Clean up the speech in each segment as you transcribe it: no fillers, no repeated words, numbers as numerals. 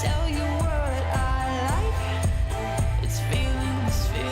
tell you what I like. It's feeling this way.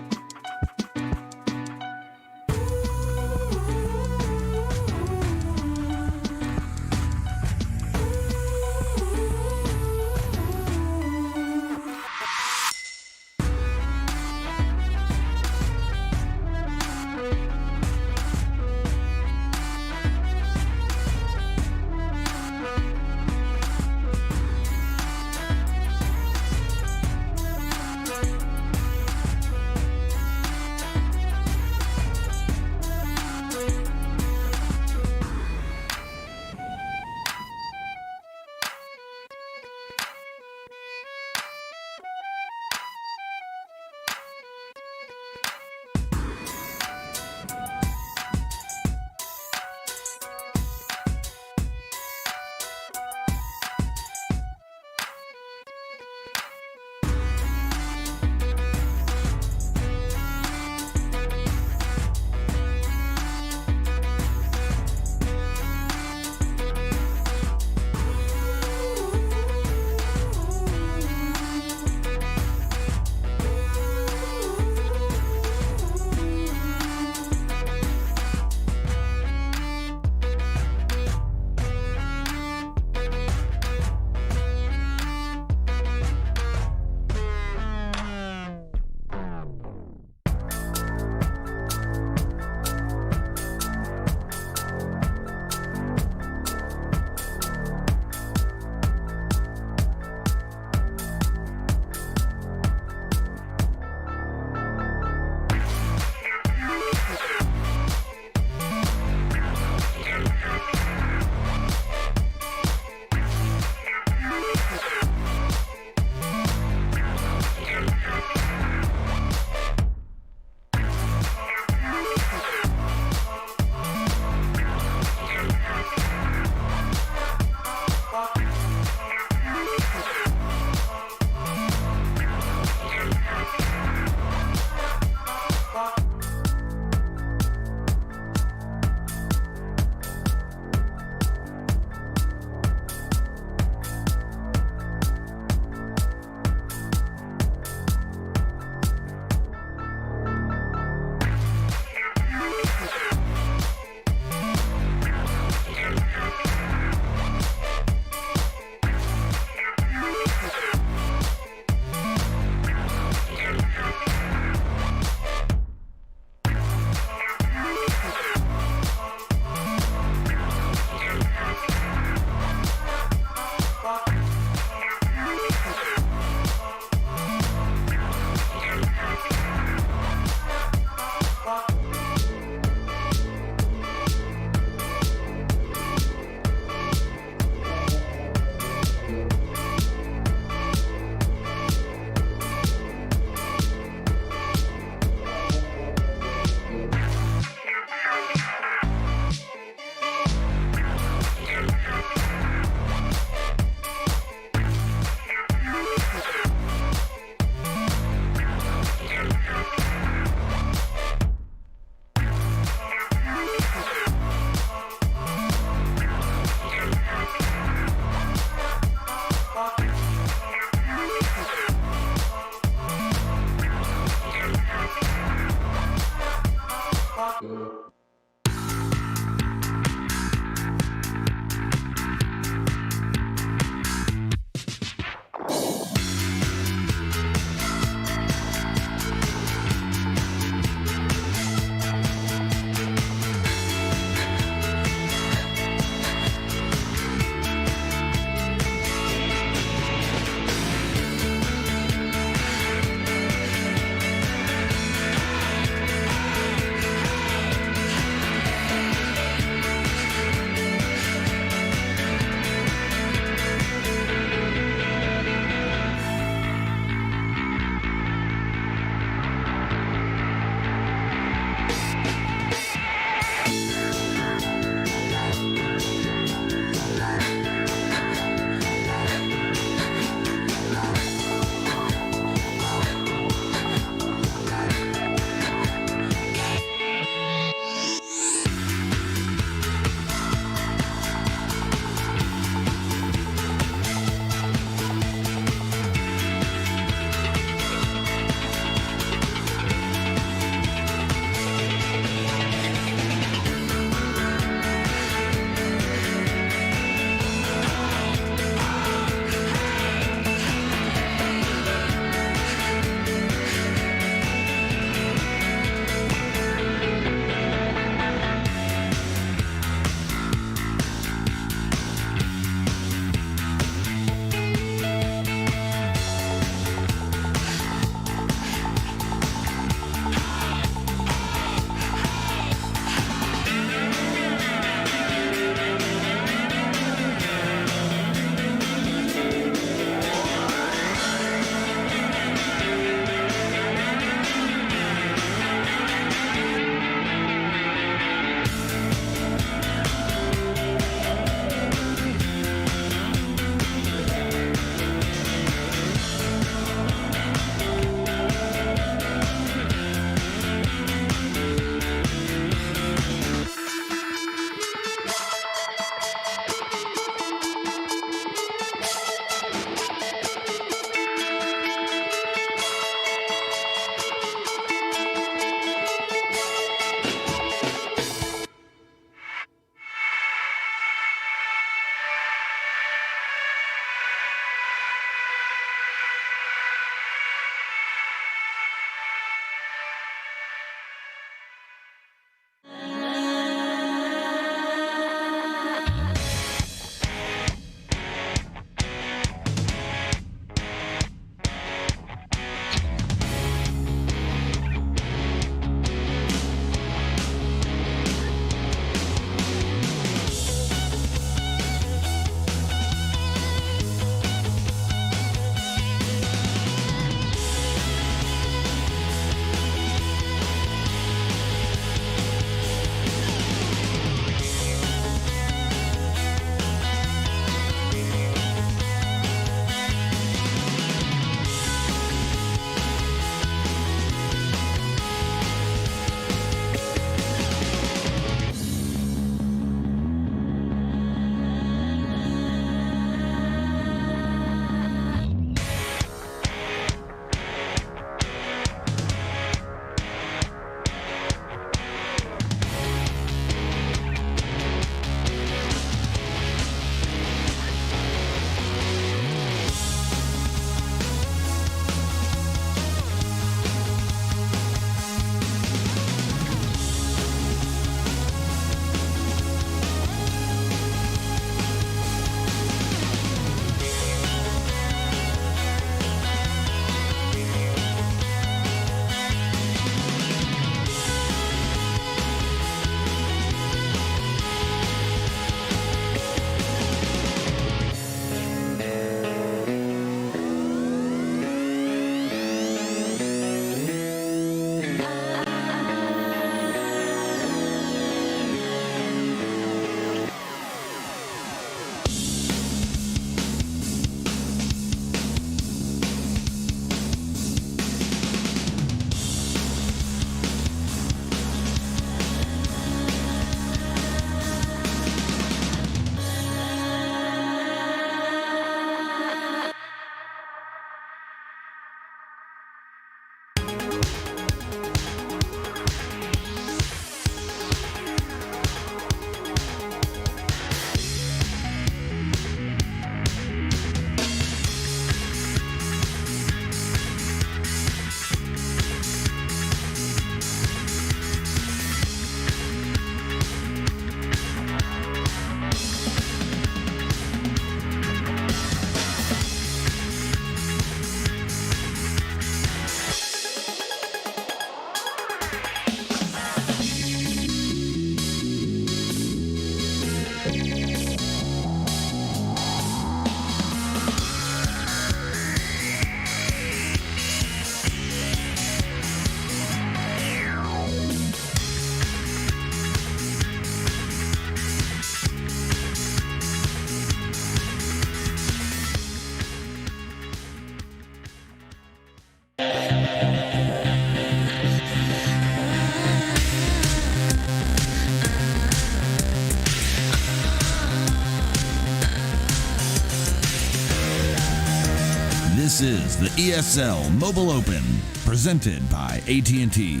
This is the ESL Mobile Open, presented by AT&T.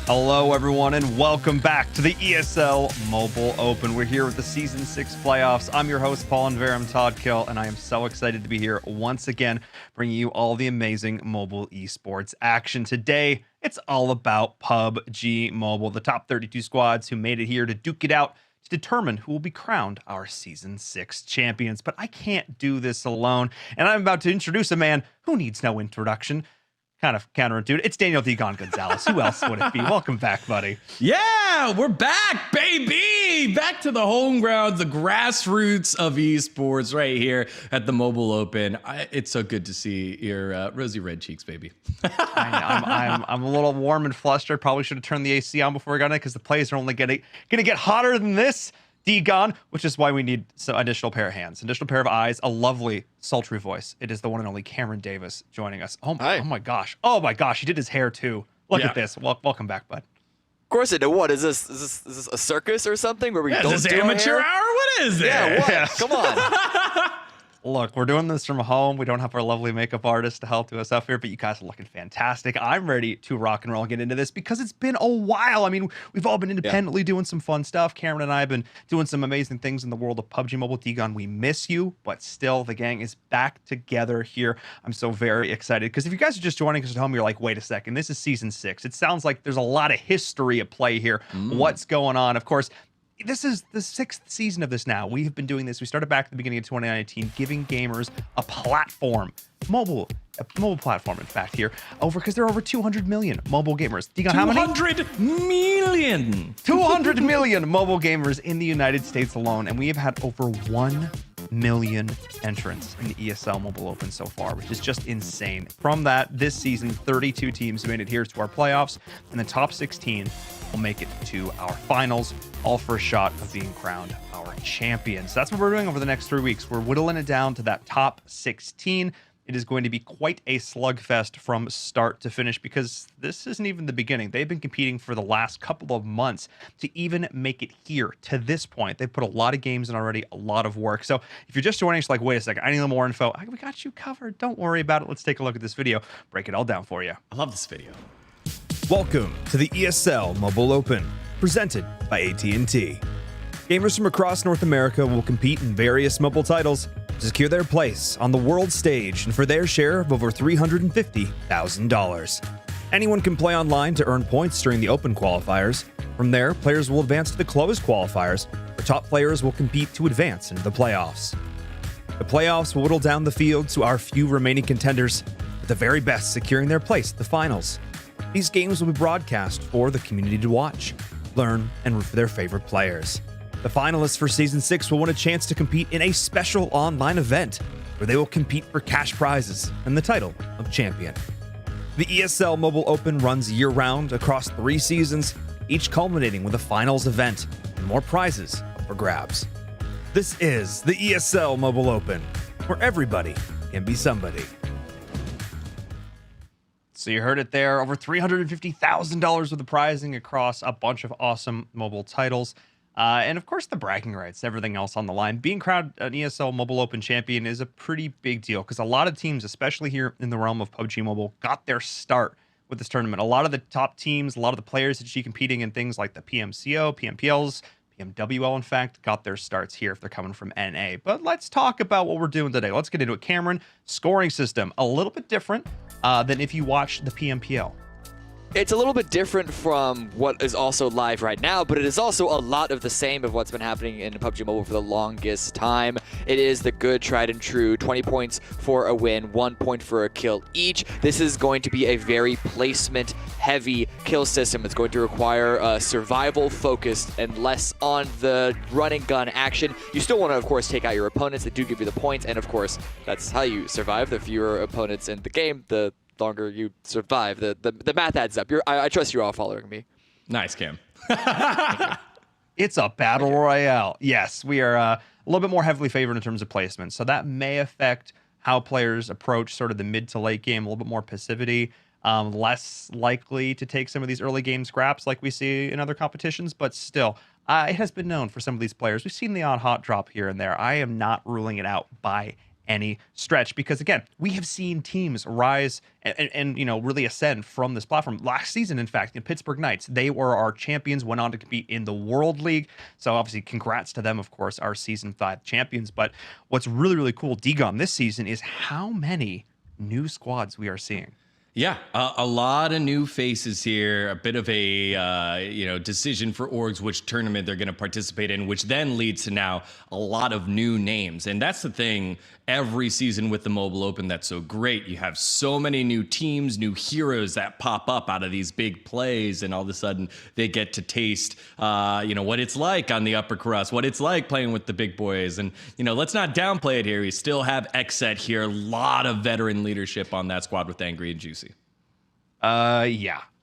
Hello, everyone, and welcome back to the ESL Mobile Open. We're here with the Season 6 playoffs. I'm your host, Paul and I'm Todd Kill, and I am so excited to be here once again, bringing you all the amazing mobile esports action. Today, it's all about PUBG Mobile, the top 32 squads who made it here to duke it out to determine who will be crowned our Season 6 champions. But I can't do this alone, and I'm about to introduce a man who needs no introduction. Kind of counterintuitive. It's Daniel Degon Gonzalez. Who else would it be? Welcome back, buddy. Yeah, we're back, baby. Back to the home ground, the grassroots of esports right here at the Mobile Open. It's so good to see your rosy red cheeks, baby. I'm a little warm and flustered. Probably should have turned the AC on before we got in because the plays are only gonna get hotter than this. Degon, which is why we need some additional pair of hands, additional pair of eyes, a lovely, sultry voice. It is the one and only Cameron Davis joining us. Oh my gosh. Oh my gosh. He did his hair too. Look at this. Welcome back, bud. Of course I know. What is this? Is this a circus or something where we don't is this do amateur our hair? hour? What is it? Yeah, what? Come on. Look, we're doing this from home. We don't have our lovely makeup artist to help us up here, but you guys are looking fantastic. I'm ready to rock and roll and get into this because it's been a while. I mean, we've all been independently doing some fun stuff. Cameron and I have been doing some amazing things in the world of PUBG Mobile. Degon, we miss you, but still, the gang is back together here. I'm so very excited because if you guys are just joining us at home, you're like, wait a second, this is Season 6. It sounds like there's a lot of history at play here. What's going on? Of course, this is the 6th season of this now. We have been doing this. We started back at the beginning of 2019, giving gamers a platform, a mobile platform, in fact, here, because there are over 200 million mobile gamers. Degon, how many? 200 million. 200 million mobile gamers in the United States alone, and we have had over 1 million entrants in the ESL Mobile Open so far, which is just insane. From that, this season, 32 teams made it here to our playoffs, and the top 16 will make it to our finals, all for a shot of being crowned our champions. That's what we're doing over the next 3 weeks. We're whittling it down to that top 16. It is going to be quite a slugfest from start to finish because this isn't even the beginning. They've been competing for the last couple of months to even make it here to this point. They've put a lot of games in already, a lot of work. So if you're just joining us like, wait a second, I need a little more info. We got you covered. Don't worry about it. Let's take a look at this video, break it all down for you. I love this video. Welcome to the ESL Mobile Open, presented by AT&T. Gamers from across North America will compete in various mobile titles to secure their place on the world stage and for their share of over $350,000. Anyone can play online to earn points during the open qualifiers. From there, players will advance to the closed qualifiers, where top players will compete to advance into the playoffs. The playoffs will whittle down the field to our few remaining contenders, with the very best securing their place at the finals. These games will be broadcast for the community to watch, learn, and root for their favorite players. The finalists for Season 6 will win a chance to compete in a special online event where they will compete for cash prizes and the title of champion. The ESL Mobile Open runs year-round across 3 seasons, each culminating with a finals event and more prizes up for grabs. This is the ESL Mobile Open, where everybody can be somebody. So you heard it there, over $350,000 worth of prizing across a bunch of awesome mobile titles. And of course, the bragging rights, everything else on the line. Being crowned an ESL Mobile Open champion is a pretty big deal because a lot of teams, especially here in the realm of PUBG Mobile, got their start with this tournament. A lot of the top teams, a lot of the players that you see competing in things like the PMCO, PMPLs, PMWL, in fact, got their starts here if they're coming from NA. But let's talk about what we're doing today. Let's get into it. Cameron, scoring system, a little bit different than if you watch the PMPL. It's a little bit different from what is also live right now, but it is also a lot of the same of what's been happening in PUBG Mobile for the longest time. It is the good, tried and true 20 points for a win, 1 point for a kill each. This is going to be a very placement-heavy kill system. It's going to require survival-focused and less on the run-and-gun action. You still want to, of course, take out your opponents that do give you the points, and of course, that's how you survive. The fewer opponents in the game, the longer you survive. The math adds up. I trust you're all following me. Nice, Cam. It's a battle royale. Yes, we are a little bit more heavily favored in terms of placement. So that may affect how players approach sort of the mid to late game, a little bit more passivity, less likely to take some of these early game scraps like we see in other competitions, but still, it has been known for some of these players. We've seen the odd hot drop here and there. I am not ruling it out by any stretch, because again, we have seen teams rise and really ascend from this platform. Last season, in fact, in Pittsburgh Knights, they were our champions, went on to compete in the World League. So obviously congrats to them, of course, our season 5 champions. But what's really, really cool, Degon, this season is how many new squads we are seeing. Yeah, a lot of new faces here. A bit of a decision for orgs which tournament they're going to participate in, which then leads to now a lot of new names. And that's the thing every season with the Mobile Open that's so great. You have so many new teams, new heroes that pop up out of these big plays, and all of a sudden they get to taste what it's like on the upper crust, what it's like playing with the big boys. And let's not downplay it here. We still have Xset here, a lot of veteran leadership on that squad with Angry and Juicy.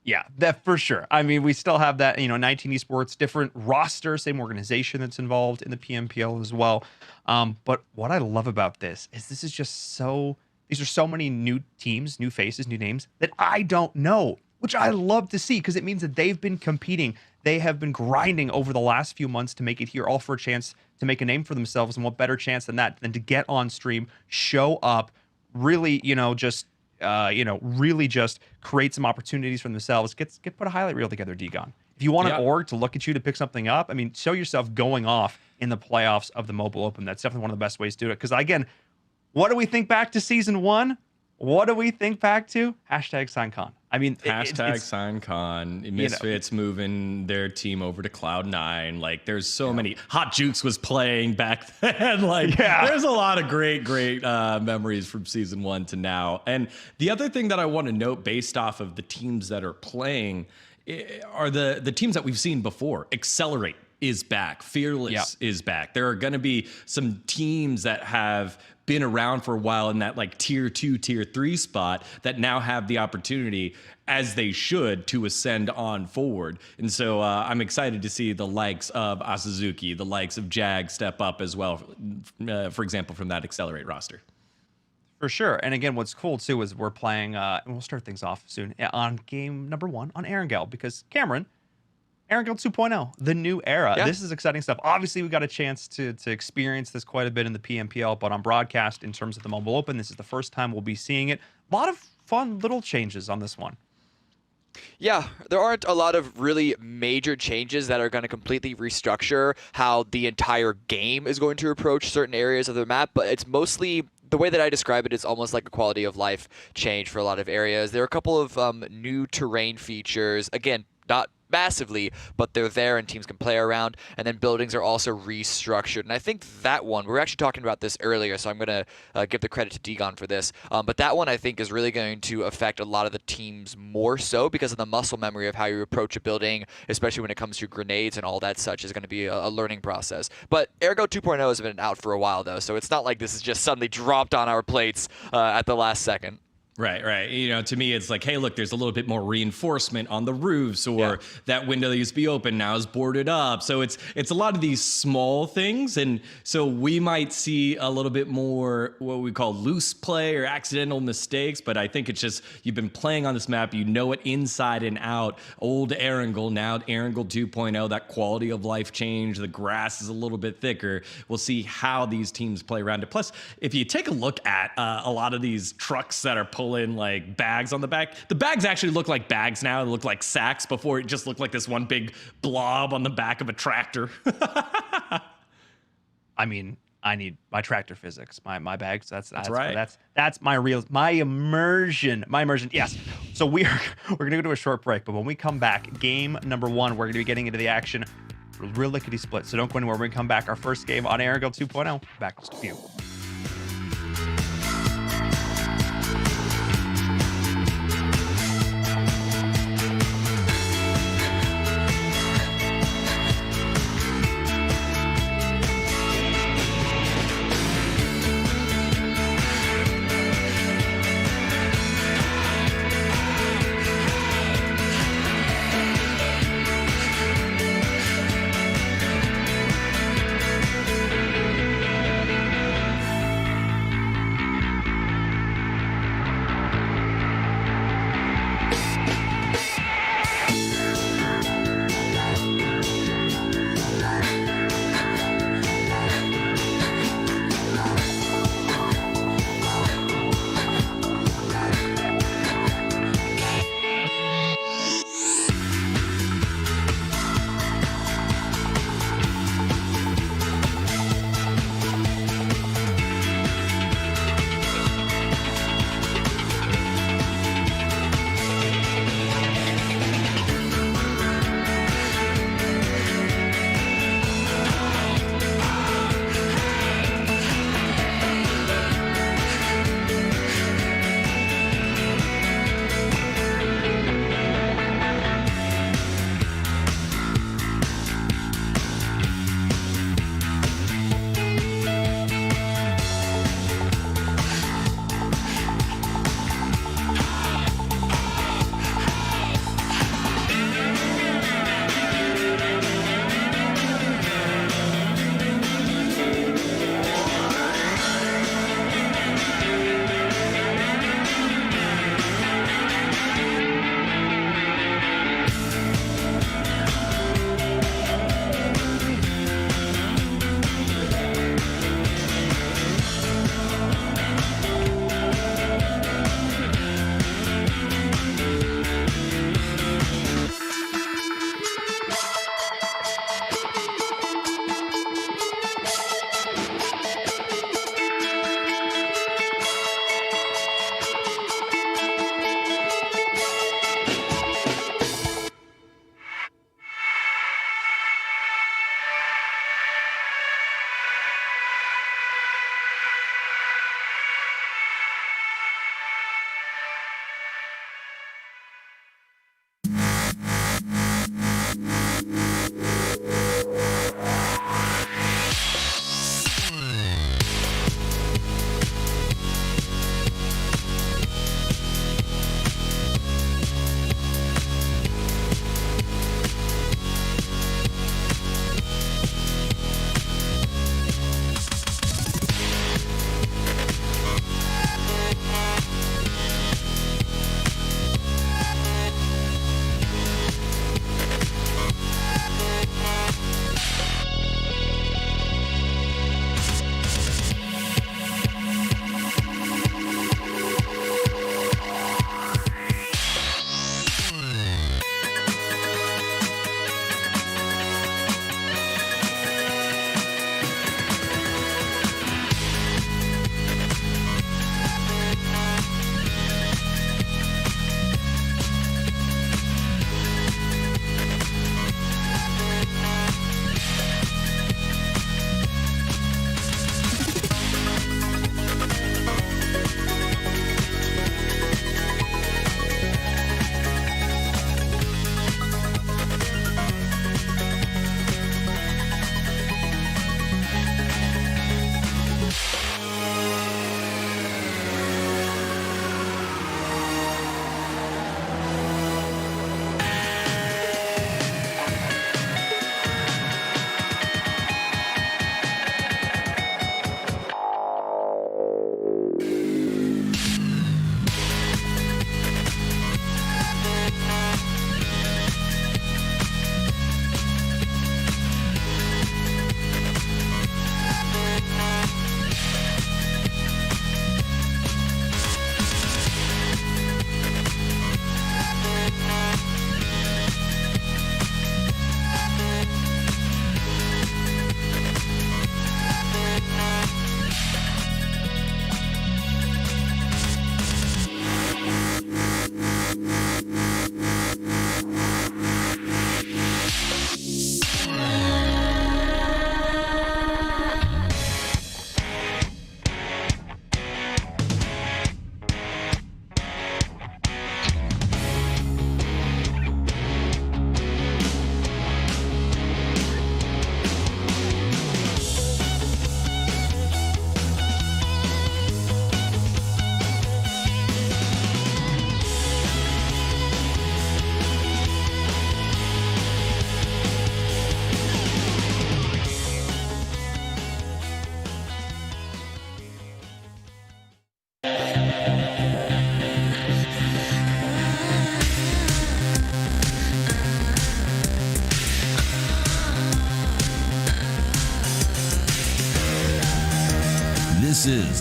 Yeah, that for sure. I mean, we still have that, 19 Esports, different roster, same organization that's involved in the PMPL as well. But what I love about this is these are so many new teams, new faces, new names that I don't know, which I love to see, because it means that they've been competing. They have been grinding over the last few months to make it here, all for a chance to make a name for themselves. And what better chance than that, than to get on stream, show up, really, really just create some opportunities for themselves. Put a highlight reel together, Degon. If you want an org to look at you to pick something up, I mean, show yourself going off in the playoffs of the Mobile Open. That's definitely one of the best ways to do it. Because again, what do we think back to season 1? What do we think back to? #SignCon. I mean, #SignCon. Misfits moving their team over to Cloud9. Like, there's so many. Hot Jukes was playing back then. There's a lot of great memories from season 1 to now. And the other thing that I want to note, based off of the teams that are playing, are the teams that we've seen before. Accelerate is back. Fearless is back. There are going to be some teams that have been around for a while in that like tier 2, tier 3 spot that now have the opportunity, as they should, to ascend on forward. And so I'm excited to see the likes of Asazuki, the likes of Jag step up as well, for example, from that Accelerate roster. For sure. And again, what's cool too is we're playing, and we'll start things off soon, on game number 1 on Erangel, because Cameron, Erangel 2.0, the new era. Yeah. This is exciting stuff. Obviously, we got a chance to experience this quite a bit in the PMPL, but on broadcast, in terms of the Mobile Open, this is the first time we'll be seeing it. A lot of fun little changes on this one. Yeah, there aren't a lot of really major changes that are going to completely restructure how the entire game is going to approach certain areas of the map, but it's mostly, the way that I describe it is almost like a quality of life change for a lot of areas. There are a couple of new terrain features, again, not massively, but they're there and teams can play around, and then buildings are also restructured. And I think that one, we were actually talking about this earlier, so I'm going to give the credit to Degon for this, but that one I think is really going to affect a lot of the teams more so because of the muscle memory of how you approach a building, especially when it comes to grenades and all that such, is going to be a learning process. But Ergo 2.0 has been out for a while though, so it's not like this is just suddenly dropped on our plates at the last second. Right. To me, it's like, hey, look, there's a little bit more reinforcement on the roofs, or that window that used to be open now is boarded up. So it's a lot of these small things. And so we might see a little bit more what we call loose play or accidental mistakes. But I think it's just, you've been playing on this map, you know it inside and out. Old Erangel, now Erangel 2.0, that quality of life change. The grass is a little bit thicker. We'll see how these teams play around it. Plus, if you take a look at a lot of these trucks that are pull in like bags on the back. The bags actually look like bags now. They look like sacks. Before it just looked like this one big blob on the back of a tractor. I mean, I need my tractor physics, my bags. That's right. That's my immersion. Yes. So we're gonna go to a short break, but when we come back, game number 1, we're gonna be getting into the action. Real lickety split. So don't go anywhere. When we come back, our first game on Erangel 2.0. Back to you.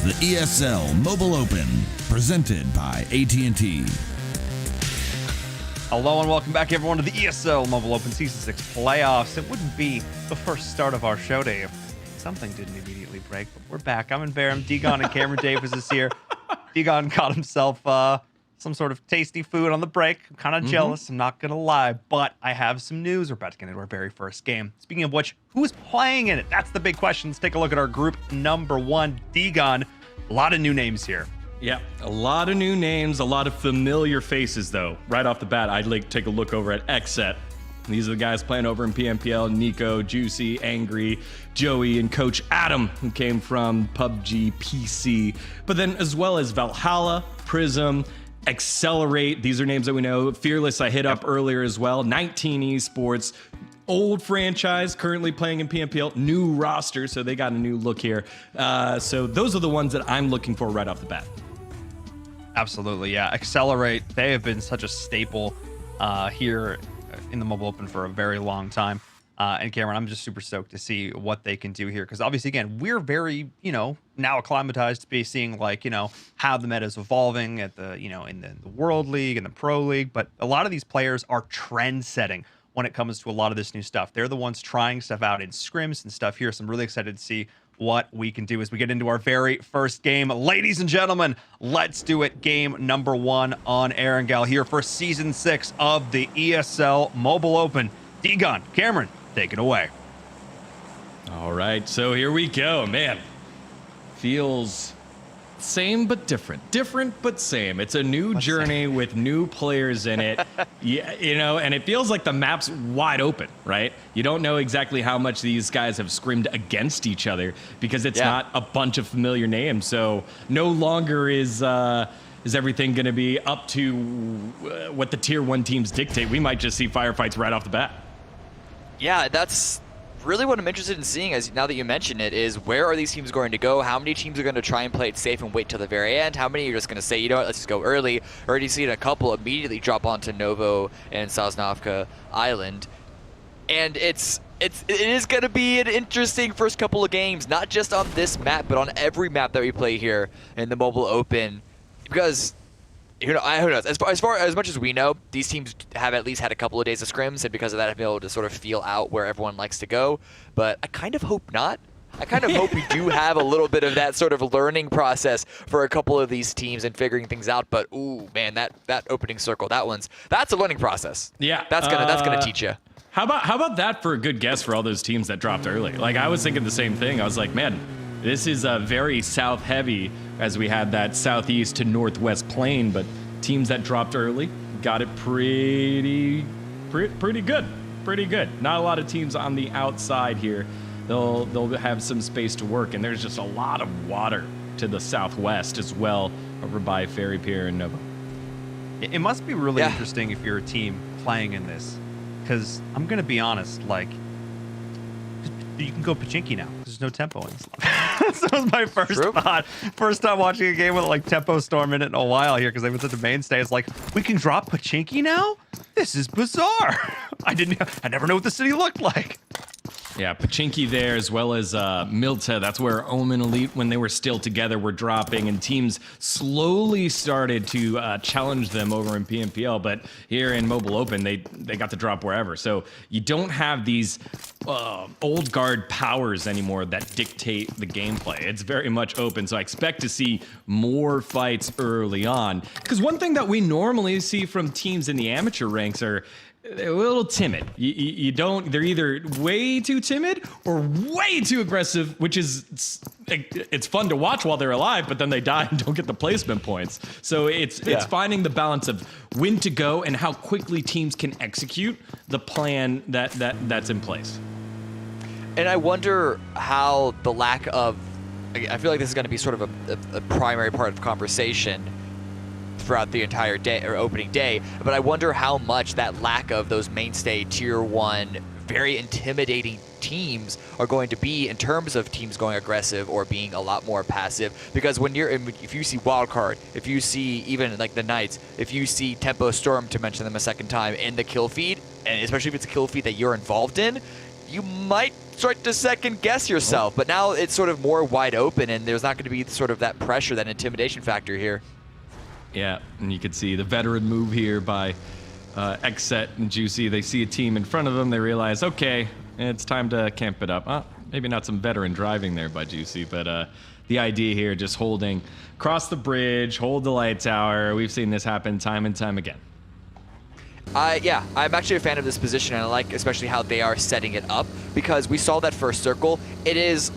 is the ESL Mobile Open, presented by AT&T. Hello and welcome back, everyone, to the ESL Mobile Open Season 6 playoffs. It wouldn't be the first start of our show day if something didn't immediately break, but we're back. I'm in Barham. Degon and Cameron Davis is here. Degon caught himself some sort of tasty food on the break. I'm kind of jealous, I'm not going to lie, but I have some news. We're about to get into our very first game. Speaking of which, who's playing in it? That's the big question. Let's take a look at our group number one. Degon, a lot of new names here. Yeah, a lot of new names, a lot of familiar faces, though. Right off the bat, I'd like to take a look over at XSET. These are the guys playing over in PMPL: Nico, Juicy, Angry, Joey, and Coach Adam, who came from PUBG PC. But then as well as Valhalla, Prism, Accelerate. These are names that we know. Fearless, I hit up earlier as well. 19 Esports. Old franchise, currently playing in PMPL, new roster, so they got a new look here. So those are the ones that I'm looking for right off the bat. Absolutely, yeah. Accelerate, they have been such a staple here in the Mobile Open for a very long time. And Cameron, I'm just super stoked to see what they can do here, because obviously, again, we're very, now acclimatized to be seeing, like, how the meta is evolving at the, in the World League and the Pro League. But a lot of these players are trend setting when it comes to a lot of this new stuff. They're the ones trying stuff out in scrims and stuff here. So I'm really excited to see what we can do as we get into our very first game. Ladies and gentlemen, let's do it. Game number one on Erangel here for Season 6 of the ESL Mobile Open. Degon, Cameron, take it away. All right, so here we go. Man, feels same but different. Different but same. It's a new journey with new players in it. Yeah, and it feels like the map's wide open, right? You don't know exactly how much these guys have scrimmed against each other because it's not a bunch of familiar names. So no longer is everything going to be up to what the tier 1 teams dictate. We might just see firefights right off the bat. Yeah, that's really what I'm interested in seeing, as now that you mention it, is where are these teams going to go? How many teams are going to try and play it safe and wait till the very end? How many are just going to say, you know what, let's just go early? Already seen a couple immediately drop onto Novo and Sosnovka Island. And it is going to be an interesting first couple of games, not just on this map, but on every map that we play here in the Mobile Open. Because who knows? As much as we know, these teams have at least had a couple of days of scrims, and because of that, have been able to sort of feel out where everyone likes to go. But I kind of hope not. I kind of hope we do have a little bit of that sort of learning process for a couple of these teams and figuring things out. But ooh, man, that opening circle, that's a learning process. Yeah, that's gonna teach you. How about that for a good guess for all those teams that dropped early? Like, I was thinking the same thing. I was like, man, this is a very south heavy, as we had that southeast to northwest plane, but teams that dropped early got it pretty good. Pretty good. Not a lot of teams on the outside here. They'll have some space to work, and there's just a lot of water to the southwest as well, over by Ferry Pier and Nova. It must be really interesting if you're a team playing in this, because I'm going to be honest, like, you can go Pachinki now. There's no tempo in this. That was my first thought. First time watching a game with like tempo storm in it in a while here, because they went to the mainstay. It's like, we can drop Pachinki now? This is bizarre. I never knew what the city looked like. Yeah, Pachinki there, as well as Milta. That's where Omen Elite, when they were still together, were dropping, and teams slowly started to challenge them over in PMPL. But here in Mobile Open, they got to drop wherever. So you don't have these old guard powers anymore that dictate the gameplay. It's very much open. So I expect to see more fights early on. Because one thing that we normally see from teams in the amateur ranks are they're a little timid. They're either way too timid or way too aggressive, which is, it's fun to watch while they're alive, but then they die and don't get the placement points. So it's finding the balance of when to go and how quickly teams can execute the plan that's in place. And I wonder how the lack of, I feel like this is going to be sort of a primary part of conversation throughout the entire day or opening day, but I wonder how much that lack of those mainstay tier 1 very intimidating teams are going to be in terms of teams going aggressive or being a lot more passive. Because if you see Wildcard, if you see even like the Knights, if you see Tempo Storm, to mention them a second time, in the kill feed, and especially if it's a kill feed that you're involved in, you might start to second guess yourself. But now it's sort of more wide open, and there's not going to be sort of that pressure, that intimidation factor here. Yeah, and you can see the veteran move here by Xset and Juicy. They see a team in front of them. They realize, okay, it's time to camp it up. Maybe not some veteran driving there by Juicy, but the idea here, just holding, cross the bridge, hold the light tower. We've seen this happen time and time again. Yeah, I'm actually a fan of this position, and I like especially how they are setting it up, because we saw that first circle. It is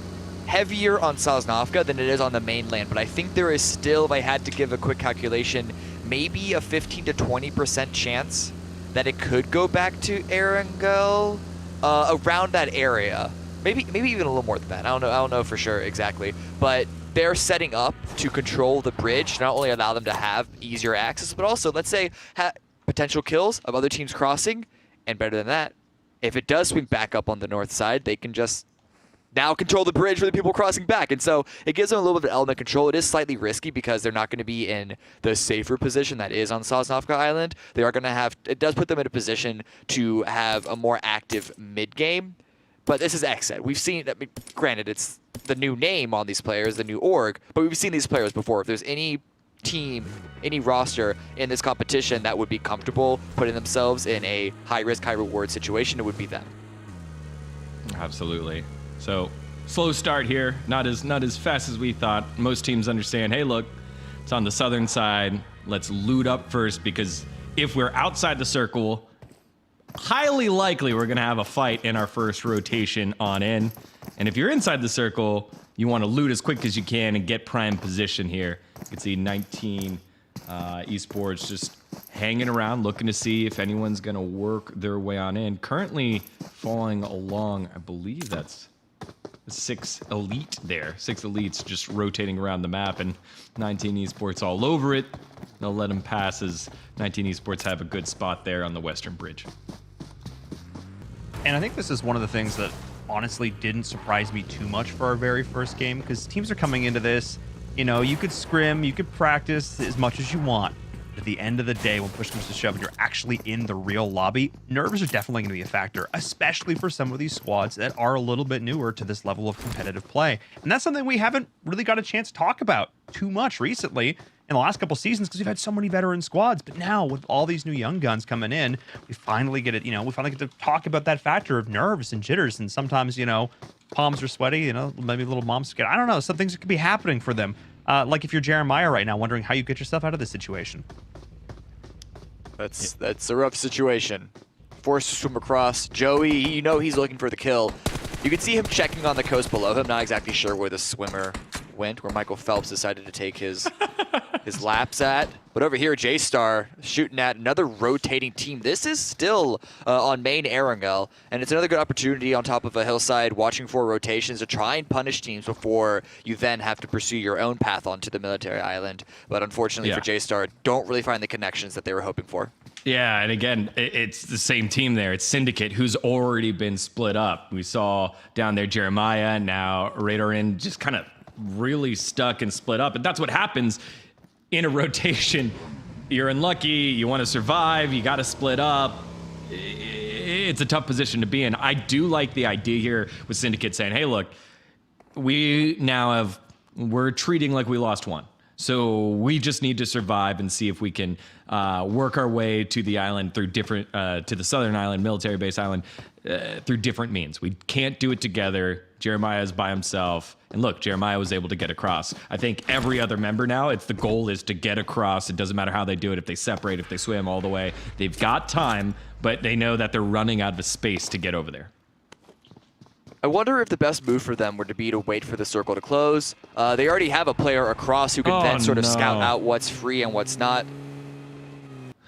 heavier on Sosnovka than it is on the mainland, but I think there is still, if I had to give a quick calculation, maybe a 15 to 20% chance that it could go back to Erangel, around that area. Maybe even a little more than that. I don't know for sure exactly, but they're setting up to control the bridge, not only allow them to have easier access, but also, let's say, potential kills of other teams crossing, and better than that, if it does swing back up on the north side, they can just now control the bridge for the people crossing back. And so it gives them a little bit of element control. It is slightly risky because they're not going to be in the safer position that is on Sosnovka Island. They are going to have, it does put them in a position to have a more active mid-game. But this is Xset. We've seen, I mean, granted, it's the new name on these players, the new org, but we've seen these players before. If there's any team, any roster in this competition that would be comfortable putting themselves in a high-risk, high-reward situation, it would be them. Absolutely. So, slow start here, not as fast as we thought. Most teams understand, hey, look, it's on the southern side. Let's loot up first, because if we're outside the circle, highly likely we're going to have a fight in our first rotation on in. And if you're inside the circle, you want to loot as quick as you can and get prime position here. You can see 19 esports just hanging around, looking to see if anyone's going to work their way on in. Currently following along, I believe that's 6 elite there. 6 elites just rotating around the map, and 19 esports all over it. They'll let them pass as 19 esports have a good spot there on the western bridge. And I think this is one of the things that honestly didn't surprise me too much for our very first game, because teams are coming into this, you know, you could scrim, you could practice as much as you want. At the end of the day, when push comes to shove and you're actually in the real lobby, nerves are definitely going to be a factor, especially for some of these squads that are a little bit newer to this level of competitive play. And that's something we haven't really got a chance to talk about too much recently in the last couple seasons, because we've had so many veteran squads. But now with all these new young guns coming in, we finally get it, you know, we finally get to talk about that factor of nerves and jitters. And sometimes, you know, palms are sweaty, you know, maybe a little mom's scared. I don't know, some things that could be happening for them. Like if you're Jeremiah right now, wondering how you get yourself out of this situation. That's a rough situation. Forced to swim across. Joey, you know he's looking for the kill. You can see him checking on the coast below him, not exactly sure where the swimmer went, where Michael Phelps decided to take his laps at. But over here, J-Star shooting at another rotating team. This is still on main Erangel, and it's another good opportunity on top of a hillside, watching for rotations to try and punish teams before you then have to pursue your own path onto the military island. But unfortunately for J-Star, don't really find the connections that they were hoping for. Yeah, and again, it's the same team there. It's Syndicate, who's already been split up. We saw down there Jeremiah, now Radarin just kind of really stuck and split up. And that's what happens in a rotation. You're unlucky, you want to survive, you got to split up. It's a tough position to be in. I do like the idea here with Syndicate saying, hey, look, we're treating like we lost one. So we just need to survive and see if we can work our way to the island through different, to the southern island, military base island, through different means. We can't do it together. Jeremiah is by himself. And look, Jeremiah was able to get across. I think every other member now, the goal is to get across. It doesn't matter how they do it, if they separate, if they swim all the way. They've got time, but they know that they're running out of space to get over there. I wonder if the best move for them would be to wait for the circle to close. They already have a player across who can then sort of scout out what's free and what's not.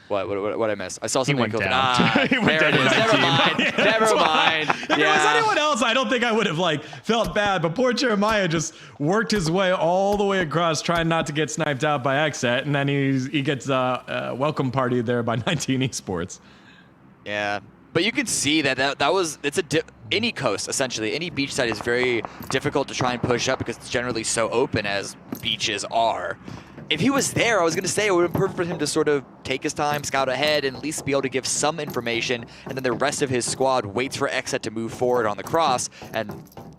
What I missed? I saw something go down. There it is. Never mind. Never mind. If it was anyone else, I don't think I would have felt bad. But poor Jeremiah just worked his way all the way across, trying not to get sniped out by Xset, and then he gets a welcome party there by 19 esports. Yeah. But you can see any coast, essentially, any beach side is very difficult to try and push up because it's generally so open as beaches are. if he was there, I was going to say it would have been perfect for him to sort of take his time, scout ahead, and at least be able to give some information, and then the rest of his squad waits for Xset to move forward on the cross, and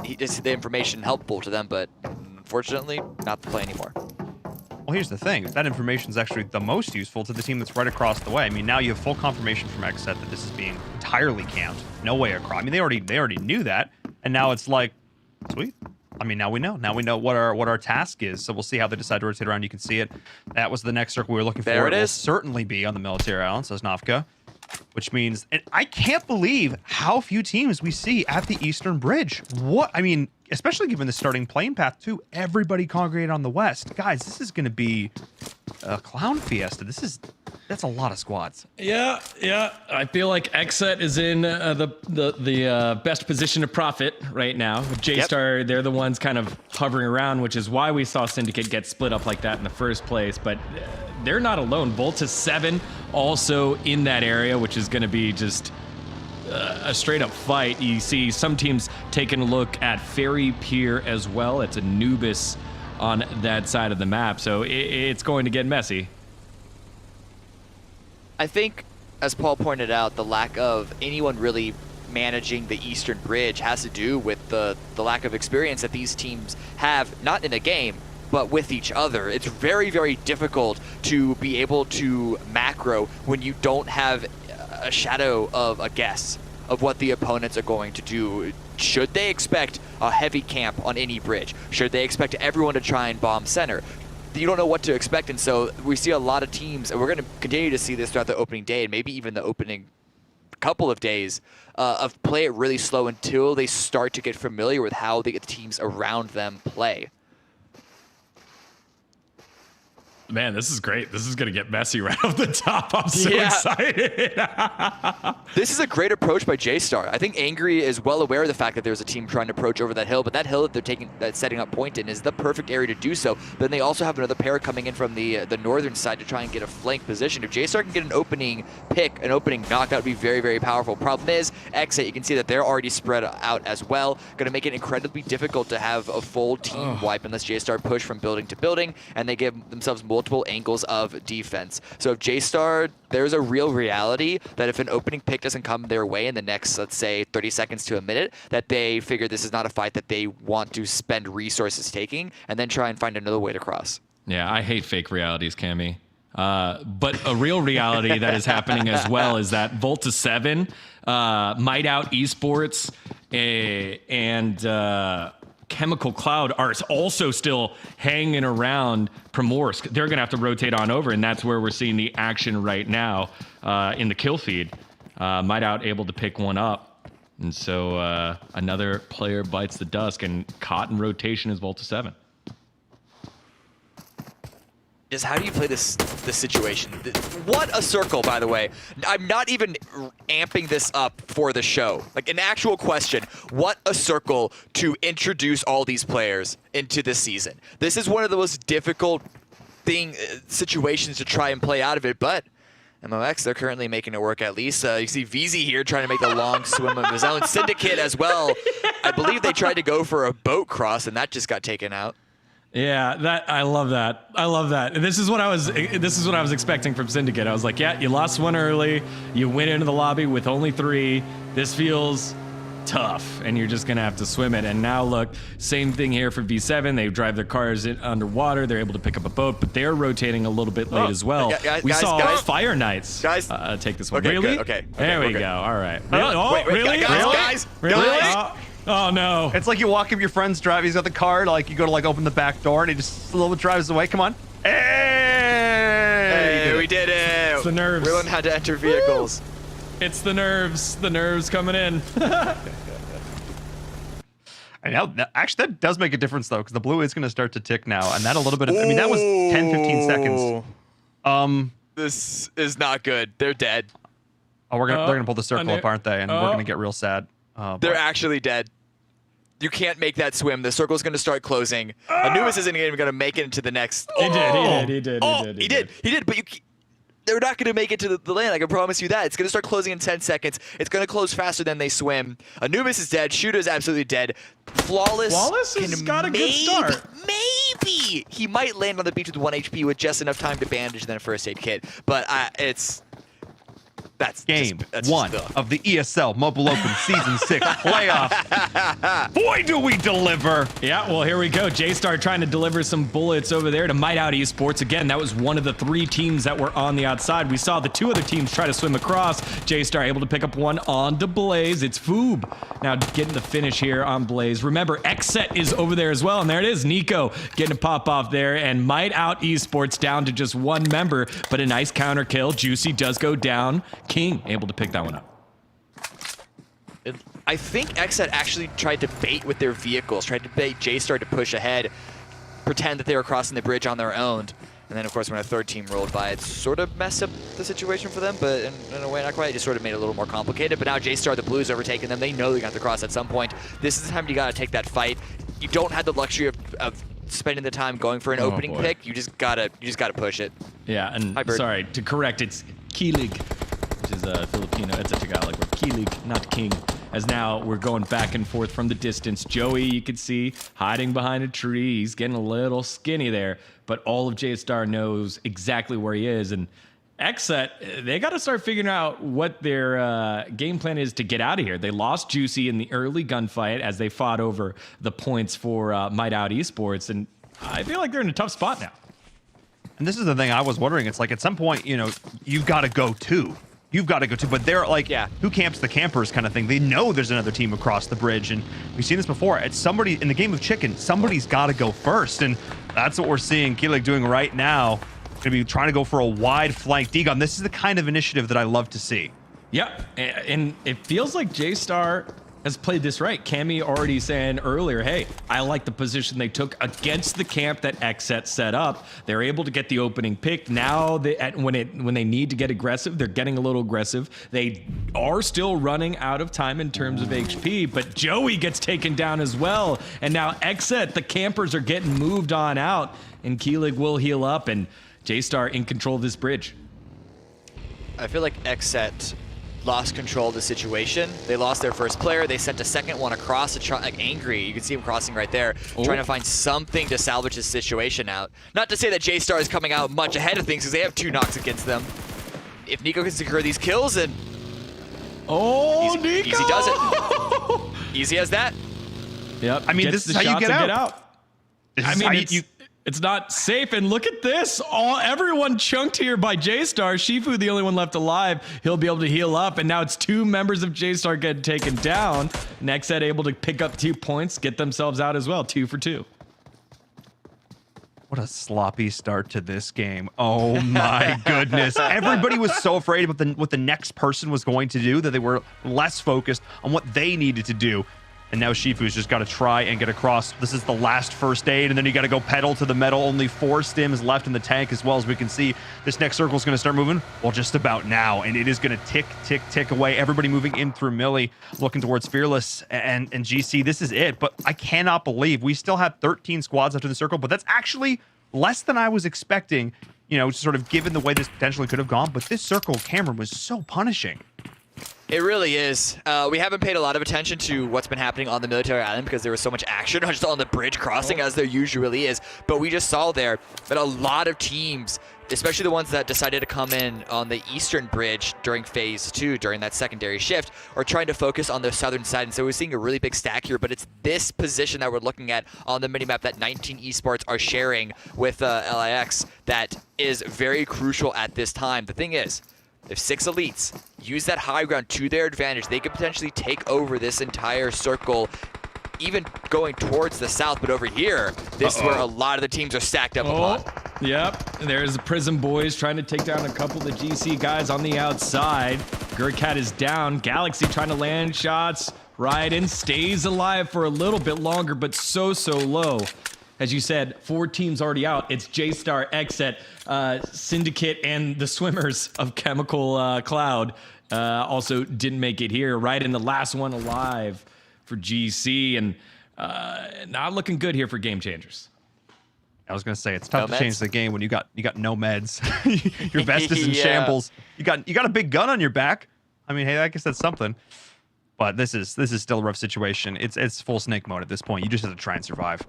the information helpful to them, but unfortunately, not the play anymore. Well, here's the thing. That information is actually the most useful to the team that's right across the way. I mean, now you have full confirmation from Xset that this is being entirely camped. No way across. I mean, they already knew that, and now it's like, sweet. I mean, now we know. Now we know what our task is. So we'll see how they decide to rotate around. You can see it. That was the next circle we were looking for. There it is. Will certainly be on the military island, says Nafka. Which means, and I can't believe how few teams we see at the Eastern Bridge. What? I mean, especially given the starting playing path too. Everybody congregated on the West. Guys, this is going to be a clown fiesta. That's a lot of squads. Yeah. I feel like Xset is in the best position to profit right now. With J-Star, they're the ones kind of hovering around, which is why we saw Syndicate get split up like that in the first place. But they're not alone. Volta 7 also in that area, which is going to be just a straight up fight. You see some teams taking a look at Ferry Pier as well. It's Anubis on that side of the map, so it's going to get messy. I think, as Paul pointed out, the lack of anyone really managing the Eastern Bridge has to do with the lack of experience that these teams have, not in a game, but with each other. It's very, very difficult to be able to macro when you don't have a shadow of a guess of what the opponents are going to do. Should they expect a heavy camp on any bridge? Should they expect everyone to try and bomb center? You don't know what to expect, and so we see a lot of teams, and we're going to continue to see this throughout the opening day and maybe even the opening couple of days of play it really slow until they start to get familiar with how the teams around them play. Man, this is great. This is going to get messy right off the top. I'm so excited. This is a great approach by J-Star. I think Angry is well aware of the fact that there's a team trying to approach over that hill, but that hill that they're taking, that's setting up point in, is the perfect area to do so. Then they also have another pair coming in from the northern side to try and get a flank position. If J-Star can get an opening pick, an opening knock, that would be very, very powerful. Problem is, Xset, you can see that they're already spread out as well. Going to make it incredibly difficult to have a full team wipe unless J-Star push from building to building, and they give themselves multiple angles of defense. So if J-Star, there's a real reality that if an opening pick doesn't come their way in the next, let's say, 30 seconds to a minute, that they figure this is not a fight that they want to spend resources taking, and then try and find another way to cross. Yeah, I hate fake realities, Cammy. But a real reality that is happening as well is that Volta 7, Might Out Esports, and Chemical Cloud are also still hanging around Primorsk. They're going to have to rotate on over, and that's where we're seeing the action right now in the kill feed. Might Out able to pick one up, and so another player bites the dust, and caught in rotation is Volta 7. Just how do you play this situation? What a circle, by the way. I'm not even amping this up for the show. Like, an actual question. What a circle to introduce all these players into this season. This is one of the most difficult situations to try and play out of it, but MOX, they're currently making it work at least. You see VZ here trying to make the long swim of his own. Syndicate as well. I believe they tried to go for a boat cross, and that just got taken out. Yeah, I love that. I love that. And this is what I was expecting from Syndicate. I was like, yeah, you lost one early. You went into the lobby with only 3. This feels tough, and you're just gonna have to swim it. And now look, same thing here for V7. They drive their cars underwater. They're able to pick up a boat, but they're rotating a little bit late as well. We saw Fire Knights take this one. Okay, really? Okay. There we go. All right. Wait, really? Guys. Oh no! It's like you walk up your friend's drive. He's got the car. Like you go to like open the back door, and he just a little bit drives away. Come on! Hey, we did it! It's the nerves. Everyone had to enter vehicles. It's the nerves. The nerves coming in. And now, actually, that does make a difference though, because the blue is going to start to tick now, and that a little bit. I mean, that was 10, 15 seconds. This is not good. They're dead. Oh, they're gonna pull the circle up, aren't they? And we're gonna get real sad. They're actually dead. You can't make that swim. The circle's going to start closing. Anubis isn't even going to make it into the next. He did. He did. But they're not going to make it to the land. I can promise you that. It's going to start closing in 10 seconds. It's going to close faster than they swim. Anubis is dead. Shooter is absolutely dead. Flawless has got a good start. Maybe he might land on the beach with 1 HP with just enough time to bandage and then a first aid kit. But that's Game just 1 of the ESL Mobile Open Season 6 playoff. Boy, do we deliver! Yeah, well, here we go. J-Star trying to deliver some bullets over there to Might Out Esports. Again, that was one of the 3 teams that were on the outside. We saw the 2 other teams try to swim across. J-Star able to pick up one onto Blaze. It's Foob now getting the finish here on Blaze. Remember, Xset is over there as well, and there it is. Nico getting a pop off there, and Might Out Esports down to just 1 member, but a nice counter kill. Juicy does go down. King able to pick that one up. I think Xset actually tried to bait with their vehicles, tried to bait J-Star to push ahead, pretend that they were crossing the bridge on their own. And then, of course, when a 3rd team rolled by, it sort of messed up the situation for them, but in a way, not quite. It just sort of made it a little more complicated. But now J-Star, the Blues, overtaking them. They know they got to cross at some point. This is the time you got to take that fight. You don't have the luxury of spending the time going for an opening pick. You just gotta push it. Yeah, and sorry to correct, it's Kilig, which is a Filipino. It's a Tagalog word. Kilig, not King. As now we're going back and forth from the distance. Joey, you can see hiding behind a tree. He's getting a little skinny there, but all of J-Star knows exactly where he is. And Xset, they got to start figuring out what their game plan is to get out of here. They lost Juicy in the early gunfight as they fought over the points for Might Out Esports, and I feel like they're in a tough spot now. And this is the thing I was wondering. It's like at some point, you know, you've got to go too. You've got to go too. But they're like, who camps the campers kind of thing. They know there's another team across the bridge. And we've seen this before. It's somebody in the game of chicken. Somebody's got to go first. And that's what we're seeing Kilig doing right now. Going to be trying to go for a wide flank degun. This is the kind of initiative that I love to see. Yeah. And it feels like J-Star has played this right. Cammy already saying earlier, hey, I like the position they took against the camp that Xset set up. They're able to get the opening pick. Now, when they need to get aggressive, they're getting a little aggressive. They are still running out of time in terms of HP, but Joey gets taken down as well. And now Xset, the campers are getting moved on out, and Kilig will heal up, and J-Star in control of this bridge. I feel like Xset lost control of the situation. They lost their first player. They sent a second one across to try, like angry. You can see him crossing right there, trying to find something to salvage his situation out. Not to say that J-Star is coming out much ahead of things because they have 2 knocks against them. If Nico can secure these kills, then Nico! Easy does it. Easy as that. Yep. I mean, this is how you get out. I mean, it's not safe, and look at this. Everyone chunked here by J-Star. Shifu, the only one left alive. He'll be able to heal up, and now it's 2 members of J-Star getting taken down. Nexet able to pick up 2 points, get themselves out as well, 2 for 2. What a sloppy start to this game. Oh my goodness. Everybody was so afraid of what the next person was going to do that they were less focused on what they needed to do. And now Shifu's just got to try and get across. This is the last first aid, and then you got to go pedal to the metal. Only 4 stims left in the tank as well. As we can see, this next circle is going to start moving. Well, just about now, and it is going to tick, tick, tick away. Everybody moving in through Millie, looking towards Fearless and GC. This is it, but I cannot believe we still have 13 squads after the circle, but that's actually less than I was expecting, you know, sort of given the way this potentially could have gone. But this circle, Cameron, was so punishing. It really is. We haven't paid a lot of attention to what's been happening on the military island because there was so much action just on the bridge crossing as there usually is. But we just saw there that a lot of teams, especially the ones that decided to come in on the eastern bridge during phase 2, during that secondary shift, are trying to focus on the southern side. And so we're seeing a really big stack here, but it's this position that we're looking at on the minimap that 19 esports are sharing with LIX that is very crucial at this time. The thing is, if 6 elites use that high ground to their advantage, they could potentially take over this entire circle, even going towards the south. But over here, this is where a lot of the teams are stacked up upon. Yep, there's the Prism Boys trying to take down a couple of the GC guys on the outside. Gurkat is down. Galaxy trying to land shots. Raiden stays alive for a little bit longer, but so low. As you said, 4 teams already out. It's J-Star, Xset, Syndicate, and the swimmers of Chemical Cloud also didn't make it here. Right in the last one alive for GC, and not looking good here for Game Changers. I was gonna say it's tough No to change meds? the game when you got no meds. Your vest is in shambles. You got a big gun on your back. I mean, hey, I guess that's something. But this is still a rough situation. It's full snake mode at this point. You just have to try and survive.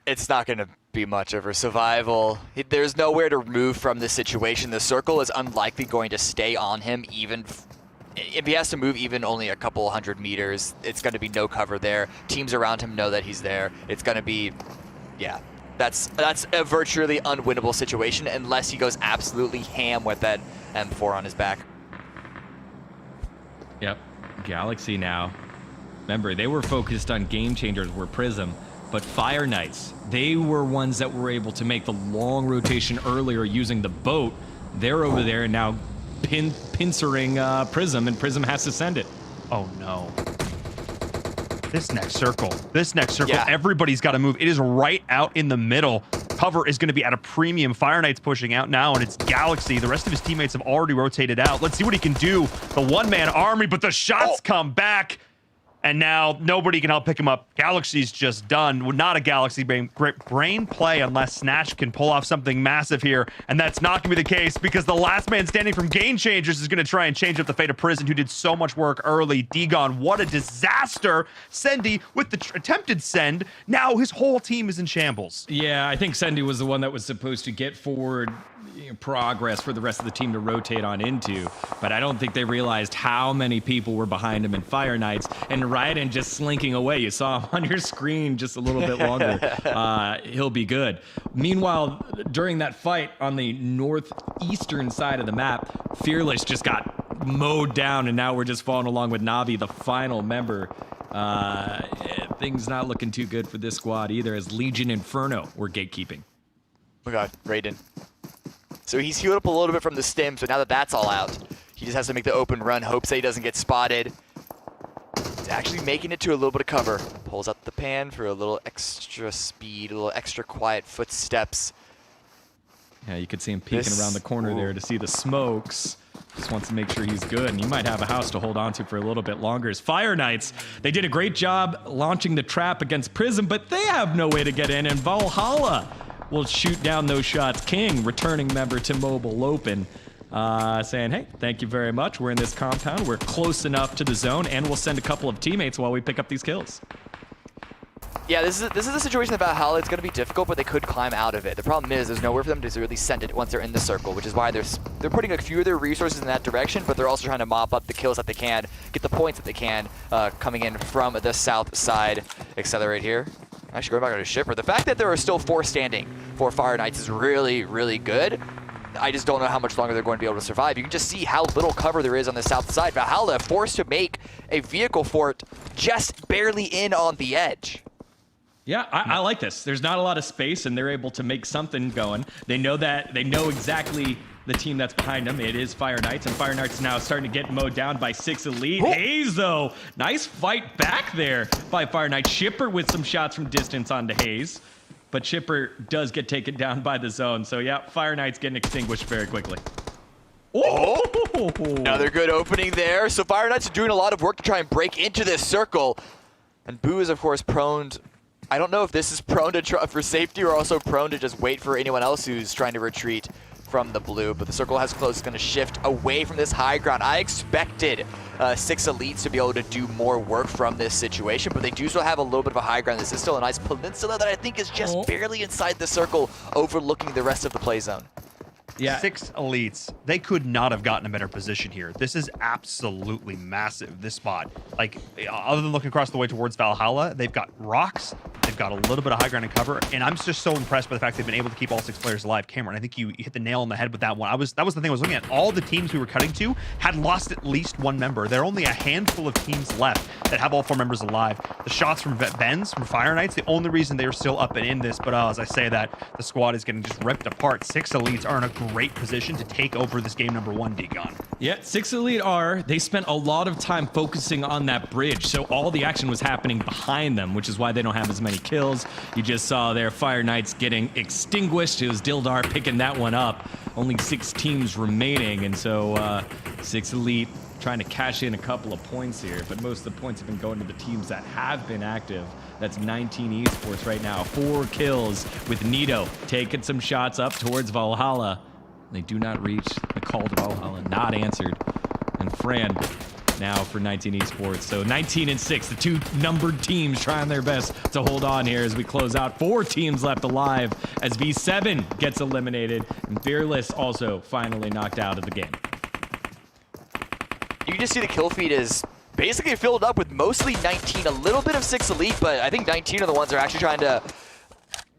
It's not going to be much of a survival. There's nowhere to move from this situation. The circle is unlikely going to stay on him even if he has to move even only a couple 100 meters. It's going to be no cover there. Teams around him know that he's there. It's going to be, yeah, that's a virtually unwinnable situation unless he goes absolutely ham with that M4 on his back. Yep, Galaxy now. Remember, they were focused on game changers, were Prism, but Fire Knights, they were ones that were able to make the long rotation earlier using the boat. They're over there and now pincering Prism, and Prism has to send it. Oh no. This next circle, Yeah. everybody's got to move. It is right out in the middle. Cover is going to be at a premium. Fire Knight's pushing out now, and it's Galaxy. The rest of his teammates have already rotated out. Let's see what he can do. The one-man army, but the shots come back. And now nobody can help pick him up. Galaxy's just done. Not a Galaxy brain play unless Snatch can pull off something massive here. And that's not going to be the case because the last man standing from Game Changers is going to try and change up the fate of Prison, who did so much work early. Degon, what a disaster. Sendy with the attempted send. Now his whole team is in shambles. Yeah, I think Sendy was the one that was supposed to get forward progress for the rest of the team to rotate on into, but I don't think they realized how many people were behind him in Fire Knights, and Raiden just slinking away. You saw him on your screen just a little bit longer. He'll be good. Meanwhile, during that fight on the northeastern side of the map, Fearless just got mowed down, and now we're just following along with Navi, the final member. Things not looking too good for this squad either, as Legion Inferno were gatekeeping. Oh my god, Raiden. So he's healed up a little bit from the stim, so now that that's all out, he just has to make the open run, hopes that he doesn't get spotted. He's actually making it to a little bit of cover. Pulls up the pan for a little extra speed, a little extra quiet footsteps. Yeah, you could see him peeking around the corner there to see the smokes. Just wants to make sure he's good, and he might have a house to hold on to for a little bit longer. As Fire Knights, they did a great job launching the trap against Prism, but they have no way to get in, and Valhalla will shoot down those shots. King, returning member to Mobile Open, saying, hey, thank you very much. We're in this compound. We're close enough to the zone, and we'll send a couple of teammates while we pick up these kills. Yeah, this is a situation that Valhalla, it's going to be difficult, but they could climb out of it. The problem is there's nowhere for them to really send it once they're in the circle, which is why they're putting a few of their resources in that direction, but they're also trying to mop up the kills that they can, get the points that they can, coming in from the south side. Accelerate here. Actually, going back to Shipper, the fact that there are still 4 standing for Fire Knights is really, really good. I just don't know how much longer they're going to be able to survive. You can just see how little cover there is on the south side. Valhalla forced to make a vehicle fort just barely in on the edge. Yeah, I like this. There's not a lot of space, and they're able to make something going. They know exactly the team that's behind them. It is Fire Knights, and Fire Knights now starting to get mowed down by 6 Elite. Oh. Hayes, though, nice fight back there by Fire Knights. Shipper with some shots from distance onto Hayes, but Shipper does get taken down by the zone. So, yeah, Fire Knights getting extinguished very quickly. Oh! Another good opening there. So Fire Knights are doing a lot of work to try and break into this circle. And Boo is, of course, prone. I don't know if this is prone to try for safety or also prone to just wait for anyone else who's trying to retreat from the blue, but the circle has closed. It's going to shift away from this high ground. I expected 6 Elites to be able to do more work from this situation, but they do still have a little bit of a high ground. This is still a nice peninsula that I think is just barely inside the circle, overlooking the rest of the play zone. Yeah. 6 Elites. They could not have gotten a better position here. This is absolutely massive, this spot. Like, other than looking across the way towards Valhalla, they've got rocks, they've got a little bit of high ground and cover, and I'm just so impressed by the fact they've been able to keep all 6 players alive. Cameron, I think you hit the nail on the head with that one. That was the thing I was looking at. All the teams we were cutting to had lost at least 1 member. There are only a handful of teams left that have all 4 members alive. The shots from Benz, from Fire Knights, the only reason they are still up and in this, but as I say that, the squad is getting just ripped apart. 6 Elites are in a great position to take over this game number 1, Degon. Yeah, 6 Elite they spent a lot of time focusing on that bridge, so all the action was happening behind them, which is why they don't have as many kills. You just saw their Fire Knights getting extinguished. It was Dildar picking that one up. Only 6 teams remaining, and so 6 Elite trying to cash in a couple of points here, but most of the points have been going to the teams that have been active. That's 19 Esports right now. 4 kills with Nito taking some shots up towards Valhalla. They do not reach the call to Valhalla, not answered. And Fran now for 19 Esports. So 19 and 6, the 2 numbered teams trying their best to hold on here as we close out. 4 teams left alive as V7 gets eliminated. And Fearless also finally knocked out of the game. You can just see the kill feed is basically filled up with mostly 19, a little bit of 6 Elite, but I think 19 are the ones that are actually trying to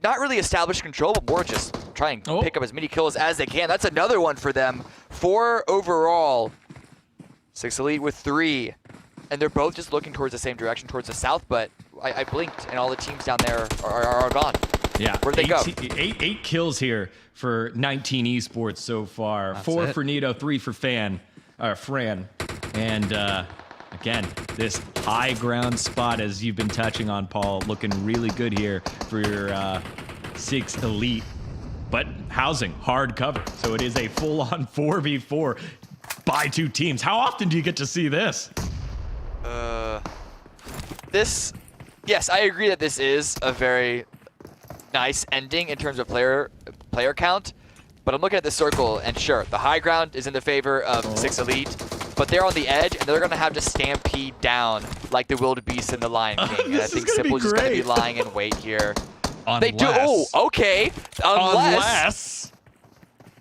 not really establish control, but more just try and pick up as many kills as they can. That's another one for them. 4 overall. 6 Elite with 3. And they're both just looking towards the same direction, towards the south, but I blinked and all the teams down there are gone. Yeah. Where'd they go? 8 kills here for 19 Esports so far. That's 4 it. for Nito, 3 for Fran. And again, this high ground spot, as you've been touching on, Paul, looking really good here for your 6 Elite. But housing, hard cover. So it is a full-on 4v4 by 2 teams. How often do you get to see this? Yes, I agree that this is a very nice ending in terms of player count. But I'm looking at the circle, and sure, the high ground is in the favor of 6 Elite, but they're on the edge, and they're going to have to stampede down like the wildebeest in the Lion King. And I think Simple's just going to be lying in wait here. They do. Oh, okay. Unless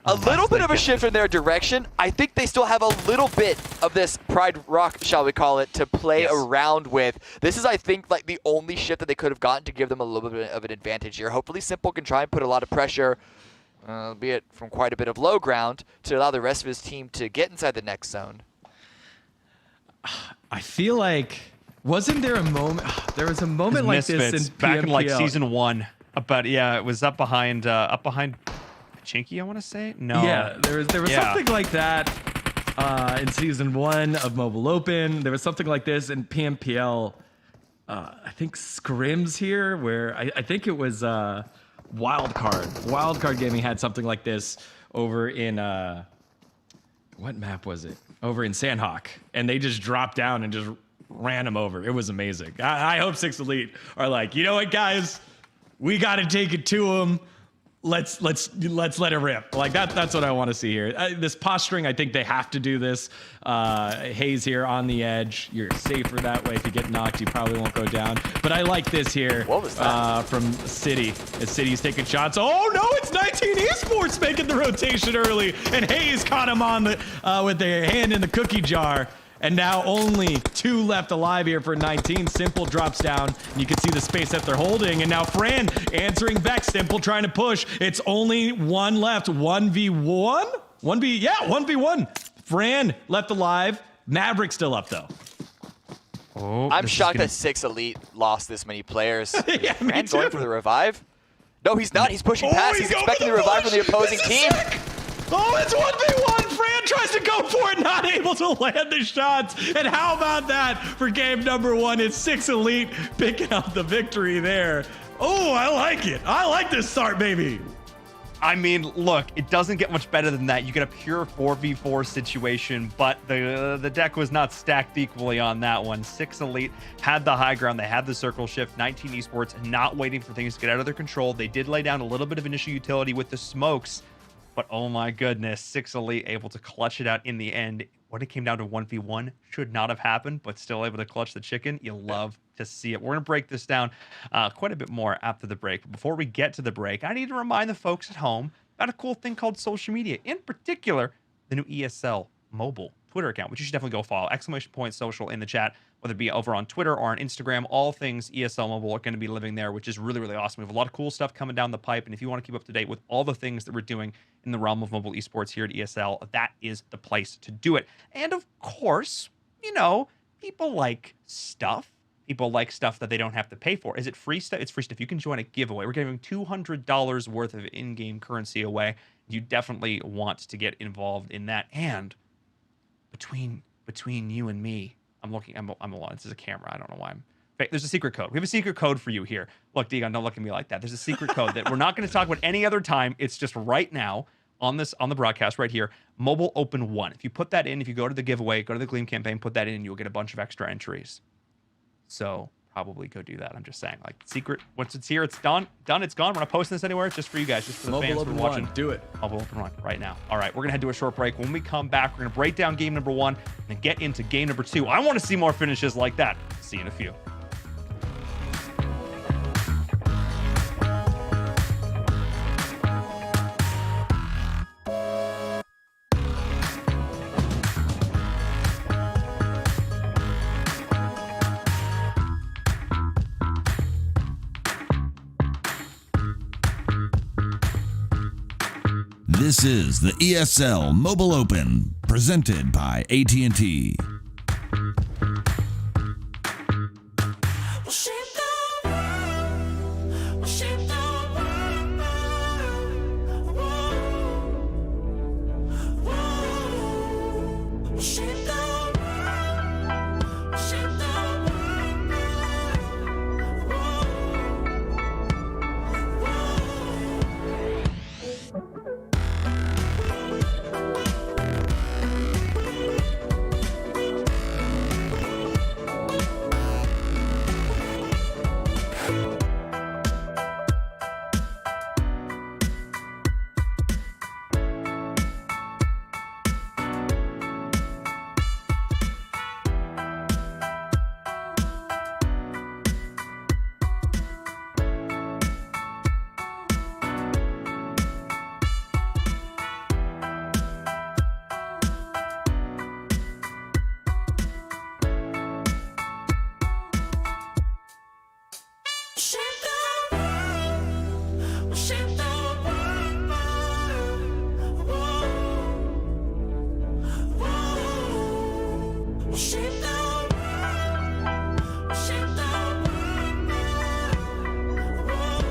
a little bit of a shift in their direction. I think they still have a little bit of this Pride Rock, shall we call it, to play around with. This is, I think, like the only shift that they could have gotten to give them a little bit of an advantage here. Hopefully Simple can try and put a lot of pressure, albeit from quite a bit of low ground, to allow the rest of his team to get inside the next zone. I feel like, wasn't there a moment? There was a moment like this in PMPL. Back in like season 1. But yeah, it was up behind Pachinki, I want to say. No. Yeah, there was something like that in season 1 of Mobile Open. There was something like this in PMPL. I think Scrims here, where I think it was Wildcard. Wildcard Gaming had something like this over in what map was it? Over in Sandhawk, and they just dropped down and just ran him over. It was amazing. I hope 6 Elite are like, you know what, guys, we got to take it to them. Let's let it rip. Like that's what I want to see here. This posturing, I think they have to do this. Hayes here on the edge. You're safer that way. If you get knocked, you probably won't go down. But I like this here from City. As City's taking shots. Oh no, it's 19 Esports making the rotation early, and Hayes caught him on the with their hand in the cookie jar. And now only 2 left alive here for 19. Simple drops down. And you can see the space that they're holding. And now Fran answering back. Simple trying to push. It's only 1 left. 1v1? 1v1. Fran left alive. Maverick still up, though. Oh, I'm shocked that 6 Elite lost this many players. Yeah, Is me Fran too. going for the revive? No, he's not. He's pushing past. He's expecting the revive from the opposing team. Oh, it's 1v1. Fran tries to go for it, not able to land the shots. And how about that for game number 1? It's 6 Elite picking up the victory there. Oh, I like it. I like this start, baby. I mean, look, it doesn't get much better than that. You get a pure 4v4 situation, but the deck was not stacked equally on that one. 6 Elite had the high ground. They had the circle shift. 19 Esports not waiting for things to get out of their control. They did lay down a little bit of initial utility with the smokes, but oh my goodness, 6 Elite able to clutch it out in the end. When it came down to 1v1, should not have happened, but still able to clutch the chicken. You love to see it. We're going to break this down quite a bit more after the break. But before we get to the break, I need to remind the folks at home about a cool thing called social media. In particular, the new ESL mobile Twitter account, which you should definitely go follow. !social in the chat, whether it be over on Twitter or on Instagram. All things ESL mobile are going to be living there, which is really, really awesome. We have a lot of cool stuff coming down the pipe. And if you want to keep up to date with all the things that we're doing in the realm of mobile esports here at ESL, that is the place to do it. And of course, you know, people like stuff. People like stuff that they don't have to pay for. Is it free stuff? It's free stuff. You can join a giveaway. We're giving $200 worth of in-game currency away. You definitely want to get involved in that. And between you and me, I'm alone. This is a camera. I don't know why I'm. There's a secret code. We have a secret code for you here. Look, Degon, don't look at me like that. There's a secret code that we're not going to talk about any other time. It's just right now. on the broadcast right here, Mobile Open 1. If you put that in, if you go to the giveaway, go to the Gleam campaign, put that in, you'll get a bunch of extra entries. So probably go do that. I'm just saying, like, secret. Once it's here, it's done. It's gone. We're not posting this anywhere. It's just for you guys, just for the Mobile fans who Open are watching. 1. Do it. Mobile Open 1 right now. All right, we're gonna head to a short break. When we come back, we're gonna break down game number 1 and then get into game number 2. I want to see more finishes like that. See you in a few. This is the ESL Mobile Open, presented by AT&T. We'll shape the world. We'll shape the world. Whoa. Whoa. We'll shape the world. We'll shape the world. Whoa. Shape the world. We'll shape the world. Whoa. Whoa. We'll shape the world. We'll shape the world. Whoa.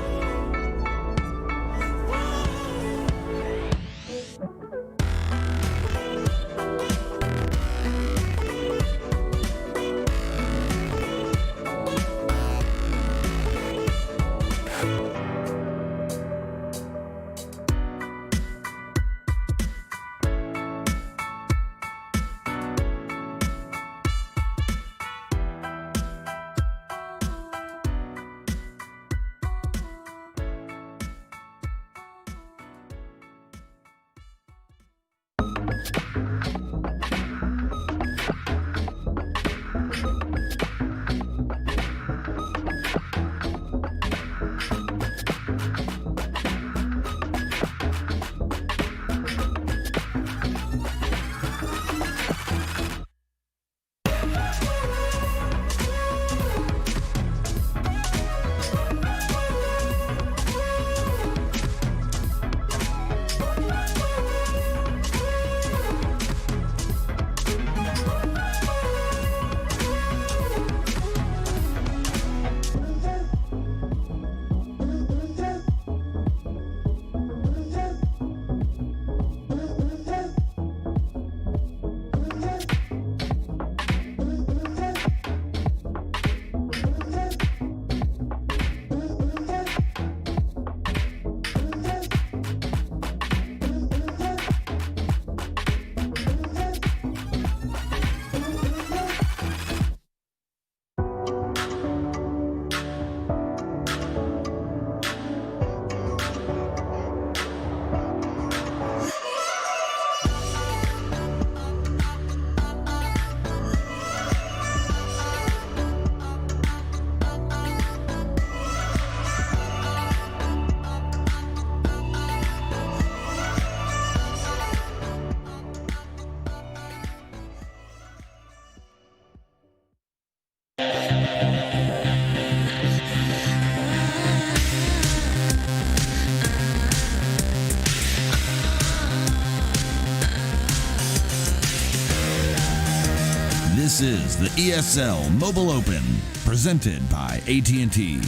This is the ESL Mobile Open, presented by AT&T.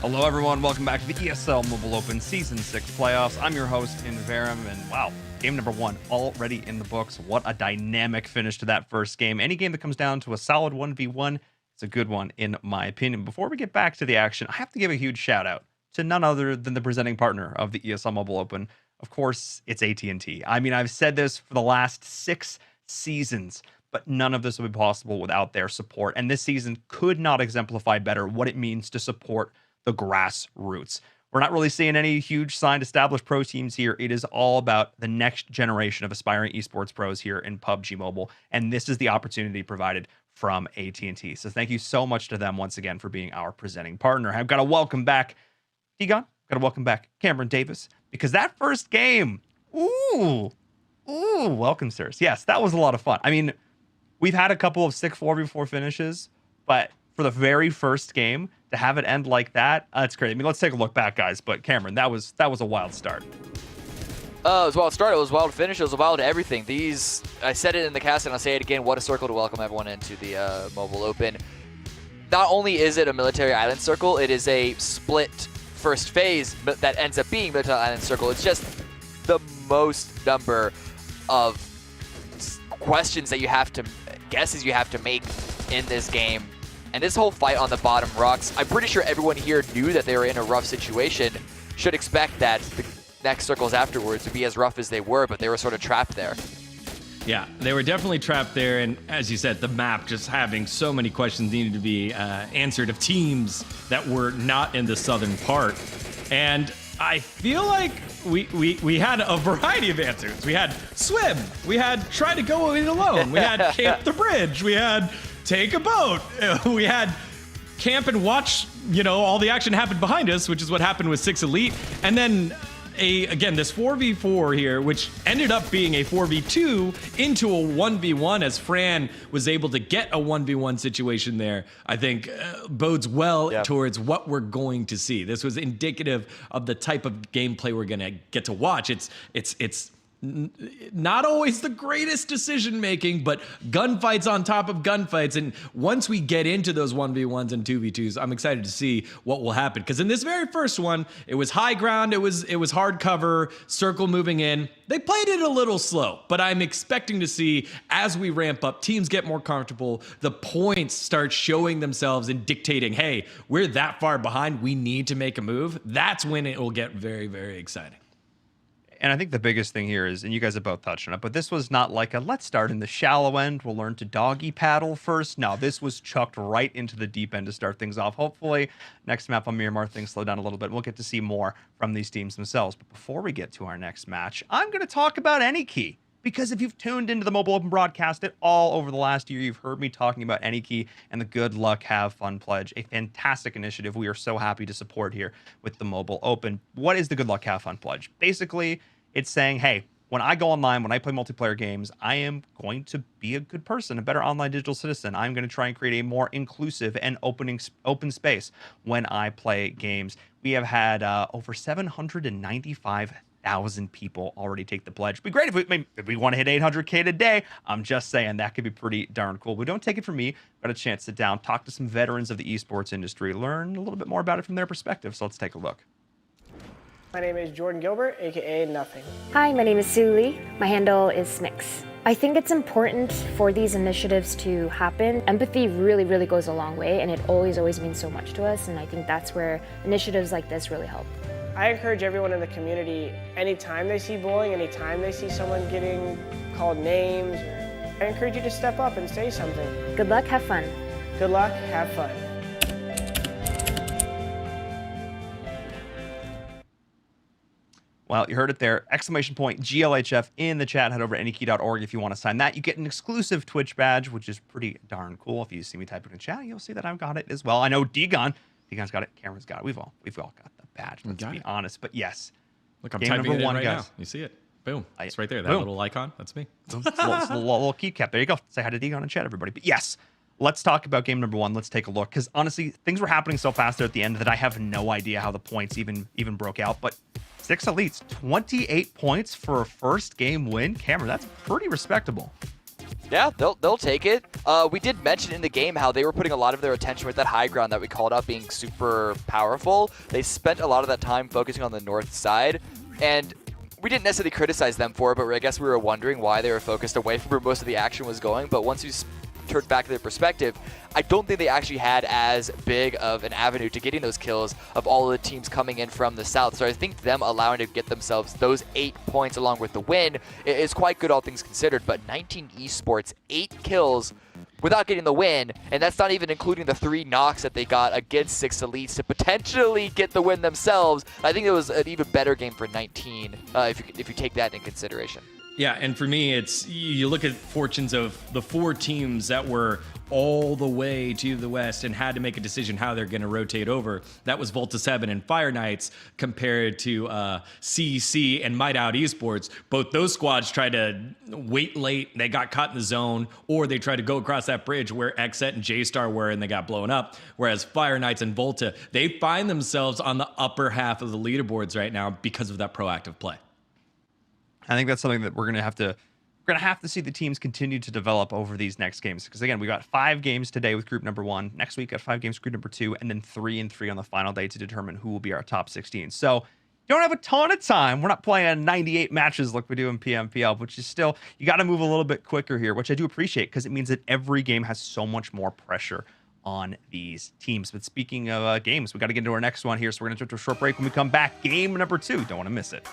Hello, everyone. Welcome back to the ESL Mobile Open Season 6 playoffs. I'm your host, Inverum, and wow, game number 1 already in the books. What a dynamic finish to that first game. Any game that comes down to a solid 1v1, it's a good one, in my opinion. Before we get back to the action, I have to give a huge shout out to none other than the presenting partner of the ESL Mobile Open. Of course, it's AT&T. I mean, I've said this for the last 6 seasons, but none of this would be possible without their support. And this season could not exemplify better what it means to support the grassroots. We're not really seeing any huge signed established pro teams here. It is all about the next generation of aspiring esports pros here in PUBG Mobile. And this is the opportunity provided from AT&T. So thank you so much to them once again for being our presenting partner. I've got to welcome back Egon. Got to welcome back Cameron Davis, because that first game, welcome, sirs. Yes, that was a lot of fun. I mean, we've had a couple of sick 4v4 finishes, but for the very first game to have it end like that, it's crazy. I mean, let's take a look back, guys. But Cameron, that was a wild start. It was a wild start. It was a wild finish. It was a wild everything. I said it in the cast and I'll say it again. What a circle to welcome everyone into the Mobile Open. Not only is it a military island circle, it is a split first phase that ends up being military island circle. It's just the most number of questions that you have to, guesses you have to make in this game. And this whole fight on the bottom rocks, I'm pretty sure everyone here knew that they were in a rough situation. Should expect that the next circles afterwards would be as rough as they were, but they were sort of trapped there. Yeah, they were definitely trapped there. And as you said, the map just having so many questions needed to be answered of teams that were not in the southern part. And I feel like we had a variety of answers. We had swim. We had try to go it alone. We had camp the bridge. We had take a boat. We had camp and watch, all the action happen behind us, which is what happened with 6 Elite. And then again, this 4v4 here, which ended up being a 4v2 into a 1v1 as Fran was able to get a 1v1 situation there, I think bodes well towards what we're going to see. This was indicative of the type of gameplay we're going to get to watch. It's not always the greatest decision making, but gunfights on top of gunfights. And once we get into those 1v1s and 2v2s, I'm excited to see what will happen. Because in this very first one, it was high ground, it was hard cover, circle moving in. They played it a little slow, but I'm expecting to see as we ramp up, teams get more comfortable, the points start showing themselves and dictating, hey, we're that far behind, we need to make a move. That's when it will get very, very exciting. And I think the biggest thing here is, and you guys have both touched on it, but this was not like let's start in the shallow end, we'll learn to doggy paddle first. No, this was chucked right into the deep end to start things off. Hopefully, next map on Miramar, things slow down a little bit. We'll get to see more from these teams themselves. But before we get to our next match, I'm going to talk about AnyKey. Because if you've tuned into the Mobile Open broadcast at all over the last year, you've heard me talking about AnyKey and the Good Luck Have Fun Pledge, a fantastic initiative we are so happy to support here with the Mobile Open. What is the Good Luck Have Fun Pledge? Basically, it's saying, hey, when I go online, when I play multiplayer games, I am going to be a good person, a better online digital citizen. I'm going to try and create a more inclusive and open space when I play games. We have had over 795,000 people already take the pledge. It'd be great if we want to hit 800K today. I'm just saying that could be pretty darn cool. But don't take it from me. Got a chance to sit down, talk to some veterans of the esports industry, learn a little bit more about it from their perspective. So let's take a look. My name is Jordan Gilbert, aka Nothing. Hi, my name is Sue Lee. My handle is Smix. I think it's important for these initiatives to happen. Empathy really, really goes a long way, and it always means so much to us, and I think that's where initiatives like this really help. I encourage everyone in the community, anytime they see bullying, anytime they see someone getting called names, I encourage you to step up and say something. Good luck, have fun. Good luck, have fun. Well, you heard it there. Exclamation point GLHF in the chat. Head over to AnyKey.org if you want to sign that. You get an exclusive Twitch badge, which is pretty darn cool. If you see me type it in chat, you'll see that I've got it as well. I know Degon's got it. Cameron's got it. We've all got the badge. Let's be honest. But yes, look, I'm typing it in right now. You see it? Boom. It's right there. That little icon. That's me. It's a little key cap. There you go. Say hi to Degon in chat, everybody. But yes, let's talk about game number 1. Let's take a look. Because honestly, things were happening so fast there at the end that I have no idea how the points even broke out. But 6 Elites, 28 points for a first game win. Cameron, that's pretty respectable. Yeah, they'll take it. We did mention in the game how they were putting a lot of their attention with that high ground that we called out being super powerful. They spent a lot of that time focusing on the north side, and we didn't necessarily criticize them for it, but I guess we were wondering why they were focused away from where most of the action was going. But once you turned back their perspective, I don't think they actually had as big of an avenue to getting those kills of all of the teams coming in from the south. So I think them allowing to get themselves those 8 points along with the win is quite good, all things considered. But 19 Esports, 8 kills without getting the win, and that's not even including the 3 knocks that they got against 6 elites to potentially get the win themselves. I think it was an even better game for 19 if you take that into consideration. Yeah, and for me, it's you look at fortunes of the 4 teams that were all the way to the west and had to make a decision how they're going to rotate over. That was Volta 7 and Fire Knights compared to CEC and Might Out Esports. Both those squads tried to wait late. They got caught in the zone, or they tried to go across that bridge where Xset and J-Star were, and they got blown up. Whereas Fire Knights and Volta, they find themselves on the upper half of the leaderboards right now because of that proactive play. I think that's something that we're gonna have to see the teams continue to develop over these next games. Because again, we got 5 games today with group number 1. Next week, got 5 games group number 2, and then 3 and 3 on the final day to determine who will be our top 16. So you don't have a ton of time. We're not playing 98 matches like we do in PMPL, which is still, you got to move a little bit quicker here, which I do appreciate because it means that every game has so much more pressure on these teams. But speaking of games, we got to get into our next one here. So we're going to take a short break. When we come back, game number 2. Don't want to miss it.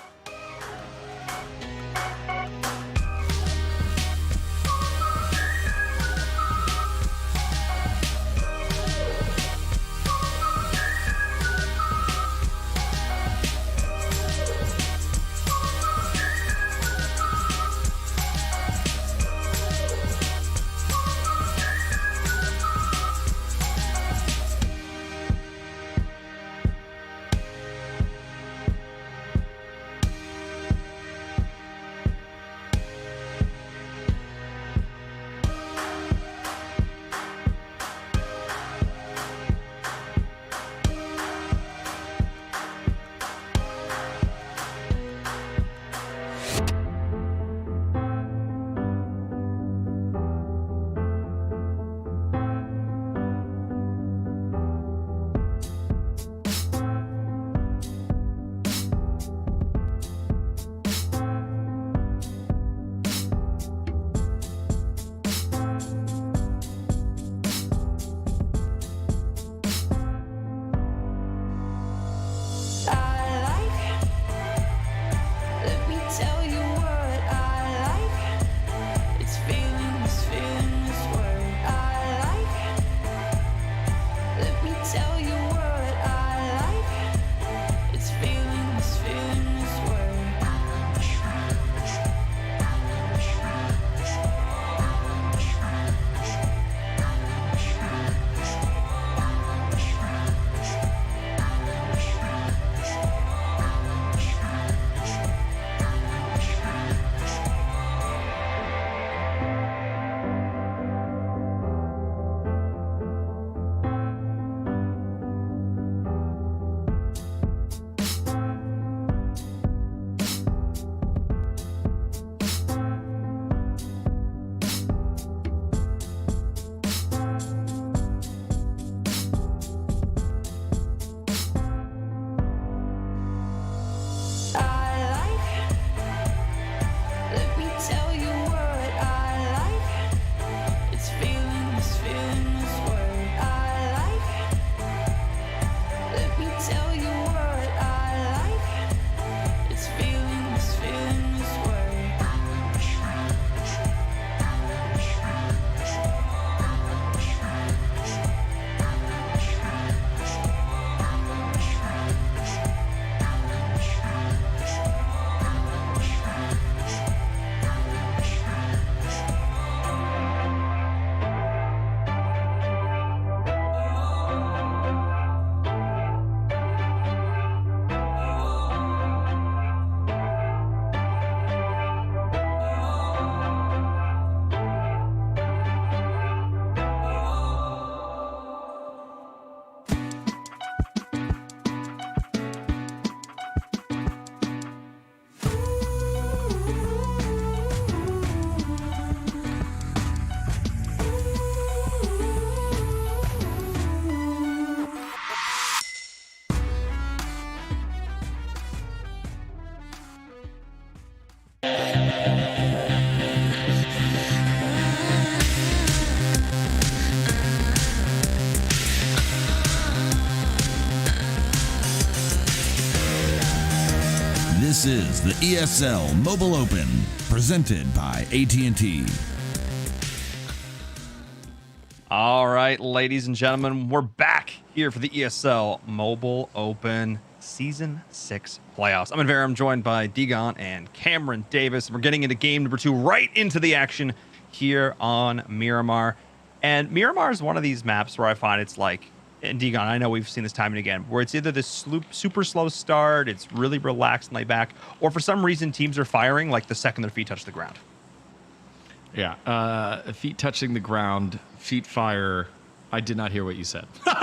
This is the ESL Mobile Open, presented by AT&T. All right, ladies and gentlemen, we're back here for the ESL Mobile Open Season 6 playoffs. I'm Vera. I'm joined by Degon and Cameron Davis. We're getting into game number 2, right into the action here on Miramar. And Miramar is one of these maps where I find it's like, and Degon, I know we've seen this time and again, where it's either this super slow start, it's really relaxed and laid back, or for some reason teams are firing like the second their feet touch the ground. Yeah, feet touching the ground, feet fire. I did not hear what you said. Were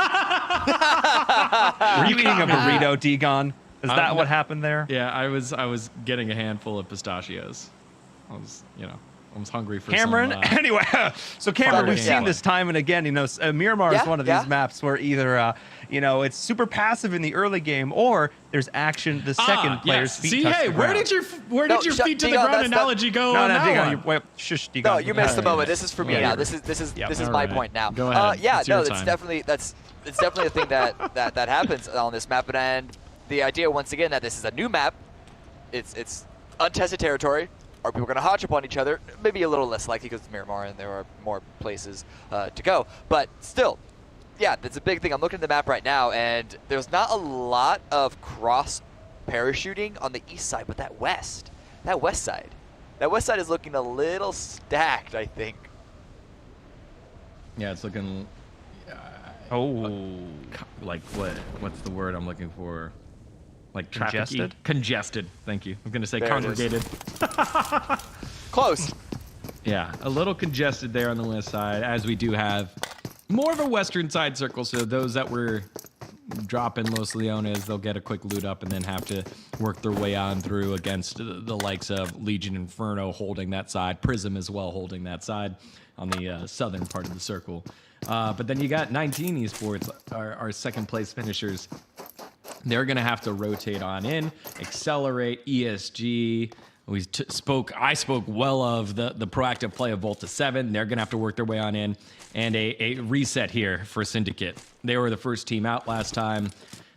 you eating a burrito, Degon? Is that what happened there? Yeah, I was getting a handful of pistachios. I was hungry for Cameron. some, Anyway, so Cameron, we've yeah. seen this time and again. Miramar is one of these maps where either it's super passive in the early game, or there's action the second player's feet See, touch hey, the where ground. did your feet to the Degon, ground analogy go? No, on that Degon, one? shush, Degon. No, you missed the moment. This is for me Yeah, now. you're This is All my right. point now. Go ahead. Yeah, It's your no, time. it's definitely a thing that happens on this map. And the idea, once again, that this is a new map. It's untested territory. Are people going to hotch upon each other? Maybe a little less likely because it's Miramar and there are more places to go. But still, yeah, that's a big thing. I'm looking at the map right now, and there's not a lot of cross parachuting on the east side, but that west side is looking a little stacked, I think. Yeah, it's looking. Like what? What's the word I'm looking for? Like Congested? Congested. Thank you. I'm gonna say There it is. congregated. Close. Yeah, a little congested there on the west side, as we do have more of a western side circle. So those that were dropping Los Leones, they'll get a quick loot up and then have to work their way on through against the likes of Legion Inferno holding that side, Prism as well holding that side on the southern part of the circle. But then you got 19 Esports, our second place finishers. They're going to have to rotate on in, accelerate, ESG. I spoke well of the proactive play of Volta 7. They're going to have to work their way on in. And a reset here for Syndicate. They were the first team out last time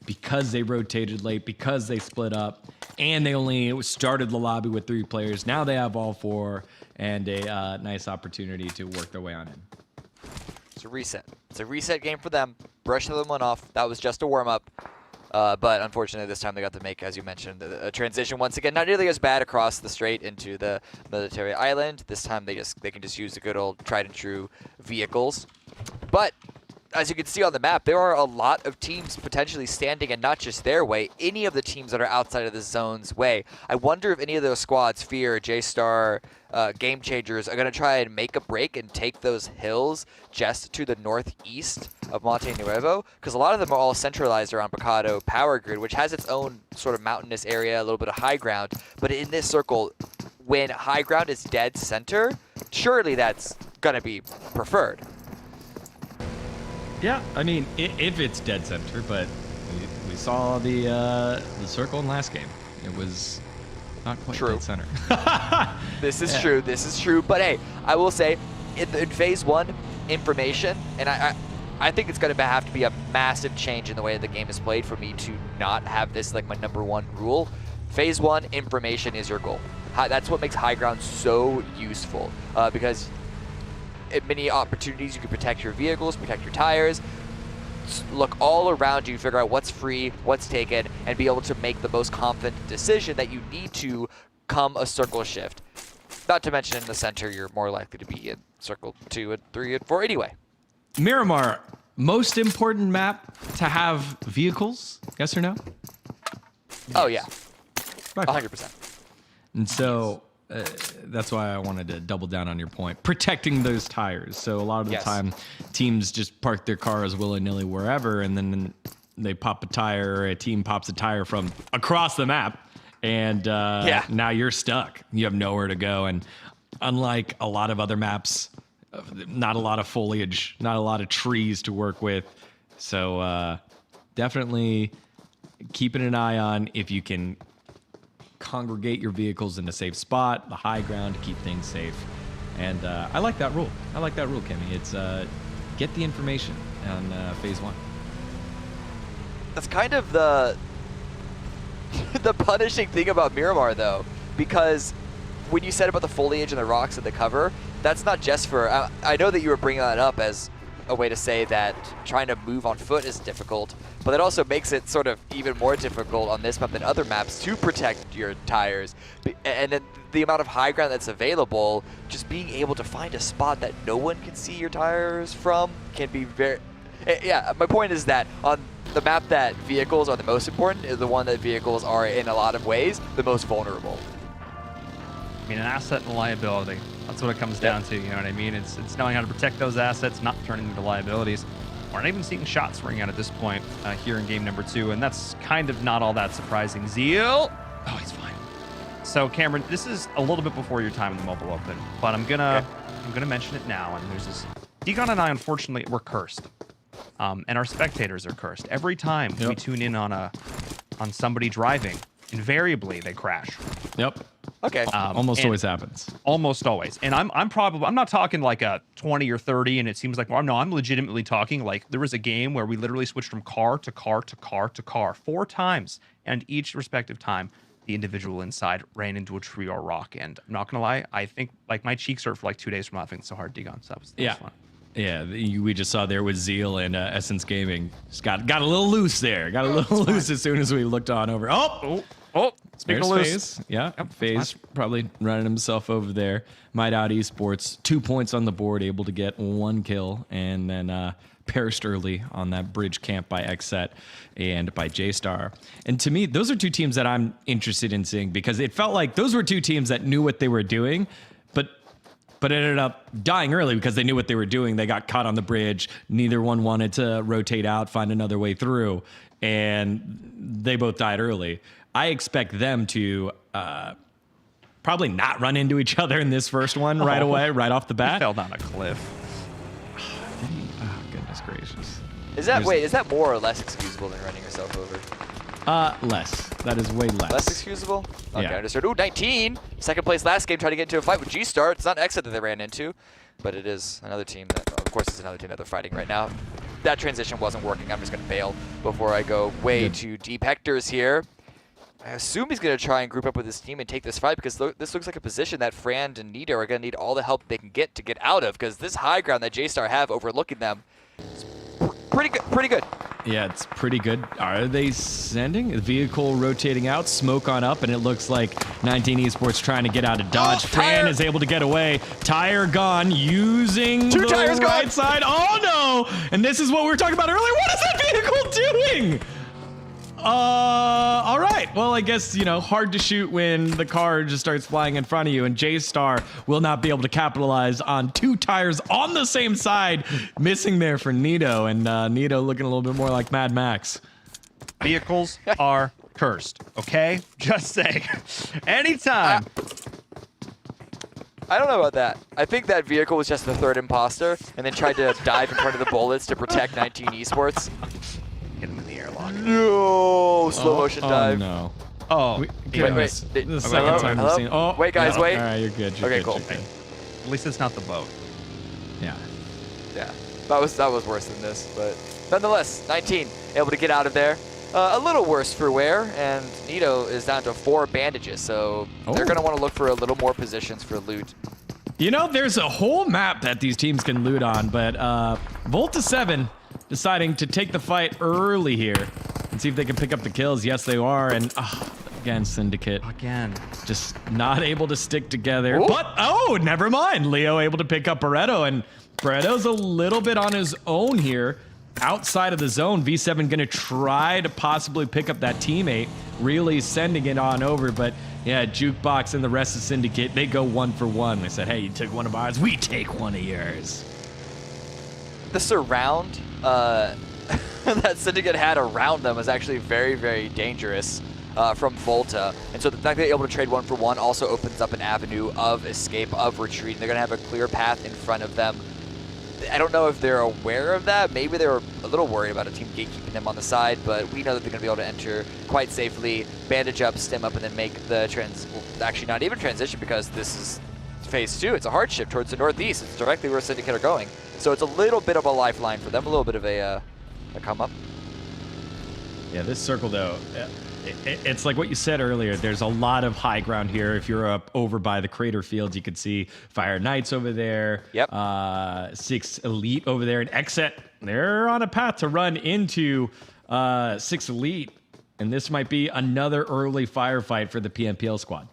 because they rotated late, because they split up, and they only started the lobby with 3 players. Now they have all 4, and a nice opportunity to work their way on in. It's a reset. It's a reset game for them. Brush them one off. That was just a warm-up. But unfortunately, this time they got to make, as you mentioned, a transition once again. Not nearly as bad across the strait into the military island. This time they can just use the good old tried and true vehicles. But as you can see on the map, there are a lot of teams potentially standing, and not just their way, any of the teams that are outside of the zone's way. I wonder if any of those squads, Fear, J-Star, Game Changers, are going to try and make a break and take those hills just to the northeast of Monte Nuevo, because a lot of them are all centralized around Picado Power Grid, which has its own sort of mountainous area, a little bit of high ground. But in this circle, when high ground is dead center, surely that's going to be preferred. Yeah, I mean, if it's dead center, but we saw the circle in last game. It was not quite True. dead center. This is true. This is true. But hey, I will say, in phase 1, information, and I think it's going to have to be a massive change in the way the game is played for me to not have this like my #1 rule. Phase 1, information is your goal. That's what makes high ground so useful, because at many opportunities you can protect your vehicles, protect your tires, look all around you, figure out what's free, what's taken, and be able to make the most confident decision that you need to come a circle shift. Not to mention in the center, you're more likely to be in circle 2 and 3 and 4 anyway. Miramar, most important map to have vehicles? Yes or no? Oh yeah, Right. 100%. And so that's why I wanted to double down on your point. Protecting those tires. So a lot of the time, teams just park their cars willy-nilly wherever, and then they pop a tire, or a team pops a tire from across the map, and now you're stuck. You have nowhere to go. And unlike a lot of other maps, not a lot of foliage, not a lot of trees to work with. So definitely keeping an eye on if you can congregate your vehicles in a safe spot, the high ground to keep things safe. And I like that rule. I like that rule, Kimmy. It's get the information on phase 1. That's kind of the the punishing thing about Miramar, though, because when you said about the foliage and the rocks and the cover, that's not just for... I know that you were bringing that up as a way to say that trying to move on foot is difficult, but that also makes it sort of even more difficult on this map than other maps to protect your tires. And then the amount of high ground that's available, just being able to find a spot that no one can see your tires from can be very... Yeah, my point is that on the map that vehicles are the most important is the one that vehicles are, in a lot of ways, the most vulnerable. I mean, an asset and a liability. That's what it comes down to, you know what I mean? It's knowing how to protect those assets, not turning them into liabilities. We're not even seeing shots ring out at this point here in game number 2, and that's kind of not all that surprising. Zeal! Oh, he's fine. So, Cameron, this is a little bit before your time in the Mobile Open, but I'm gonna mention it now, and there's this... Degon and I, unfortunately, we're cursed. And our spectators are cursed. Every time we tune in on somebody driving, invariably they crash. Yep. Okay. Almost always happens. Almost always. And I'm not talking like a 20 or 30 and it seems like, well, no, I'm legitimately talking like there was a game where we literally switched from car to car to car to car 4 times. And each respective time, the individual inside ran into a tree or rock. And I'm not going to lie, I think like my cheeks hurt for like 2 days from laughing so hard, Degon. So that was fun. Yeah, we just saw there with Zeal and Essence Gaming. Just got a little loose there. Got a little loose as soon as we looked on over. Speaking of loose. FaZe. Yeah, FaZe probably running himself over there. Might Out Esports, 2 points on the board, able to get 1 kill, and then perished early on that bridge camp by Xset and by J-Star. And to me, those are 2 teams that I'm interested in seeing because it felt like those were 2 teams that knew what they were doing, but ended up dying early because they knew what they were doing. They got caught on the bridge. Neither one wanted to rotate out, find another way through, and they both died early. I expect them to probably not run into each other in this first one right away, right off the bat. He fell down a cliff. Oh, goodness gracious. Is that more or less excusable than running yourself over? Less. That is way less. Less excusable? Okay, Yeah. understood. Ooh, 19! Second place last game, tried to get into a fight with G-Star. It's not Exit that they ran into, but it is another team that, of course, it's another team that they're fighting right now. That transition wasn't working. I'm just going to bail before I go way too deep. Hector's here. I assume he's going to try and group up with his team and take this fight because this looks like a position that Fran and Nito are going to need all the help they can get to get out of because this high ground that J-Star have overlooking them is pretty good. Yeah, it's pretty good. Are they sending? The vehicle rotating out, smoke on up, and it looks like 19 Esports trying to get out of dodge. Fran is able to get away. Tire gone using Two the tires right gone. side. Oh, no! And this is what we were talking about earlier. What is that vehicle doing? All right. Well, I guess, hard to shoot when the car just starts flying in front of you, and J-Star will not be able to capitalize on 2 tires on the same side, missing there for Nito, and Nito looking a little bit more like Mad Max. Vehicles are cursed, okay? Just saying. Anytime. I don't know about that. I think that vehicle was just the 3rd imposter and then tried to dive in front of the bullets to protect 19 Esports. Get him in the airlock. No! Slow motion dive. Oh, no. Oh, Wait. This is the second time we've seen. Oh, Wait, guys, yeah. wait. All right, you're good. You're Okay, good, cool. you're good. at least it's not the boat. Yeah. Yeah, that was worse than this, but nonetheless, 19 able to get out of there. A little worse for Ware, and Nito is down to 4 bandages, so they're going to want to look for a little more positions for loot. There's a whole map that these teams can loot on, but Volta 7 deciding to take the fight early here and see if they can pick up the kills. Yes, they are, and again, Syndicate. Again. Just not able to stick together. Ooh. But, never mind. Leo able to pick up Barreto, and Barreto's a little bit on his own here. Outside of the zone, V7 gonna try to possibly pick up that teammate, really sending it on over, but yeah, Jukebox and the rest of Syndicate, they go 1 for 1. They said, hey, you took one of ours, we take one of yours. The surround that Syndicate had around them was actually very, very dangerous from Volta. And so the fact that they're able to trade 1 for 1 also opens up an avenue of escape, of retreat. They're going to have a clear path in front of them. I don't know if they're aware of that. Maybe they were a little worried about a team gatekeeping them on the side, but we know that they're going to be able to enter quite safely, bandage up, stim up, and then make the actually not even transition because this is phase 2. It's a hardship towards the northeast. It's directly where Syndicate are going. So it's a little bit of a lifeline for them, a little bit of a come up. Yeah, this circle though, It's like what you said earlier. There's a lot of high ground here. If you're up over by the Crater Fields, you could see Fire Knights over there. Yep. 6 Elite over there. And Exet, they're on a path to run into 6 Elite. And this might be another early firefight for the PMPL squad.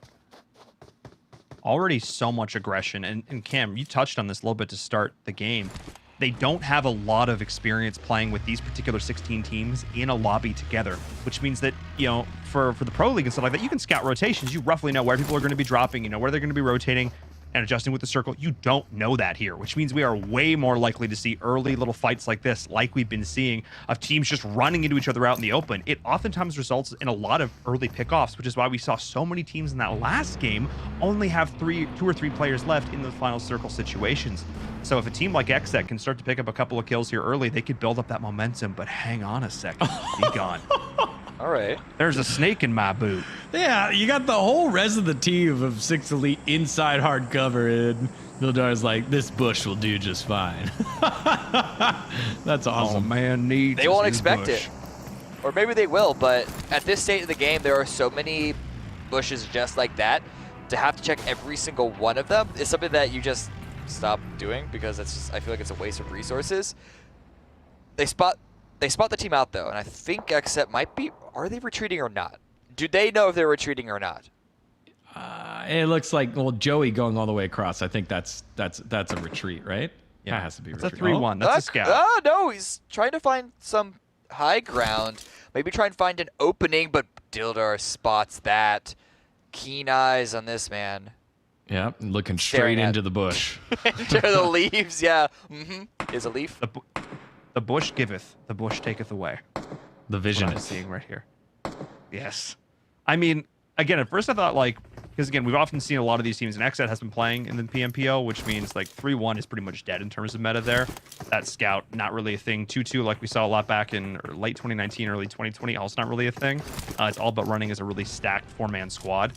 Already so much aggression. And Cam, you touched on this a little bit to start the game. They don't have a lot of experience playing with these particular 16 teams in a lobby together, which means that, you know, for the Pro League and stuff like that, you can scout rotations. You roughly know where people are going to be dropping, you know, where they're going to be rotating and adjusting with the circle. You don't know that here, which means we are way more likely to see early little fights like this, like we've been seeing, of teams just running into each other out in the open. It oftentimes results in a lot of early pickoffs, which is why we saw so many teams in that last game only have 2 or 3 players left in those final circle situations. So if a team like Exet can start to pick up a couple of kills here early, they could build up that momentum. But hang on a second, be gone. All right. There's a snake in my boot. Yeah, you got the whole rest of the team of 6 Elite inside hard cover, and Vildar's like, this bush will do just fine. That's awesome. Oh, man needs They won't his expect bush. it. Or maybe they will, but at this state of the game, there are so many bushes just like that. To have to check every single one of them is something that you just stop doing, because it's just, I feel like it's a waste of resources. They spot the team out though, and I think Exet might be. Are they retreating or not? Do they know if they're retreating or not? It looks like, well, Joey going all the way across. I think that's a retreat, right? Yeah, That has to be it's retreat. a 3-1. That's a scout. No, he's trying to find some high ground. Maybe try and find an opening, but Dildar spots that. Keen eyes on this man. Yeah, looking Staring straight at- into the bush. Into the leaves, yeah. Is a leaf? The bush giveth, the bush taketh away. The vision What I'm is seeing right here. Yes. I mean, again, at first I thought, like, because again, we've often seen a lot of these teams, and Exet has been playing in the PMPO, which means like 3-1 is pretty much dead in terms of meta there. That scout, not really a thing. 2-2, like we saw a lot back in late 2019, early 2020, also not really a thing. It's all about running as a really stacked 4-man squad.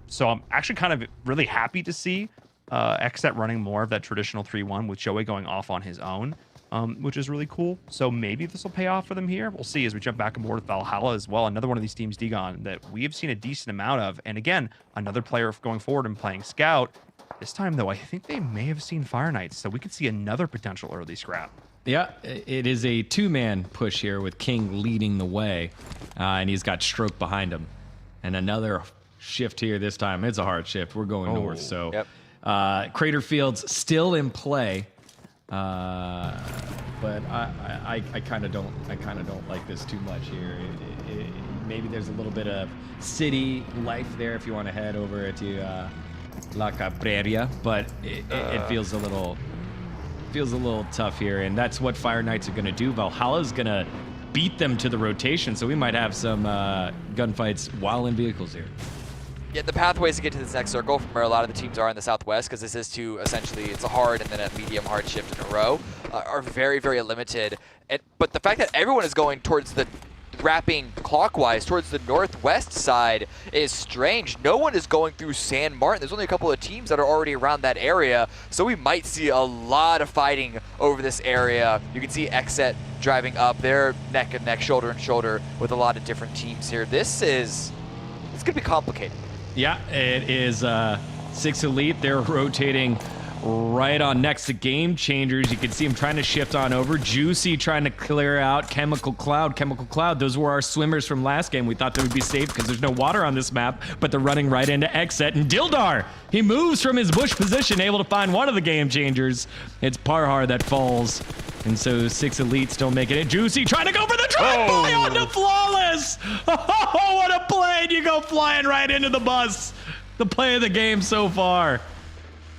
So I'm actually kind of really happy to see Exet running more of that traditional 3-1 with Joey going off on his own. Which is really cool. So maybe this will pay off for them here. We'll see as we jump back and forth with Valhalla as well. Another one of these teams, Digon, that we have seen a decent amount of. And again, another player going forward and playing Scout. This time, though, I think they may have seen Fire Knights. So we could see another potential early scrap. Yeah, it is a 2-man push here with King leading the way. And he's got Stroke behind him. And another shift here this time. It's a hard shift. We're going north. So Crater Fields still in play. But I kind of don't like this too much here. Maybe there's a little bit of city life there if you want to head over to La Cabrera, but it feels a little tough here, and that's what Fire Knights are going to do. Valhalla's going to beat them to the rotation, so we might have some gunfights while in vehicles here. Yeah, the pathways to get to this next circle from where a lot of the teams are in the southwest, because this is to essentially, it's a hard and then a medium hard shift in a row, are very, very limited. But the fact that everyone is going towards the wrapping clockwise towards the northwest side is strange. No one is going through San Martin. There's only a couple of teams that are already around that area, so we might see a lot of fighting over this area. You can see Exet driving up. They're neck and neck, shoulder and shoulder with a lot of different teams here. It's going to be complicated. Yeah, it is 6 Elite. They're rotating right on next to Game Changers. You can see them trying to shift on over. Juicy trying to clear out Chemical Cloud. Chemical Cloud, those were our swimmers from last game. We thought they would be safe because there's no water on this map, but they're running right into Exet. And Dildar, he moves from his bush position, able to find one of the Game Changers. It's Parhar that falls. And so 6 Elite still making it. Juicy trying to go for the drive-by onto Flawless. Oh, what a play. And you go flying right into the bus. The play of the game so far.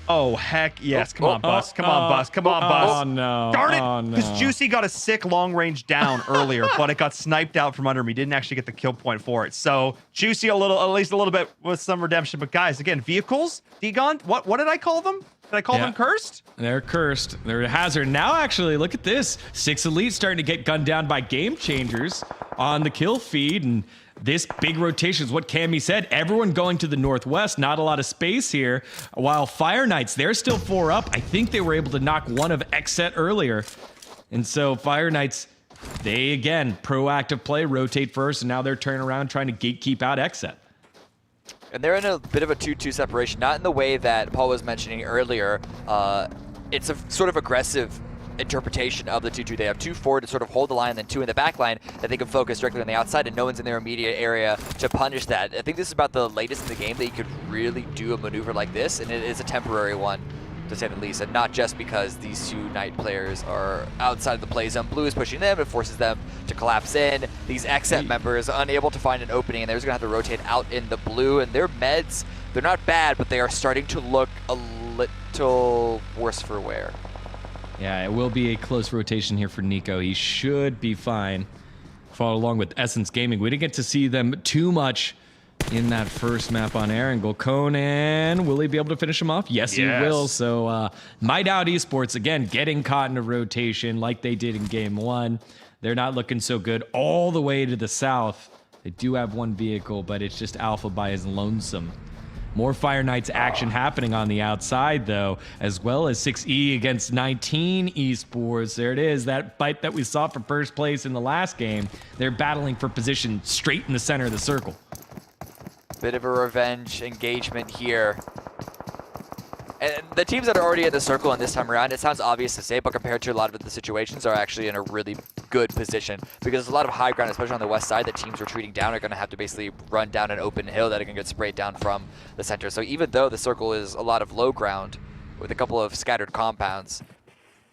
Oh, heck yes. Come on, Bus. Come on, Bus. Come on, Bus. Oh, no. Darn it. Oh, no. Because Juicy got a sick long range down earlier, but it got sniped out from under me. Didn't actually get the kill point for it. So Juicy at least a little bit with some redemption. But guys, again, vehicles, Digon, what did I call them? Did I call them cursed? They're cursed. They're a hazard. Now, actually, look at this. 6 Elite starting to get gunned down by Game Changers on the kill feed. And this big rotation is what Cammy said. Everyone going to the northwest. Not a lot of space here. While Fire Knights, they're still 4 up. I think they were able to knock one of Exet earlier. And so Fire Knights they, again, proactive play, rotate first, and now they're turning around trying to gatekeep out Xset. And they're in a bit of a 2-2 separation, not in the way that Paul was mentioning earlier. It's a sort of aggressive interpretation of the 2-2. They have 2 forward to sort of hold the line, and then 2 in the back line that they can focus directly on the outside, and no one's in their immediate area to punish that. I think this is about the latest in the game that you could really do a maneuver like this, and it is a temporary one, to say the least, and not just because these 2 Knight players are outside of the play zone. Blue is pushing them, it forces them to collapse in. These Xset members unable to find an opening, and they're just gonna have to rotate out in the blue, and their meds, they're not bad, but they are starting to look a little worse for wear. Yeah, it will be a close rotation here for Nico. He should be fine. Follow along with Essence Gaming. We didn't get to see them too much in that first map on Erangel. Conan, will he be able to finish him off? Yes, he will. So, Might Out Esports, again, getting caught in a rotation like they did in Game 1. They're not looking so good all the way to the south. They do have 1 vehicle, but it's just Alpha by his lonesome. More Fire Knights action happening on the outside, though, as well as 6E against 19 Esports. There it is, that fight that we saw for first place in the last game. They're battling for position straight in the center of the circle. Bit of a revenge engagement here. And the teams that are already in the circle in this time around, it sounds obvious to say, but compared to a lot of the situations, are actually in a really good position, because there's a lot of high ground, especially on the west side, that teams retreating down are going to have to basically run down an open hill that are going to get sprayed down from the center. So even though the circle is a lot of low ground with a couple of scattered compounds,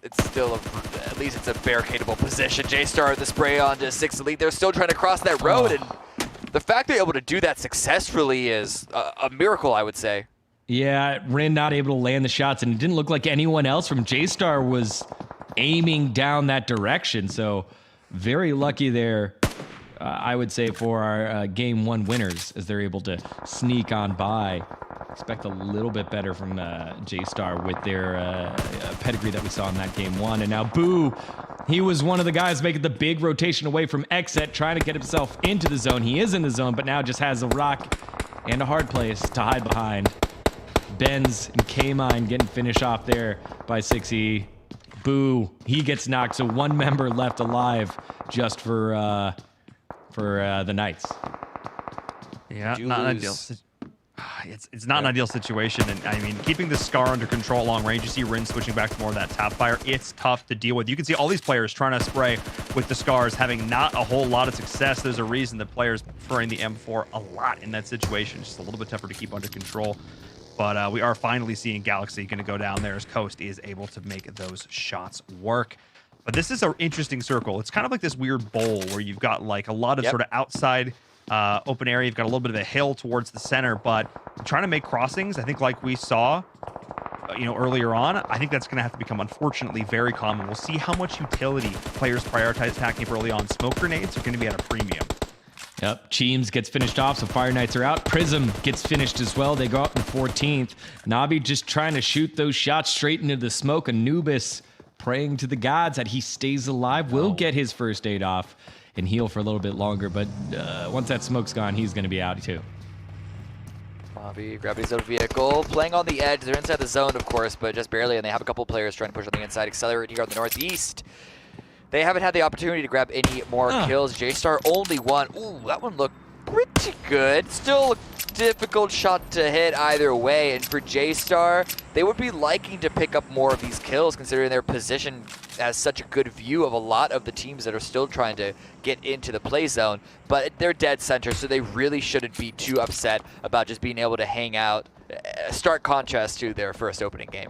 it's still, at least it's a barricadable position. J-Star, the spray onto 6 Elite, they're still trying to cross that road, and the fact they're able to do that successfully is a miracle, I would say. Yeah, Rin not able to land the shots, and it didn't look like anyone else from J-Star was aiming down that direction. So very lucky there, I would say, for our Game 1 winners, as they're able to sneak on by. Expect a little bit better from J-Star with their pedigree that we saw in that Game 1. And now Boo, he was one of the guys making the big rotation away from Xset, trying to get himself into the zone. He is in the zone, but now just has a rock and a hard place to hide behind. Benz and K-Mine getting finished off there by 6E. Boo, he gets knocked, so 1 member left alive just for the Knights. Yeah, not an ideal. It's not an ideal situation, and I mean, keeping the Scar under control long range, you see Rin switching back to more of that tap fire. It's tough to deal with. You can see all these players trying to spray with the Scars, having not a whole lot of success. There's a reason that players preferring the M4 a lot in that situation. Just a little bit tougher to keep under control. But we are finally seeing Galaxy going to go down there as Coast is able to make those shots work. But this is an interesting circle. It's kind of like this weird bowl where you've got like a lot of sort of outside open area. You've got a little bit of a hill towards the center, but trying to make crossings, I think like we saw, earlier on, I think that's going to have to become, unfortunately, very common. We'll see how much utility players prioritize attacking early on. Smoke grenades are going to be at a premium. Yep, Cheems gets finished off, so Fire Knights are out. Prism gets finished as well. They go up in 14th. Nabi just trying to shoot those shots straight into the smoke. Anubis praying to the gods that he stays alive. Will get his first aid off and heal for a little bit longer, but once that smoke's gone, he's going to be out too. Nabi grabbing his own vehicle, playing on the edge. They're inside the zone, of course, but just barely, and they have a couple players trying to push on the inside. Accelerate here on the northeast. They haven't had the opportunity to grab any more kills. J-Star only 1. Ooh, that one looked pretty good. Still a difficult shot to hit either way. And for J-Star, they would be liking to pick up more of these kills, considering their position has such a good view of a lot of the teams that are still trying to get into the play zone. But they're dead center, so they really shouldn't be too upset about just being able to hang out. Stark contrast to their first opening game.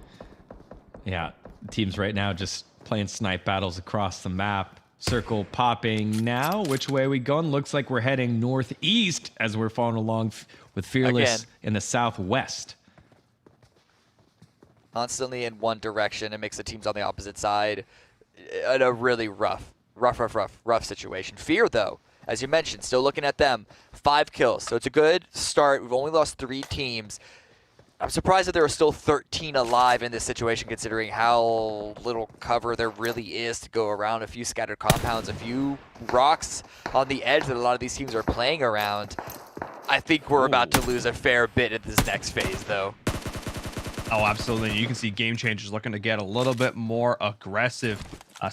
Yeah, teams right now just playing snipe battles across the map. Circle popping now. Which way are we going? Looks like we're heading northeast as we're following along with Fearless in the southwest. Constantly in one direction. It makes the teams on the opposite side in a really rough situation. Fear, though, as you mentioned, still looking at them. 5 kills, so it's a good start. We've only lost 3 teams. I'm surprised that there are still 13 alive in this situation, considering how little cover there really is to go around. A few scattered compounds, a few rocks on the edge that a lot of these teams are playing around. I think we're about to lose a fair bit at this next phase, though. Oh, absolutely. You can see Game Changers looking to get a little bit more aggressive.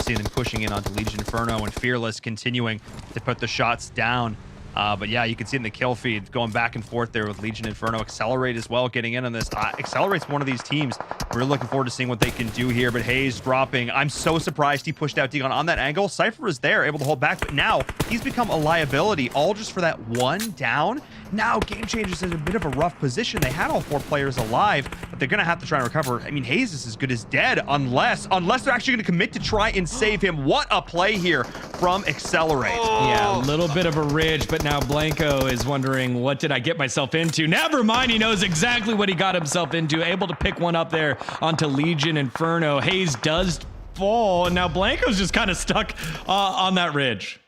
Seeing them pushing in onto Legion Inferno and Fearless continuing to put the shots down. But yeah, you can see in the kill feed going back and forth there with Legion Inferno. Accelerate as well, getting in on this. Accelerate's one of these teams. We're looking forward to seeing what they can do here. But Hayes dropping. I'm so surprised he pushed out Degon on that angle. Cypher is there, able to hold back. But now he's become a liability, all just for that one down. Now Game Changers is in a bit of a rough position. They had all 4 players alive, but they're going to have to try and recover. I mean, Hayes is as good as dead unless they're actually going to commit to try and save him. What a play here from Accelerate. Yeah, a little bit of a ridge, but now Blanco is wondering, what did I get myself into? Never mind, he knows exactly what he got himself into. Able to pick one up there onto Legion Inferno. Hayes does fall, and now Blanco's just kind of stuck on that ridge.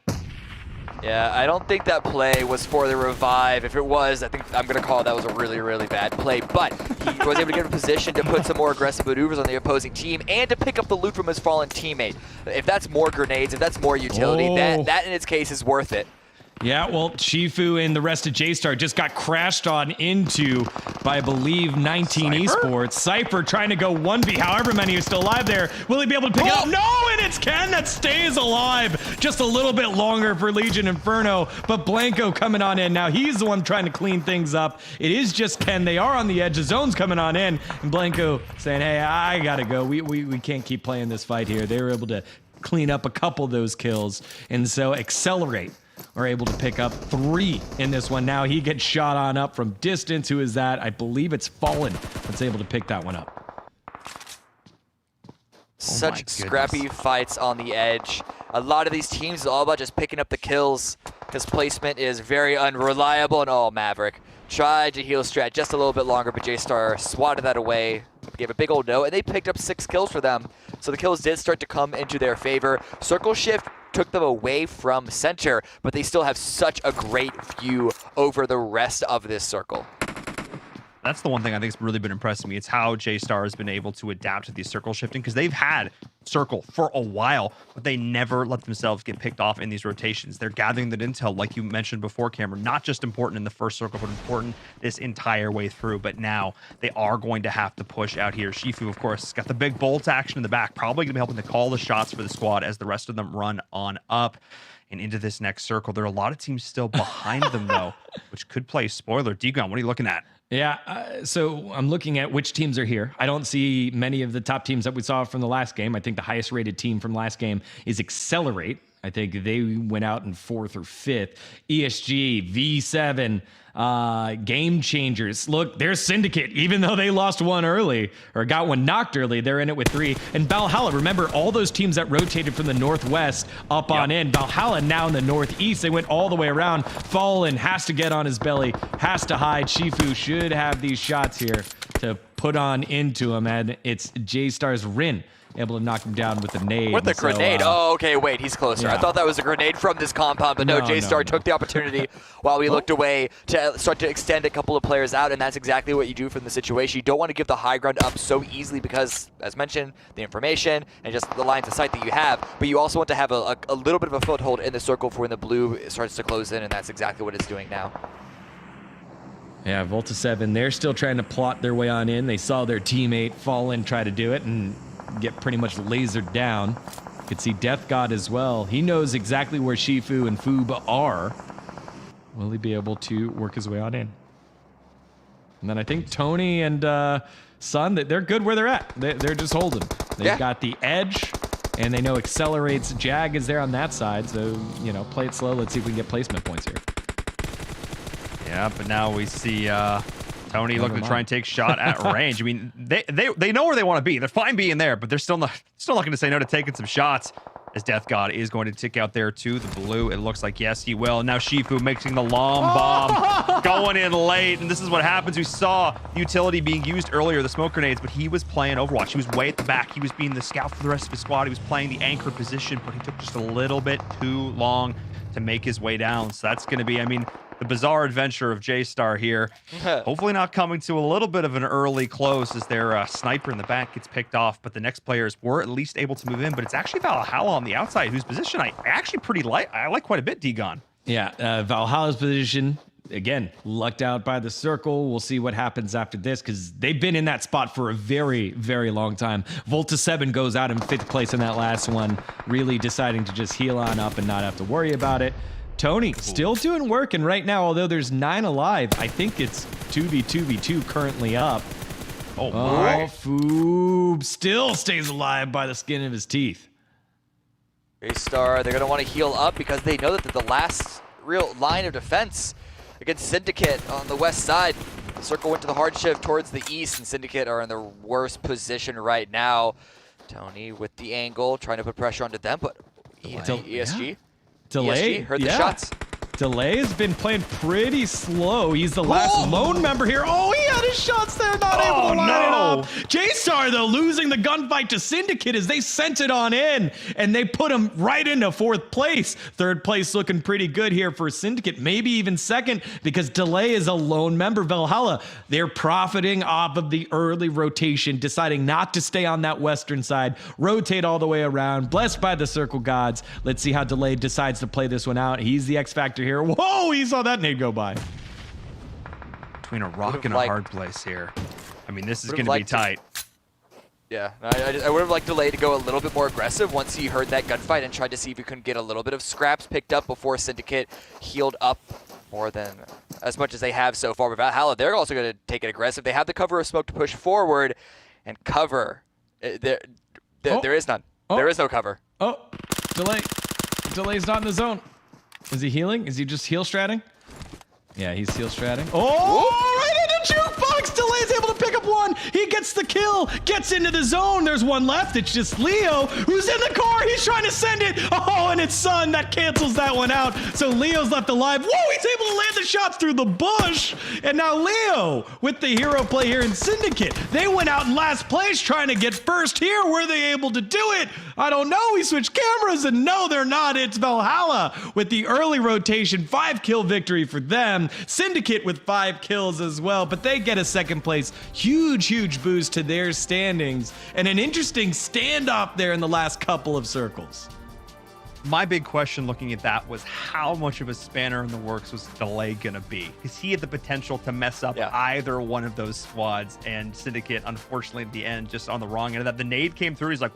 Yeah, I don't think that play was for the revive. If it was, I think I'm going to call that was a really, really bad play. But he was able to get in position to put some more aggressive maneuvers on the opposing team and to pick up the loot from his fallen teammate. If that's more grenades, if that's more utility, that in its case is worth it. Yeah, well, Shifu and the rest of J-Star just got crashed on into by, I believe, 19 Esports. Cypher trying to go 1v, however many is still alive there. Will he be able to pick it up? No, and it's Ken that stays alive. Just a little bit longer for Legion Inferno, but Blanco coming on in. Now he's the one trying to clean things up. It is just Ken. They are on the edge. The zone's coming on in, and Blanco saying, hey, I gotta go. We can't keep playing this fight here. They were able to clean up a couple of those kills, and so Accelerate are able to pick up 3 in this one. Now he gets shot on up from distance. Who is that? I believe it's Fallen that's able to pick that one up. Such scrappy fights on the edge. A lot of these teams is all about just picking up the kills. His placement is very unreliable, and Maverick tried to heal strat just a little bit longer, but J-Star swatted that away, gave a big old no, and they picked up 6 kills for them. So the kills did start to come into their favor. Circle Shift took them away from center, but they still have such a great view over the rest of this circle. That's the one thing I think has really been impressing me. It's how J-Star has been able to adapt to the circle shifting, because they've had circle for a while, but they never let themselves get picked off in these rotations. They're gathering that intel, like you mentioned before, Cameron, not just important in the first circle, but important this entire way through. But now they are going to have to push out here. Shifu, of course, got the big bolt action in the back, probably going to be helping to call the shots for the squad as the rest of them run on up and into this next circle. There are a lot of teams still behind them, though, which could play spoiler. Degon, what are you looking at? Yeah, so I'm looking at which teams are here. I don't see many of the top teams that we saw from the last game. I think the highest rated team from last game is Accelerate. I think they went out in 4th or 5th. ESG, V7, Game Changers. Look, there's Syndicate. Even though they lost one early, or got one knocked early, they're in it with 3. And Valhalla, remember all those teams that rotated from the northwest up on in. Valhalla now in the northeast. They went all the way around. Fallen has to get on his belly, has to hide. Shifu should have these shots here to put on into him, and it's J-Star's Rin able to knock him down with a nade. With a grenade. Okay, wait, he's closer. Yeah. I thought that was a grenade from this compound, but no, J-Star took the opportunity while we looked away to start to extend a couple of players out, and that's exactly what you do from the situation. You don't want to give the high ground up so easily because, as mentioned, the information and just the lines of sight that you have, but you also want to have a little bit of a foothold in the circle for when the blue starts to close in, and that's exactly what it's doing now. Yeah, Volta 7, they're still trying to plot their way on in. They saw their teammate Fallen try to do it and get pretty much lasered down. You could see Death God as well. He knows exactly where Shifu and Foob are. Will he be able to work his way on in? And then I think Tony and Sun, they're good where they're at. They're just holding. They've got the edge, and they know Accelerate's Jag is there on that side. So, you know, play it slow. Let's see if we can get placement points here. Yeah, but now we see Tony looking to try and take shot at range. I mean, they know where they want to be. They're fine being there, but they're still not going to say no to taking some shots. As Death God is going to tick out there to the blue. It looks like, yes, he will. Now Shifu mixing the long bomb, going in late, and this is what happens. We saw utility being used earlier, the smoke grenades, but he was playing Overwatch. He was way at the back. He was being the scout for the rest of his squad. He was playing the anchor position, but he took just a little bit too long to make his way down. So that's going to be, I mean, the bizarre adventure of J-Star here. Hopefully not coming to a little bit of an early close as their sniper in the back gets picked off, but the next players were at least able to move in. But it's actually Valhalla on the outside, whose position I actually I like quite a bit, Degon. Yeah, Valhalla's position again, lucked out by the circle. We'll see what happens after this because they've been in that spot for a very, very long time. Volta 7 goes out in 5th place in that last one, really deciding to just heal on up and not have to worry about it. Tony still doing work, and right now, although there's 9 alive, I think it's 2v2v2 currently up. Oh my. Foob still stays alive by the skin of his teeth. A-Star, they're going to want to heal up because they know that the last real line of defense against Syndicate on the west side. The circle went to the hard shift towards the east, and Syndicate are in the worst position right now. Tony with the angle, trying to put pressure onto them, but ESG. Yeah. Delay. ESG heard the shots. Delay has been playing pretty slow. He's the last lone member here. Oh, he had his shots there, not able to line it up. J-Star, though, losing the gunfight to Syndicate as they sent it on in, and they put him right into 4th place. 3rd place looking pretty good here for Syndicate, maybe even 2nd, because Delay is a lone member. Valhalla, they're profiting off of the early rotation, deciding not to stay on that western side, rotate all the way around, blessed by the circle gods. Let's see how Delay decides to play this one out. He's the X Factor here. Whoa, he saw that nade go by. Between a rock and a hard place here. I mean, this is going to be tight. Yeah, I would have liked Delay to go a little bit more aggressive once he heard that gunfight and tried to see if he couldn't get a little bit of scraps picked up before Syndicate healed up more than as much as they have so far. But Valhalla, they're also going to take it aggressive. They have the cover of smoke to push forward and cover. There is none. There is no cover. Oh, Delay. Delay's not in the zone. Is he healing? Is he just heal stratting? Yeah, he's heal stratting. Oh, right into jukebox! Delay's able to pick up one. He gets the kill, gets into the zone. There's one left. It's just Leo who's in the car. He's trying to send it. Oh, and it's Sun that cancels that one out. So Leo's left alive. Whoa, he's able to land the shots through the bush. And now Leo with the hero play here in Syndicate. They went out in last place trying to get first here. Were they able to do it? I don't know. We switched cameras and no, they're not. It's Valhalla with the early rotation. 5-kill victory for them. Syndicate with 5 kills as well, but they get a 2nd place. Huge boost to their standings and an interesting standoff there in the last couple of circles. My big question looking at that was how much of a spanner in the works was Delay going to be? Because he had the potential to mess up either one of those squads, and Syndicate, unfortunately, at the end, just on the wrong end of that. The nade came through. He's like,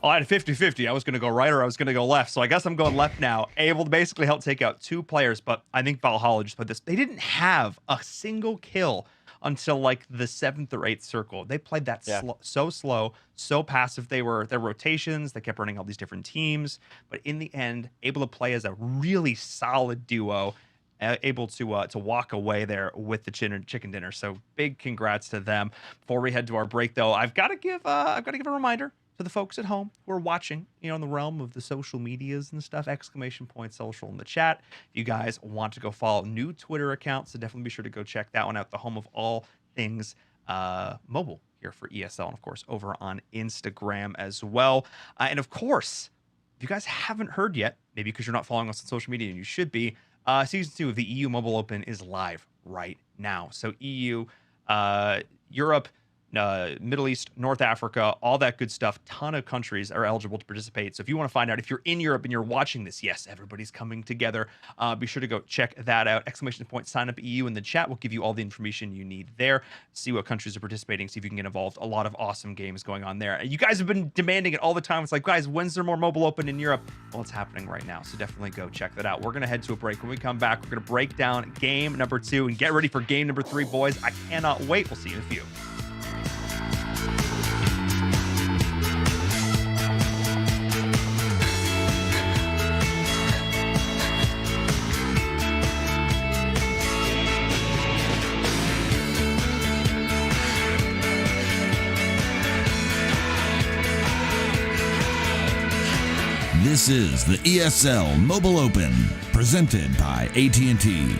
I had a 50-50. I was going to go right or I was going to go left. So I guess I'm going left now. Able to basically help take out 2 players. But I think Valhalla just played this. They didn't have a single kill until like the 7th or 8th circle. They played that so slow, so passive. Their rotations. They kept running all these different teams. But in the end, able to play as a really solid duo. Able to walk away there with the chicken dinner. So big congrats to them. Before we head to our break, though, I've got to give a reminder to the folks at home who are watching, in the realm of the social medias and stuff, ! Social in the chat. If you guys want to go follow new Twitter accounts, so definitely be sure to go check that one out. The home of all things mobile here for ESL, and of course over on Instagram as well. And of course, if you guys haven't heard yet, maybe because you're not following us on social media and you should be, Season 2 of the EU Mobile Open is live right now. So EU, Europe, Middle East, North Africa, all that good stuff. Ton of countries are eligible to participate. So if you want to find out if you're in Europe and you're watching this, yes, everybody's coming together. Be sure to go check that out. ! Sign up EU in the chat. We'll give you all the information you need there. See what countries are participating. See if you can get involved. A lot of awesome games going on there. You guys have been demanding it all the time. It's like, guys, when's there more Mobile Open in Europe? Well, it's happening right now. So definitely go check that out. We're going to head to a break. When we come back, we're going to break down game number 2 and get ready for game number 3, boys. I cannot wait. We'll see you in a few. This is the ESL Mobile Open, presented by AT&T.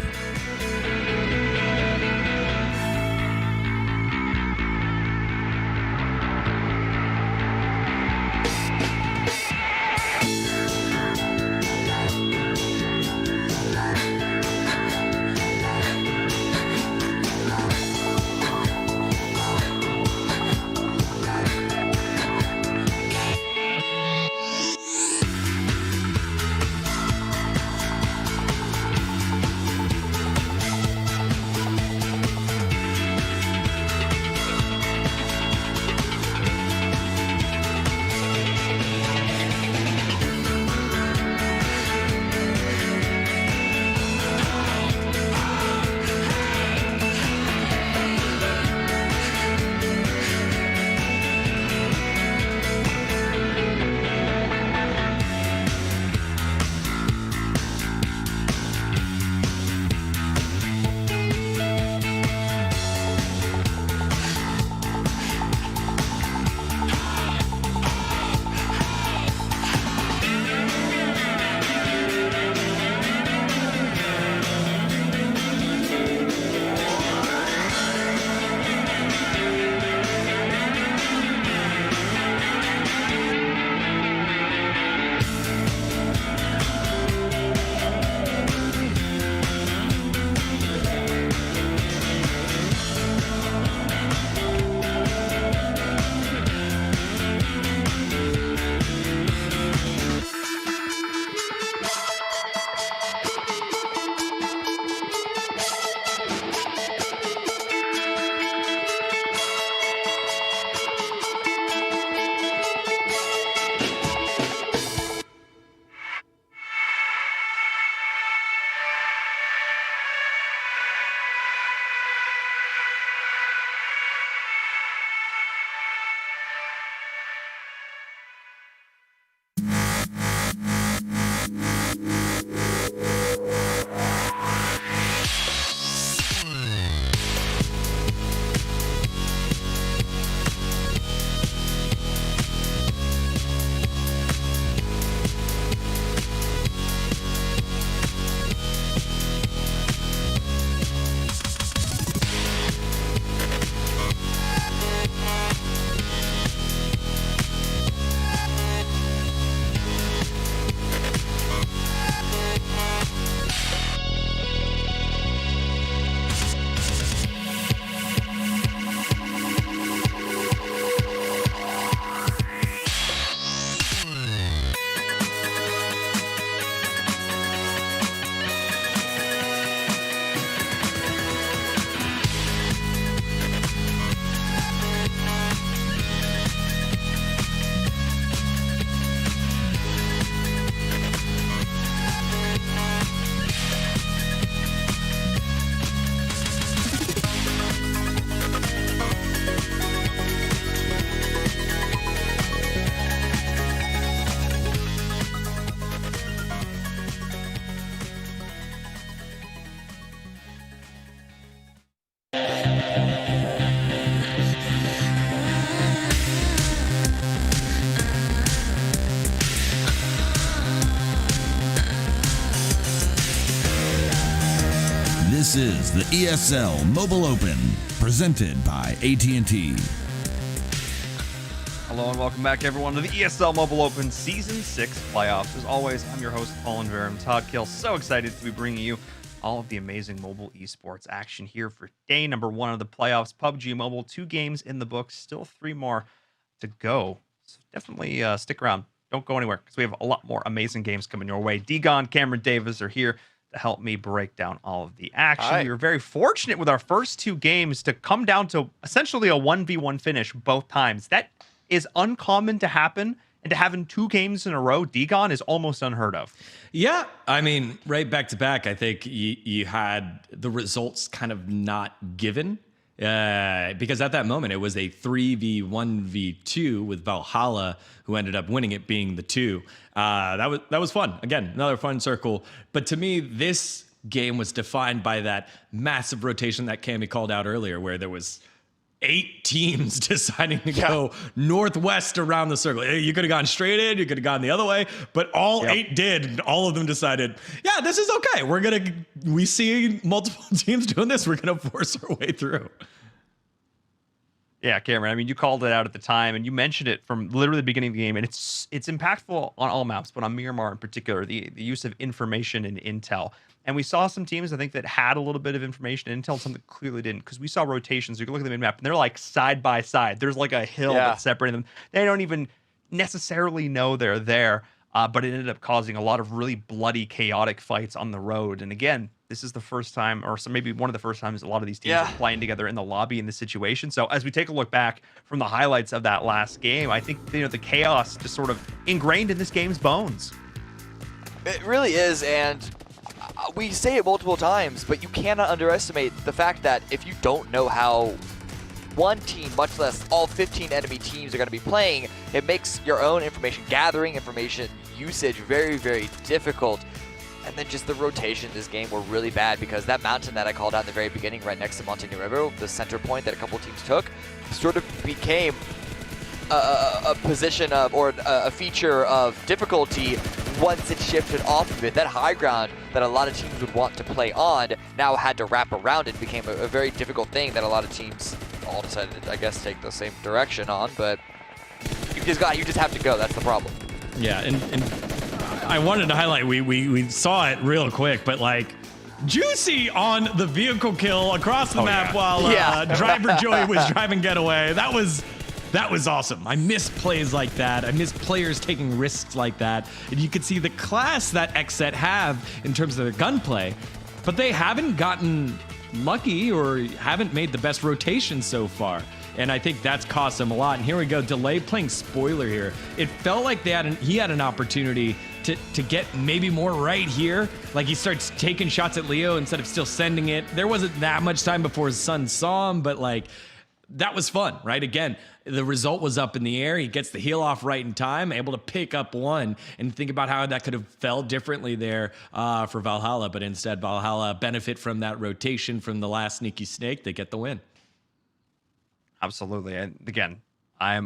This is the ESL Mobile Open, presented by AT&T. Hello and welcome back, everyone, to the ESL Mobile Open Season 6 playoffs. As always, I'm your host, Paul Verum. Todd Kill. So excited to be bringing you all of the amazing mobile esports action here for day number 1 of the playoffs. PUBG Mobile, 2 games in the books, still 3 more to go. So definitely stick around. Don't go anywhere because we have a lot more amazing games coming your way. Degon, Cameron Davis are here to help me break down all of the action. Hi. We were very fortunate with our first 2 games to come down to essentially a 1v1 finish both times. That is uncommon to happen, and to having 2 games in a row, Degon, is almost unheard of. Yeah, I mean, right back to back, I think you had the results kind of not given. Because at that moment, it was a 3v1v2 with Valhalla, who ended up winning it, being the 2. That was fun. Again, another fun circle. But to me, this game was defined by that massive rotation that Cammy called out earlier, where there was 8 teams deciding to go northwest around the circle. You could have gone straight in, you could have gone the other way, but all 8 did. And all of them decided, yeah, this is okay. We see multiple teams doing this. We're going to force our way through. Yeah, Cameron, I mean, you called it out at the time, and you mentioned it from literally the beginning of the game, and it's impactful on all maps, but on Miramar in particular, the use of information and intel. And we saw some teams, I think, that had a little bit of information and intel, some that clearly didn't, because we saw rotations. You can look at the map, and they're like side by side. There's like a hill that's separating them. They don't even necessarily know they're there, but it ended up causing a lot of really bloody, chaotic fights on the road. And again, this is the first time, or so maybe one of the first times, a lot of these teams are playing together in the lobby in this situation. So as we take a look back from the highlights of that last game, I think the chaos just sort of ingrained in this game's bones. It really is, and we say it multiple times, but you cannot underestimate the fact that if you don't know how one team, much less all 15 enemy teams, are going to be playing, it makes your own information gathering, information usage very, very difficult. And then just the rotation in this game were really bad, because that mountain that I called out in the very beginning right next to Montenegro River, the center point that a couple teams took, sort of became a position of, or a feature of difficulty once it shifted off of it. That high ground that a lot of teams would want to play on now had to wrap around it. Became a very difficult thing that a lot of teams all decided to, I guess, take the same direction on, but you just have to go. That's the problem. Yeah, and I wanted to highlight, we saw it real quick, but like, Juicy on the vehicle kill across the map while driver Joey was driving getaway. That was awesome. I miss plays like that. I miss players taking risks like that. And you could see the class that XSET have in terms of their gunplay, but they haven't gotten lucky or haven't made the best rotation so far. And I think that's cost them a lot. And here we go, Delay playing spoiler here. It felt like he had an opportunity to get maybe more right here. Like, he starts taking shots at Leo instead of still sending it. There wasn't that much time before his son saw him, but like, that was fun, right? Again, the result was up in the air. He gets the heal off right in time, able to pick up 1, and think about how that could have felt differently there for Valhalla. But instead, Valhalla benefit from that rotation from the last sneaky snake. They get the win. Absolutely. And again, I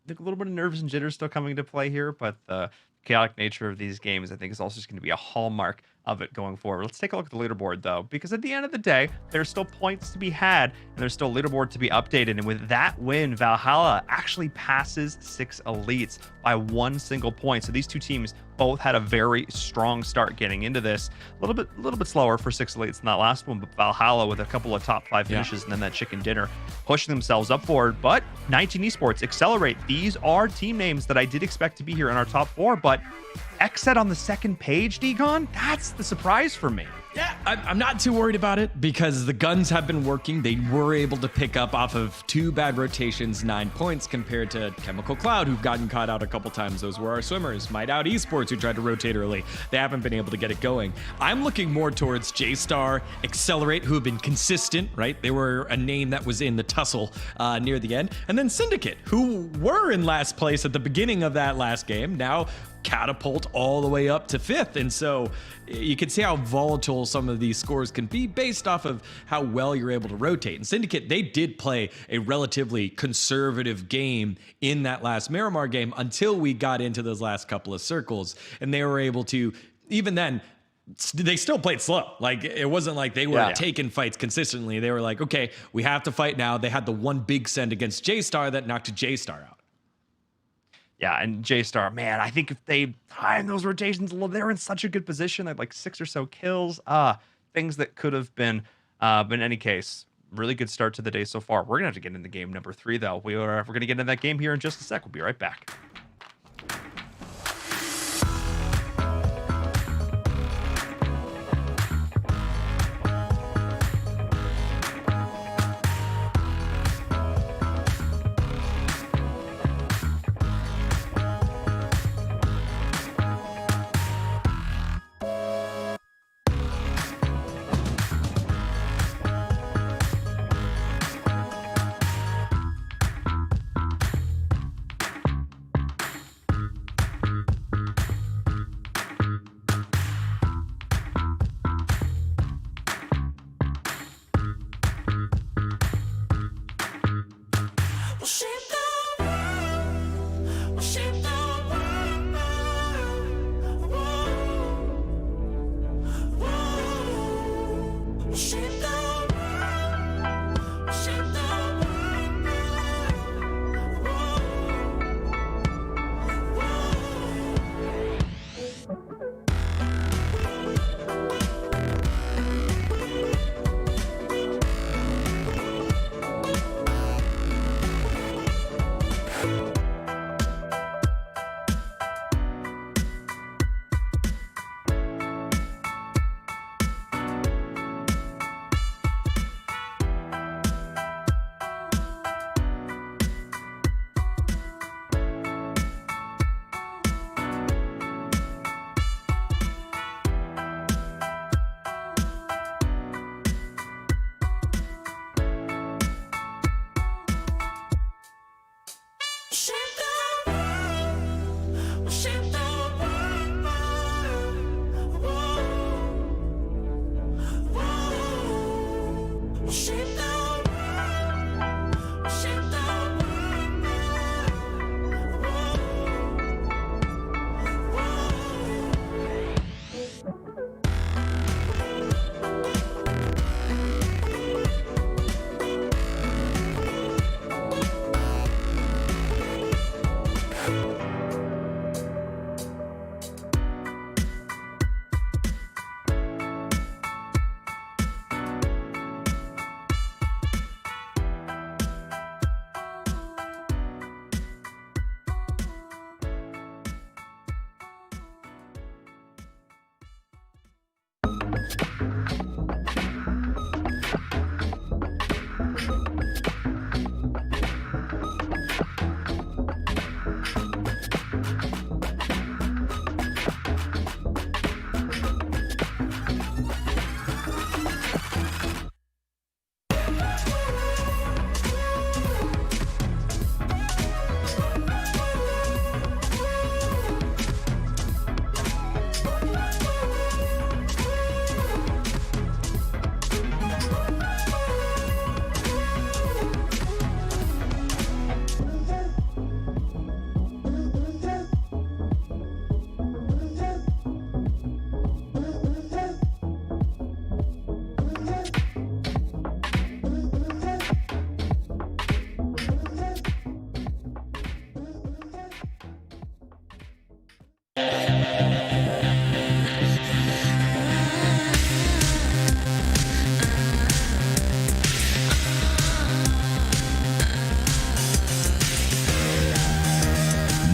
think a little bit of nerves and jitters still coming into play here, but the chaotic nature of these games, I think, is also just going to be a hallmark of it going forward. Let's take a look at the leaderboard, though, because at the end of the day, there's still points to be had, and there's still leaderboard to be updated. And with that win, Valhalla actually passes 6 elites by 1 single point. So these 2 teams both had a very strong start getting into this. A little bit slower for 6 elites than that last one, but Valhalla with a couple of top 5 finishes and then that chicken dinner pushing themselves up forward. But 19 Esports, Accelerate, these are team names that I did expect to be here in our top 4, but XSET on the second page, Degon, that's the surprise for me. Yeah, I'm not too worried about it because the guns have been working. They were able to pick up off of 2 bad rotations 9 points compared to Chemical Cloud, who've gotten caught out a couple times. Those were our swimmers. Might Out Esports, who tried to rotate early. They haven't been able to get it going. I'm looking more towards J-Star, Accelerate, who have been consistent, right? They were a name that was in the tussle near the end. And then Syndicate, who were in last place at the beginning of that last game, now catapult all the way up to 5th. And so you can see how volatile some of these scores can be based off of how well you're able to rotate. And Syndicate, they did play a relatively conservative game in that last Miramar game until we got into those last couple of circles. And they were able to, even then, they still played slow. Like, it wasn't like they were taking fights consistently. They were like, okay, we have to fight now. They had the one big send against J-Star that knocked J-Star out. Yeah, and J-Star, man, I think if they time those rotations, they're in such a good position. They had like 6 or so kills. Things that could have been. But in any case, really good start to the day so far. We're going to have to get into game number 3, though. We're going to get into that game here in just a sec. We'll be right back.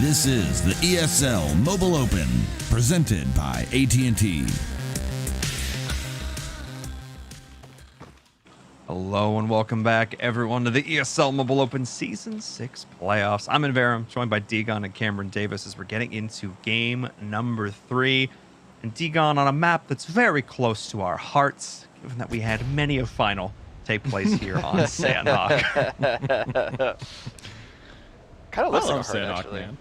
This is the ESL Mobile Open, presented by AT&T. Hello and welcome back, everyone, to the ESL Mobile Open Season 6 playoffs. I'm Inverum, joined by Degon and Cameron Davis as we're getting into game number 3. And Degon on a map that's very close to our hearts, given that we had many a final take place here on Sandhawk. Kind of looks like a heart, Sandhawk, actually. man.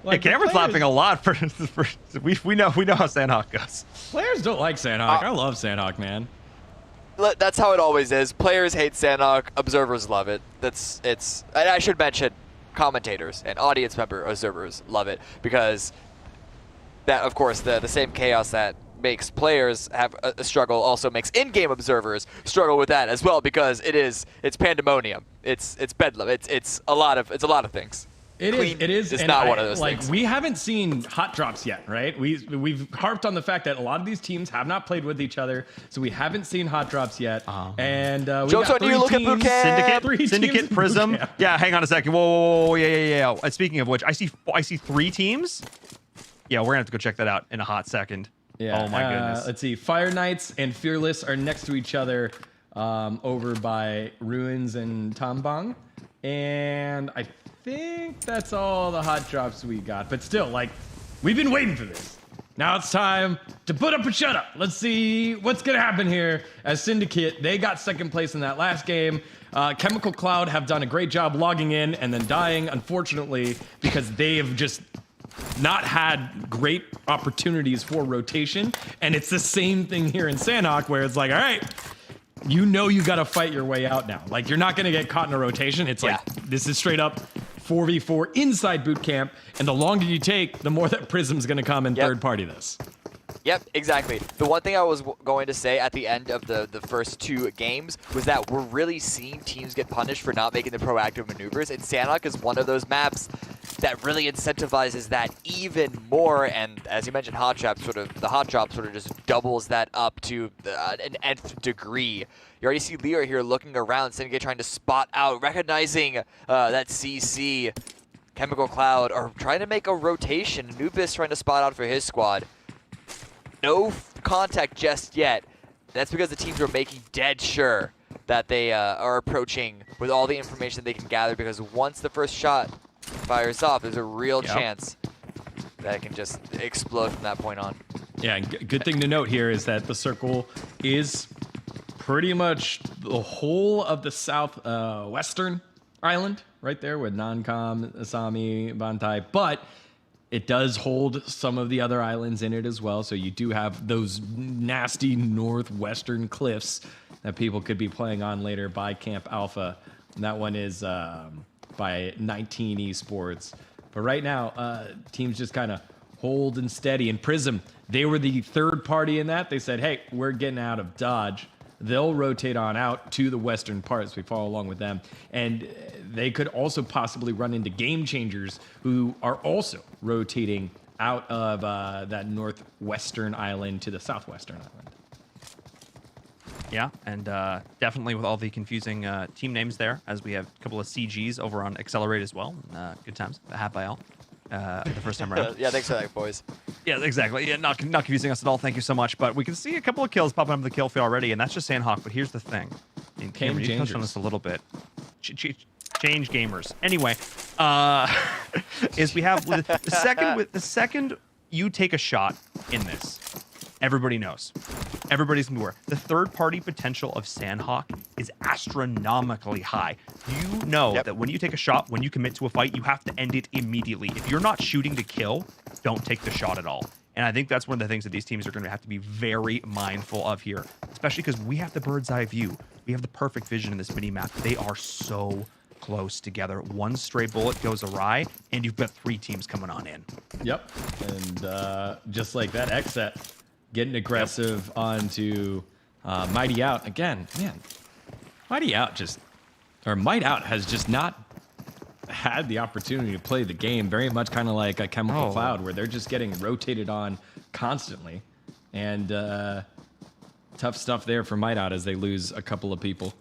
Like, Cameron's laughing a lot for we know how Sandhawk goes. Players don't like Sandhawk. I love Sandhawk, man. That's how it always is. Players hate Sandhawk, observers love it. And I should mention commentators and audience member observers love it because that, of course, the same chaos that makes players have a struggle also makes in-game observers struggle with that as well, because it's pandemonium. It's bedlam. It's a lot of things. It is. It's and not one of those like, things. We haven't seen hot drops yet, right? We've harped on the fact that a lot of these teams have not played with each other, so we haven't seen hot drops yet. And we Joke's got on you, look at boot camp. Syndicate, Prism. Yeah, hang on a second. Whoa, yeah. Speaking of which, I see 3 teams. Yeah, we're gonna have to go check that out in a hot second. Yeah. Oh my goodness. Let's see. Fire Knights and Fearless are next to each other, over by Ruins and Tambang, and I think that's all the hot drops we got. But still, like, we've been waiting for this. Now it's time to put up and shut up. Let's see what's gonna happen here. As Syndicate, they got second place in that last game. Chemical Cloud have done a great job logging in and then dying, unfortunately, because they have just not had great opportunities for rotation. And it's the same thing here in Sandhawk, where it's like, all right, you know you got to fight your way out now. Like, you're not going to get caught in a rotation. It's like, this is straight up 4v4 inside boot camp, and the longer you take, the more that Prism's going to come and third party this. Yep, exactly. The one thing I was going to say at the end of the first 2 games was that we're really seeing teams get punished for not making the proactive maneuvers, and Sandhawk is one of those maps that really incentivizes that even more. And as you mentioned, the hot drop sort of just doubles that up to an nth degree. You already see Leo here looking around, Syndicate trying to spot out, recognizing that CC. Chemical Cloud are trying to make a rotation. Anubis trying to spot out for his squad. No contact just yet. That's because the teams are making dead sure that they are approaching with all the information they can gather, because once the first shot fires off, there's a real chance that it can just explode from that point on. Yeah, and good thing to note here is that the circle is pretty much the whole of the southwestern island, right there with Nancom, Asami, Bantai, but it does hold some of the other islands in it as well, so you do have those nasty northwestern cliffs that people could be playing on later by Camp Alpha. And that one is by 19 Esports. But right now, teams just kind of hold and steady. And Prism, they were the third party in that. They said, hey, we're getting out of Dodge. They'll rotate on out to the western parts. We follow along with them. And they could also possibly run into Game Changers, who are also rotating out of that northwestern island to the southwestern island. Yeah, and definitely with all the confusing team names there, as we have a couple of CGs over on Accelerate as well. Good times. Hat by all. The first time around. Yeah, thanks for that, boys. Yeah, exactly. Yeah, not confusing us at all. Thank you so much. But we can see a couple of kills popping up the kill feed already, and that's just Sandhawk. But here's the thing. And Cameron, you touched on this a little bit. Change gamers. Anyway, is we have the second you take a shot in this, everybody knows. Everybody's gonna be aware. The third-party potential of Sandhawk is astronomically high. You know that when you take a shot, when you commit to a fight, you have to end it immediately. If you're not shooting to kill, don't take the shot at all. And I think that's one of the things that these teams are going to have to be very mindful of here, especially because we have the bird's eye view. We have the perfect vision in this mini-map. They are so close together. One stray bullet goes awry, and you've got 3 teams coming on in. Yep. And just like that, Xset getting aggressive onto Mighty Out. Again, man, Might Out has just not had the opportunity to play the game, very much kind of like a Chemical Cloud, where they're just getting rotated on constantly. And tough stuff there for Might Out as they lose a couple of people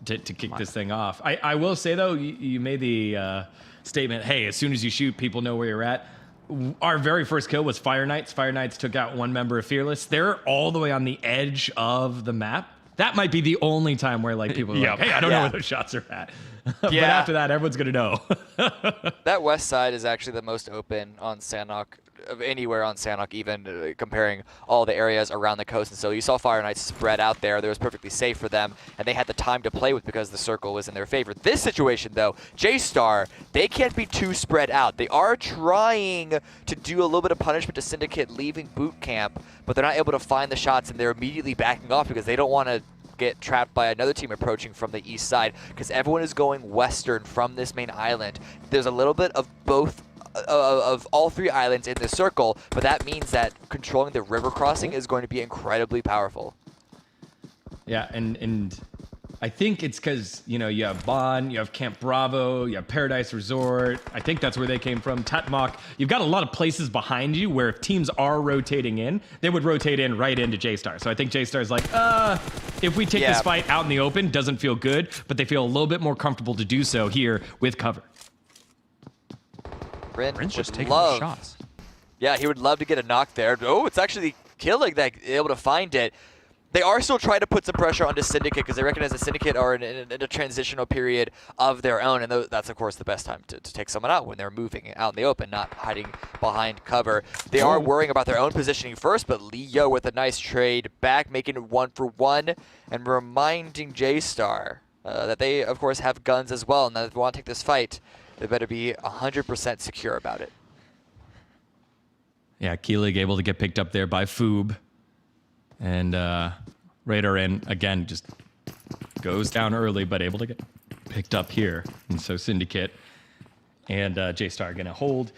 to kick this thing off. I will say, though, you made the statement, hey, as soon as you shoot, people know where you're at. Our very first kill was Fire Knights. Fire Knights took out one member of Fearless. They're all the way on the edge of the map. That might be the only time where like people are like, hey, I don't know where those shots are at. But after that, everyone's going to know. That west side is actually the most open on Sandhawk, of anywhere on Sandhawk, even comparing all the areas around the coast. And so you saw Fire Knights spread out there. That was perfectly safe for them, and they had the time to play with because the circle was in their favor. This situation, though, J-Star, they can't be too spread out. They are trying to do a little bit of punishment to Syndicate leaving boot camp, but they're not able to find the shots, and they're immediately backing off because they don't want to get trapped by another team approaching from the east side, because everyone is going western from this main island. There's a little bit of both of all 3 islands in the circle, but that means that controlling the river crossing is going to be incredibly powerful. Yeah, and I think it's because, you have Bon, you have Camp Bravo, you have Paradise Resort. I think that's where they came from. Tatmok. You've got a lot of places behind you where if teams are rotating in, they would rotate in right into J-Star. So I think J-Star's like, if we take this fight out in the open, doesn't feel good, but they feel a little bit more comfortable to do so here with cover. Rin just taking shots. Yeah, he would love to get a knock there. Oh, it's actually Killing that able to find it. They are still trying to put some pressure onto Syndicate because they recognize the Syndicate are in a transitional period of their own, and that's, of course, the best time to take someone out when they're moving out in the open, not hiding behind cover. They are worrying about their own positioning first, but Leo with a nice trade back, making it 1-for-1, and reminding J-Star that they, of course, have guns as well, and that if they want to take this fight, they better be 100% secure about it. Yeah, Keelig able to get picked up there by Foob. And Radar in, again, just goes down early, but able to get picked up here. And so Syndicate and J-Star going to hold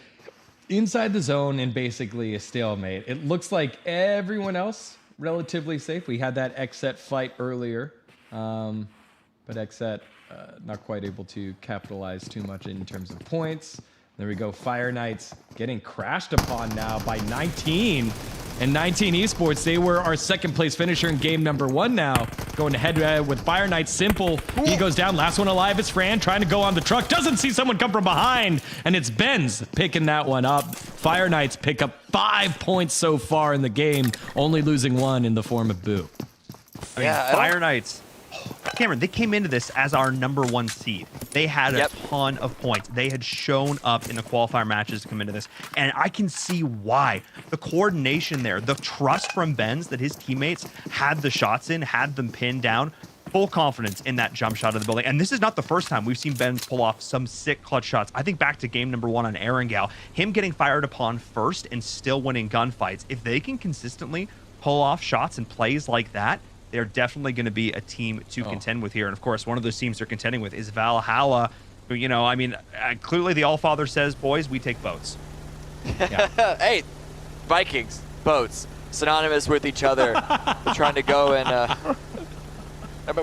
inside the zone in basically a stalemate. It looks like everyone else relatively safe. We had that Xset fight earlier, but Xset not quite able to capitalize too much in terms of points. There we go, Fire Knights getting crashed upon now by 19. And 19 Esports, they were our second place finisher in game number 1 now. Going head to head with Fire Knights, Simple. He goes down, last one alive is Fran, trying to go on the truck. Doesn't see someone come from behind, and it's Benz picking that one up. Fire Knights pick up 5 points so far in the game, only losing 1 in the form of Boo. Fire Knights. Cameron, they came into this as our #1 seed. They had a ton of points. They had shown up in the qualifier matches to come into this, and I can see why. The coordination there, the trust from Benz that his teammates had the shots in, had them pinned down, full confidence in that jump shot of the building. And this is not the first time we've seen Benz pull off some sick clutch shots. I think back to game #1 on Erangel, him getting fired upon first and still winning gunfights. If they can consistently pull off shots and plays like that, they're definitely going to be a team to contend with here. And of course, one of those teams they're contending with is Valhalla, who, clearly the Allfather says, boys, we take boats. Yeah. Hey, Vikings, boats, synonymous with each other. They're trying to go and,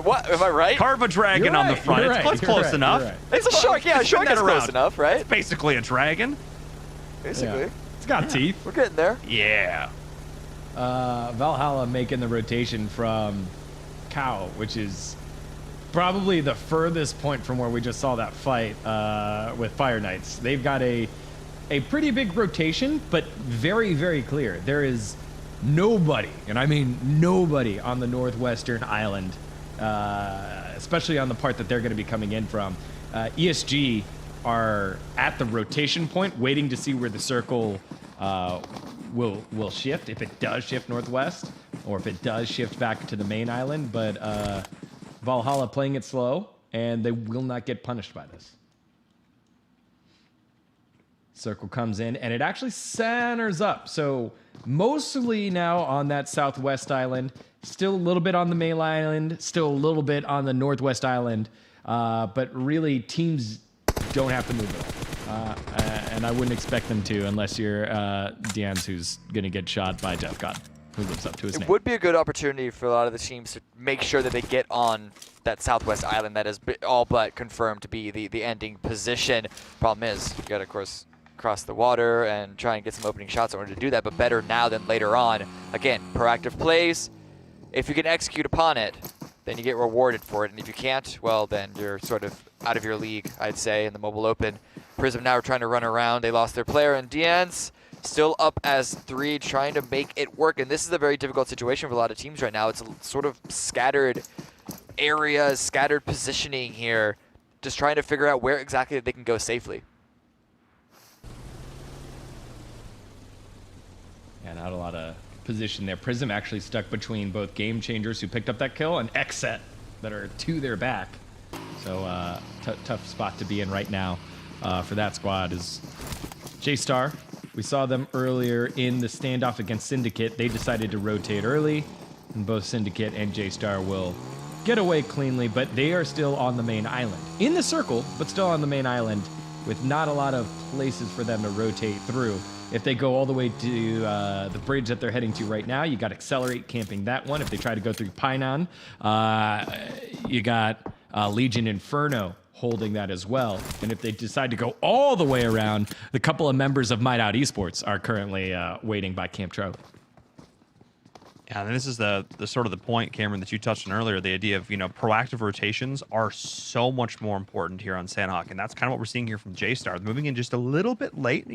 what? Am I right? Carve a dragon on the front. It's close enough. Right. It's a shark. Yeah, a shark is close enough, right? It's basically a dragon. Basically. Yeah. It's got teeth. We're getting there. Yeah. Valhalla making the rotation from Cow, which is probably the furthest point from where we just saw that fight with Fire Knights. They've got a pretty big rotation, but very, very clear. There is nobody, and I mean nobody, on the northwestern island, especially on the part that they're going to be coming in from. ESG are at the rotation point, waiting to see where the circle will shift, if it does shift northwest, or if it does shift back to the main island. But Valhalla playing it slow, and they will not get punished by this. Circle comes in, and it actually centers up. So mostly now on that southwest island, still a little bit on the main island, still a little bit on the northwest island, but really teams don't have to move at all. And I wouldn't expect them to unless you're Dianz, who's going to get shot by Death God, who lives up to his name. It would be a good opportunity for a lot of the teams to make sure that they get on that southwest island that is all but confirmed to be the ending position. Problem is, you got to, of course, cross the water and try and get some opening shots in order to do that, but better now than later on. Again, proactive plays. If you can execute upon it, then you get rewarded for it. And if you can't, well, then you're sort of out of your league, I'd say, in the Mobile Open. Prism now are trying to run around. They lost their player, and Dianz still up as 3, trying to make it work. And this is a very difficult situation for a lot of teams right now. It's a sort of scattered areas, scattered positioning here, just trying to figure out where exactly they can go safely. Yeah, not a lot of position there. Prism actually stuck between both Game Changers, who picked up that kill, and Xset, that are to their back. So tough spot to be in right now for that squad is J-Star. We saw them earlier in the standoff against Syndicate. They decided to rotate early, and both Syndicate and J-Star will get away cleanly, but they are still on the main island. In the circle, but still on the main island. with not a lot of places for them to rotate through. If they go all the way to the bridge that they're heading to right now, you got Accelerate camping that one. If they try to go through Pinon, you got Legion Inferno holding that as well. And if they decide to go all the way around, the couple of members of Might Out Esports are currently waiting by Camp Charlie. Yeah, and this is the sort of the point, Cameron, that you touched on earlier. The idea of, proactive rotations are so much more important here on Sandhawk, and that's kind of what we're seeing here from J-Star. They're moving in just a little bit late,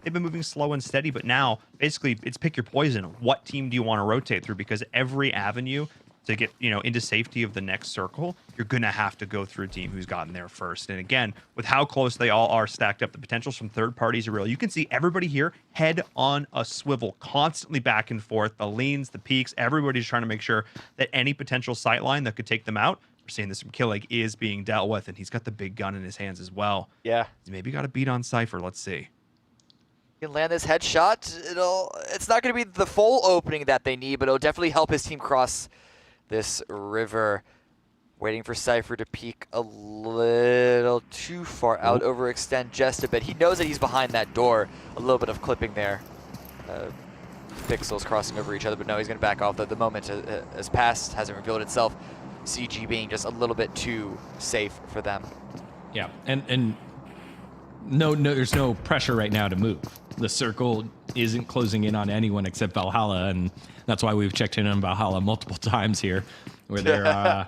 They've been moving slow and steady, but now, basically, it's pick your poison. What team do you want to rotate through? Because every avenue to get, into safety of the next circle, you're going to have to go through a team who's gotten there first. And again, with how close they all are stacked up, the potentials from third parties are real. You can see everybody here head on a swivel, constantly back and forth, the leans, the peaks, everybody's trying to make sure that any potential sight line that could take them out, we're seeing this from Killig, is being dealt with, and he's got the big gun in his hands as well. Yeah. He's maybe got a beat on Cypher. Let's see. Can land this headshot. It's not going to be the full opening that they need, but it'll definitely help his team cross this river. Waiting for Cypher to peek a little too far out, overextend just a bit. He knows that he's behind that door. A little bit of clipping there. Pixels crossing over each other, but no, he's going to back off. The moment has passed, hasn't revealed itself. CG being just a little bit too safe for them. Yeah, and no, there's no pressure right now to move. The circle isn't closing in on anyone except Valhalla, and that's why we've checked in on Valhalla multiple times here, where they're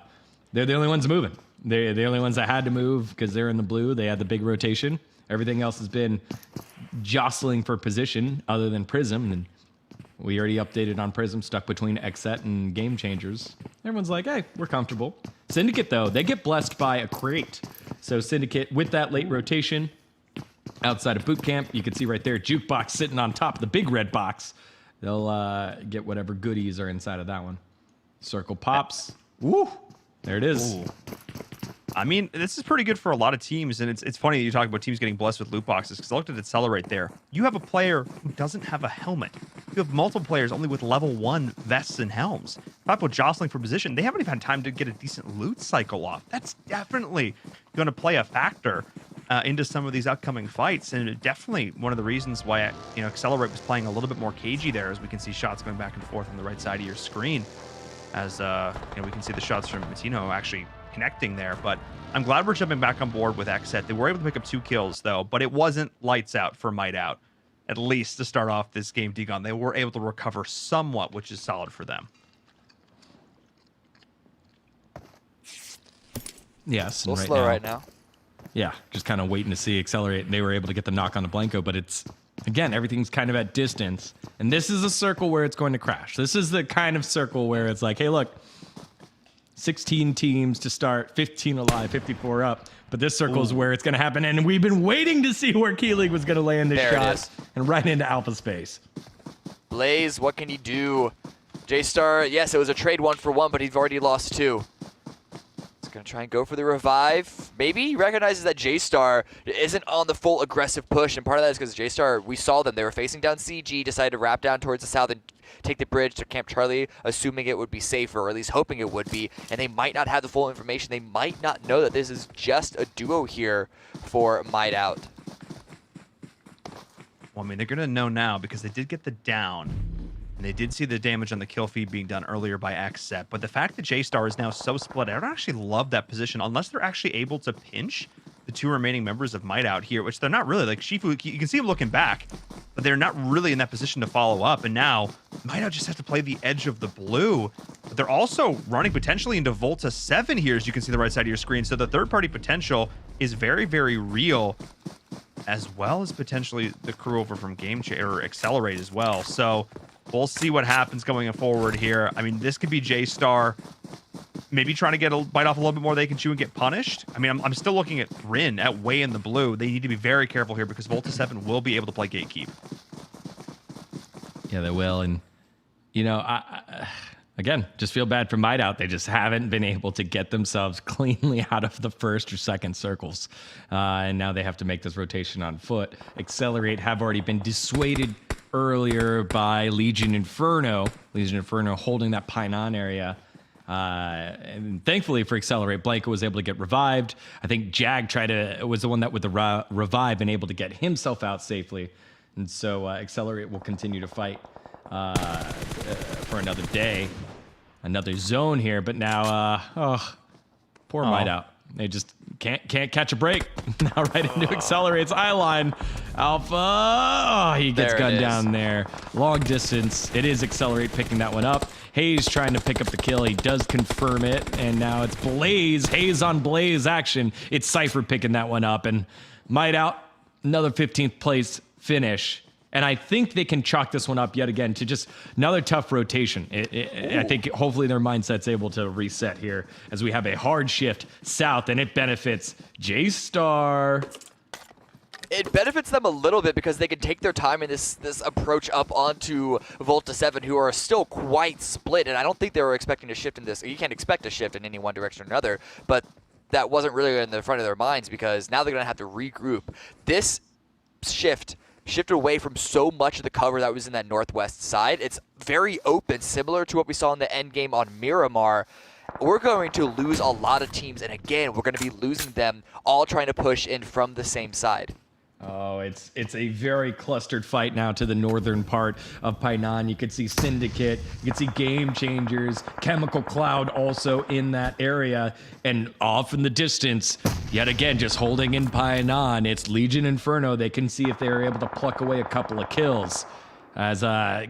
the only ones moving. They're the only ones that had to move because they're in the blue. They had the big rotation. Everything else has been jostling for position other than Prism, and we already updated on Prism, stuck between Xset and Game Changers. Everyone's like, hey, we're comfortable. Syndicate, though, they get blessed by a crate. So Syndicate, with that late rotation, outside of boot camp, you can see right there, Jukebox sitting on top of the big red box. They'll get whatever goodies are inside of that one. Circle pops. Woo! There it is. Ooh. I mean, this is pretty good for a lot of teams, and it's funny that you talk about teams getting blessed with loot boxes, because I looked at Accelerate there. You have a player who doesn't have a helmet. You have multiple players only with level 1 vests and helms. Talk about jostling for position. They haven't even had time to get a decent loot cycle off. That's definitely going to play a factor into some of these upcoming fights, and definitely one of the reasons why Accelerate was playing a little bit more cagey there, as we can see shots going back and forth on the right side of your screen, as we can see the shots from Matino actually connecting there. But I'm glad we're jumping back on board with Xset. They were able to pick up 2 kills though, but it wasn't lights out for Might Out, at least to start off this game. Degon, they were able to recover somewhat, which is solid for them. Yes, a little slow right now. Yeah, just kind of waiting to see Accelerate, and they were able to get the knock on the Blanco, but it's, again, everything's kind of at distance, and this is a circle where it's going to crash. This is the kind of circle where it's like, hey, look, 16 teams to start, 15 alive, 54 up, but this circle is where it's going to happen, and we've been waiting to see where Killig was going to land this shot, and right into alpha space. Blaze, what can he do? J-Star, yes, it was a trade 1-for-1, but he's already lost 2. Gonna try and go for the revive. Maybe he recognizes that J-Star isn't on the full aggressive push, and part of that is because J-Star, we saw them, they were facing down CG, decided to wrap down towards the south and take the bridge to Camp Charlie, assuming it would be safer, or at least hoping it would be, and they might not have the full information. They might not know that this is just a duo here for Might Out. Well, I mean, they're gonna know now because they did get the down. And they did see the damage on the kill feed being done earlier by Xset. But the fact that J-Star is now so split, I don't actually love that position unless they're actually able to pinch the 2 remaining members of Might Out here, which they're not really. Like Shifu, you can see him looking back, but they're not really in that position to follow up. And now Might Out just have to play the edge of the blue. But they're also running potentially into Volta 7 here, as you can see the right side of your screen. So the third-party potential is very, very real, as well as potentially the crew over from or Accelerate as well. So we'll see what happens going forward here. I mean, this could be J-Star maybe trying to get a bite off a little bit more they can chew and get punished. I mean, I'm still looking at Rin at way in the blue. They need to be very careful here because Volta 7 will be able to play Gatekeep. Yeah, they will. And, I again, just feel bad for Might Out. They just haven't been able to get themselves cleanly out of the first or second circles. And now they have to make this rotation on foot. Accelerate have already been dissuaded earlier by Legion Inferno. Legion Inferno holding that Pinon area. And thankfully for Accelerate, Blanca was able to get revived. I think Jag was the one that with the revive and able to get himself out safely. And so Accelerate will continue to fight for another day, another zone here. But now, poor Mideout. They just can't catch a break. Now right into Accelerate's eye line. Alpha, he gets gunned down there. Long distance. It is Accelerate picking that one up. Hayes trying to pick up the kill. He does confirm it, and now it's Blaze. Hayes on Blaze action. It's Cypher picking that one up, and Mideout, another 15th place finish. And I think they can chalk this one up yet again to just another tough rotation. I think hopefully their mindset's able to reset here as we have a hard shift south, and it benefits J-Star. It benefits them a little bit because they can take their time in this approach up onto Volta 7, who are still quite split. And I don't think they were expecting to shift in this. You can't expect a shift in any one direction or another, but that wasn't really in the front of their minds because now they're going to have to regroup. This shifted away from so much of the cover that was in that northwest side. It's very open, similar to what we saw in the end game on Miramar. We're going to lose a lot of teams, and again, we're going to be losing them all trying to push in from the same side. Oh, it's a very clustered fight now to the northern part of Painan. You could see Syndicate, you could see Game Changers, Chemical Cloud also in that area, and off in the distance, yet again, just holding in Painan, it's Legion Inferno. They can see if they're able to pluck away a couple of kills as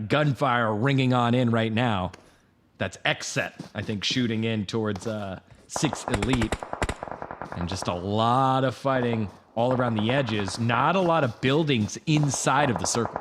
gunfire ringing on in right now. That's Xset, I think, shooting in towards 6th Elite, and just a lot of fighting all around the edges, not a lot of buildings inside of the circle.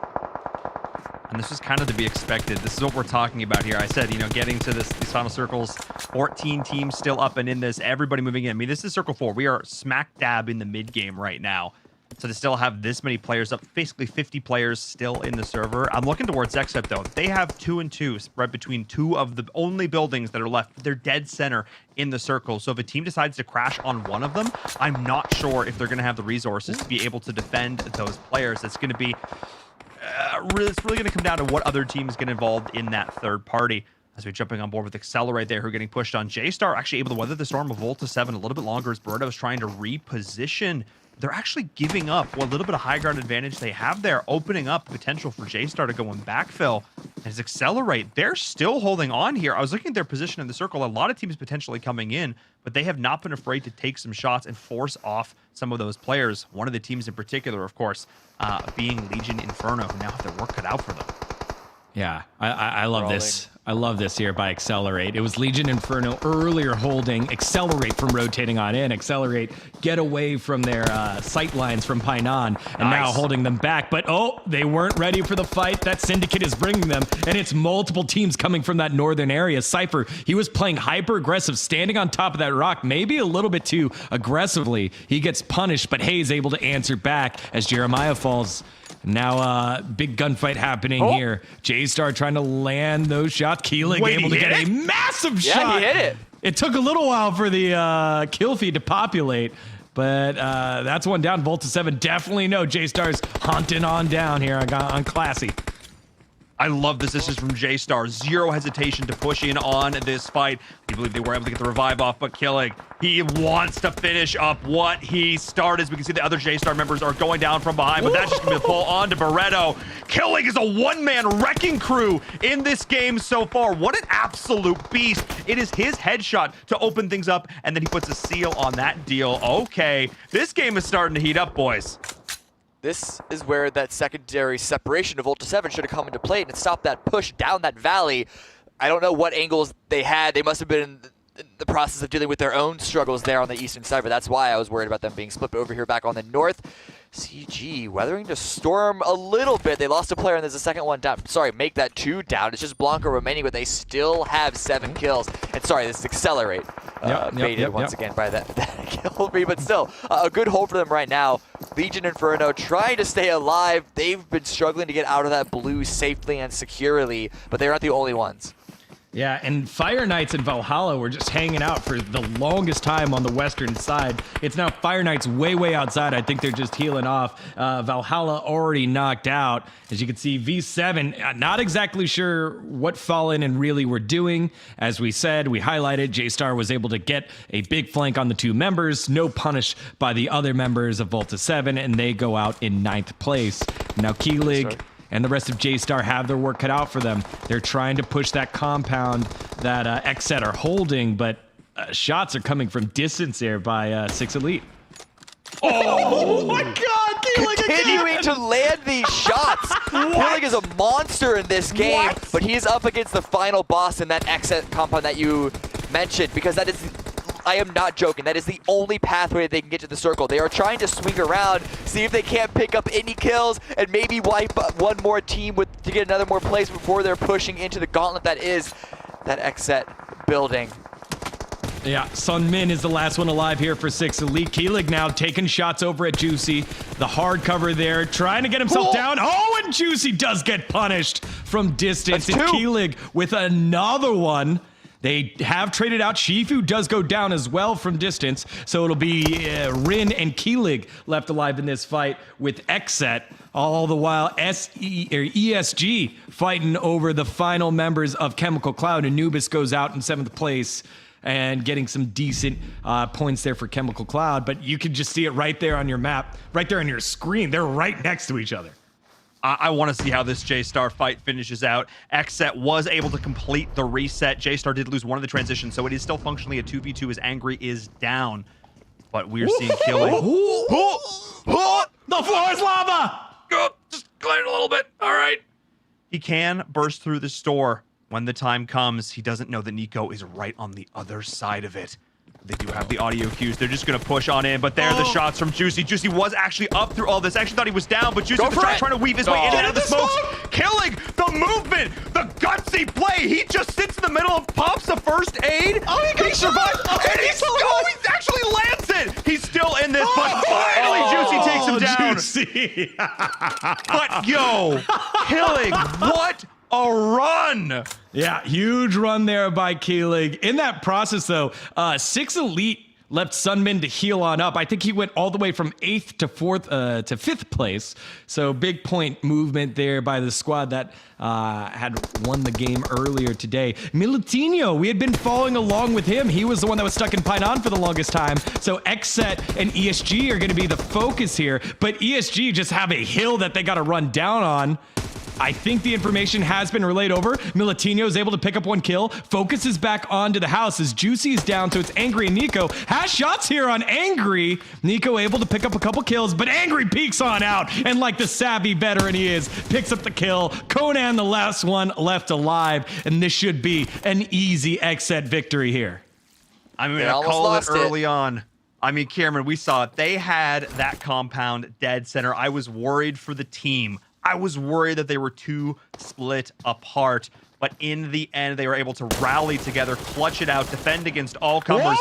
And this was kind of to be expected. This is what we're talking about here. I said, getting to these final circles, 14 teams still up and in this, everybody moving in. I mean, this is Circle 4. We are smack dab in the mid game right now. So to still have this many players up, basically 50 players still in the server. I'm looking towards Xset though. They have 2 and 2 spread between 2 of the only buildings that are left. They're dead center in the circle. So if a team decides to crash on one of them, I'm not sure if they're going to have the resources to be able to defend those players. It's going to be it's really going to come down to what other teams get involved in that third party. As we're jumping on board with Accelerate there, who are getting pushed on. J-Star actually able to weather the storm of Volta 7 a little bit longer as Berto's trying to reposition. They're actually giving up what little bit of high ground advantage they have there, opening up potential for J-Star to go and backfill. As Accelerate, they're still holding on here. I was looking at their position in the circle. A lot of teams potentially coming in, but they have not been afraid to take some shots and force off some of those players. One of the teams in particular, of course, being Legion Inferno, who now have their work cut out for them. Yeah, I love this. I love this here by Accelerate. It was Legion Inferno earlier holding Accelerate from rotating on in. Accelerate get away from their sight lines from Painan, and now holding them back. But they weren't ready for the fight that Syndicate is bringing them, and it's multiple teams coming from that northern area. Cypher, he was playing hyper aggressive, standing on top of that rock, maybe a little bit too aggressively. He gets punished, but Hayes able to answer back as Jeremiah falls. Now, big gunfight happening here. J-Star trying to land those shots. Keeling able to get a massive shot. Yeah, he hit it. It took a little while for the kill feed to populate, but that's one down. Volta 7 definitely no. J-Star's hunting on down here on Classy. I love this. This is from J-Star. Zero hesitation to push in on this fight. I believe they were able to get the revive off, but Killing, he wants to finish up what he started. As we can see, the other J-Star members are going down from behind, but that's just going to pull on to Barreto. Killing is a one-man wrecking crew in this game so far. What an absolute beast. It is his headshot to open things up, and then he puts a seal on that deal. Okay, this game is starting to heat up, boys. This is where that secondary separation of Volta 7 should have come into play and stopped that push down that valley. I don't know what angles they had. They must have been in the process of dealing with their own struggles there on the eastern side, but that's why I was worried about them being split over here back on the north. CG weathering the storm a little bit. They lost a player and there's a second one down. Sorry, make that 2 down. It's just Blanca remaining, but they still have 7 kills. And sorry, this is Accelerate. Baited once again by that kill me, but still a good hold for them right now. Legion Inferno trying to stay alive. They've been struggling to get out of that blue safely and securely, but they're not the only ones. Yeah, and Fire Knights and Valhalla were just hanging out for the longest time on the western side. It's now Fire Knights way outside. I think they're just healing off. Valhalla already knocked out. As you can see, V7, not exactly sure what Fallen and really were doing. As we said, we highlighted, J-Star was able to get a big flank on the two members. No punish by the other members of Volta 7, and they go out in 9th place. Now, Keelig and the rest of J-Star have their work cut out for them. They're trying to push that compound that XSET are holding, but shots are coming from distance there by 6 Elite. Oh my God! Keelig Continuing to land these shots. Keelig is a monster in this game, but he's up against the final boss in that XSET compound that you mentioned, because that is, I am not joking, that is the only pathway they can get to the circle. They are trying to swing around, see if they can't pick up any kills, and maybe wipe up one more team to get another more place before they're pushing into the gauntlet that is that XSET building. Yeah, Sun Min is the last one alive here for 6 Elite. Keelig now taking shots over at Juicy. The hard cover there, trying to get himself down. Oh, and Juicy does get punished from distance. And Keelig with another one. They have traded out. Shifu does go down as well from distance. So it'll be Rin and Keelig left alive in this fight with XSET. All the while, ESG fighting over the final members of Chemical Cloud. Anubis goes out in 7th place and getting some decent points there for Chemical Cloud. But you can just see it right there on your map, right there on your screen. They're right next to each other. I want to see how this J-Star fight finishes out. XSET was able to complete the reset. J-Star did lose one of the transitions, so it is still functionally a 2v2 as Angry is down. But we're seeing killing. The floor is lava! Just glide a little bit. All right. He can burst through the store when the time comes. He doesn't know that Nico is right on the other side of it. They do have the audio cues. They're just going to push on in, but there are the shots from Juicy. Juicy was actually up through all this. Actually thought he was down, but Juicy was trying to weave his way in and out of the smokes. Killing the movement, the gutsy play. He just sits in the middle and pops the first aid. He survives, and he actually lands it. He's still in this, but finally Juicy takes him down. Juicy. But yo, Killing, what a run! Yeah, huge run there by Keelig. In that process, though, 6 Elite left Sunmin to heal on up. I think he went all the way from 8th to 5th place. So big point movement there by the squad that had won the game earlier today. Milutino, we had been following along with him. He was the one that was stuck in Painan for the longest time. So XSET and ESG are going to be the focus here. But ESG just have a hill that they got to run down on. I think the information has been relayed over. Milutino is able to pick up one kill. Focus is back onto the house as Juicy is down, so it's Angry and Nico. Has shots here on Angry. Nico able to pick up a couple kills, but Angry peeks on out, and like the savvy veteran he is, picks up the kill. Conan, the last one left alive, and this should be an easy XSET victory here. I'm going to call it early on. I mean, Cameron, we saw it. They had that compound dead center. I was worried for the team. I was worried that they were too split apart, but in the end, they were able to rally together, clutch it out, defend against all comers.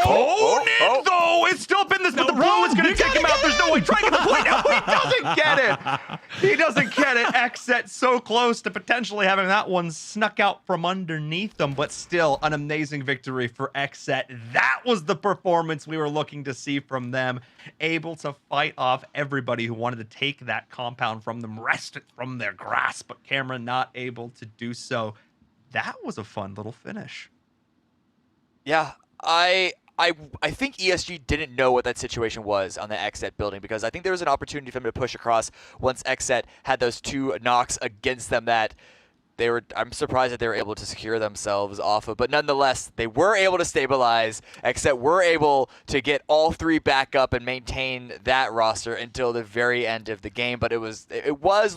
Conan, though, it's still been this, but the bro is going to take him out. There's no way. Try to get the point now. He doesn't get it. He doesn't get it. XSET so close to potentially having that one snuck out from underneath them, but still an amazing victory for XSET. That was the performance we were looking to see from them. Able to fight off everybody who wanted to take that compound from them, wrest it from their grasp, but Cameron not able to do so. That was a fun little finish. Yeah, I think ESG didn't know what that situation was on the XSET building, because I think there was an opportunity for them to push across once XSET had those two knocks against them that I'm surprised that they were able to secure themselves off of, but nonetheless, they were able to stabilize. XSET were able to get all three back up and maintain that roster until the very end of the game, but it was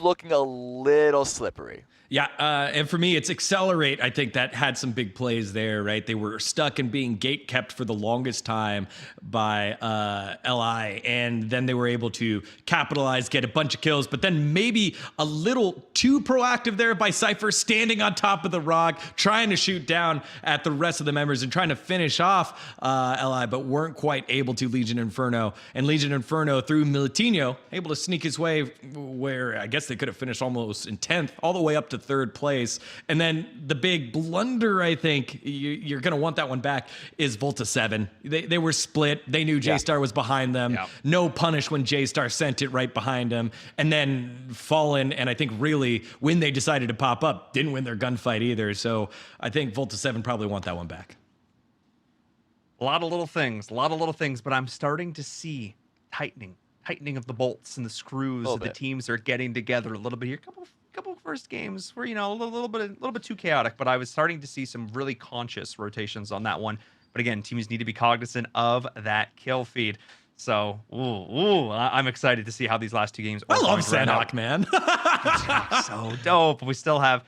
looking a little slippery. Yeah, and for me, it's Accelerate, I think, that had some big plays there, right? They were stuck in being gate kept for the longest time by LI, and then they were able to capitalize, get a bunch of kills, but then maybe a little too proactive there by Cypher standing on top of the rock, trying to shoot down at the rest of the members and trying to finish off LI, but weren't quite able to. Legion Inferno. And Legion Inferno, through Militino, able to sneak his way where I guess they could have finished almost in 10th, all the way up to 3rd place. And then the big blunder, I think, you're going to want that one back, is Volta 7. They were split. They knew J-Star was behind them. Yeah. No punish when J-Star sent it right behind him. And then Fallen, and I think really when they decided to pop up, didn't win their gunfight either. So I think Volta 7 probably want that one back. A lot of little things, but I'm starting to see tightening of the bolts and the screws. The teams are getting together a little bit here. Couple first games were, a little bit too chaotic, but I was starting to see some really conscious rotations on that one. But again, teams need to be cognizant of that kill feed. So, I'm excited to see how these last 2 games are. I love Sandhawk, man. So dope. We still have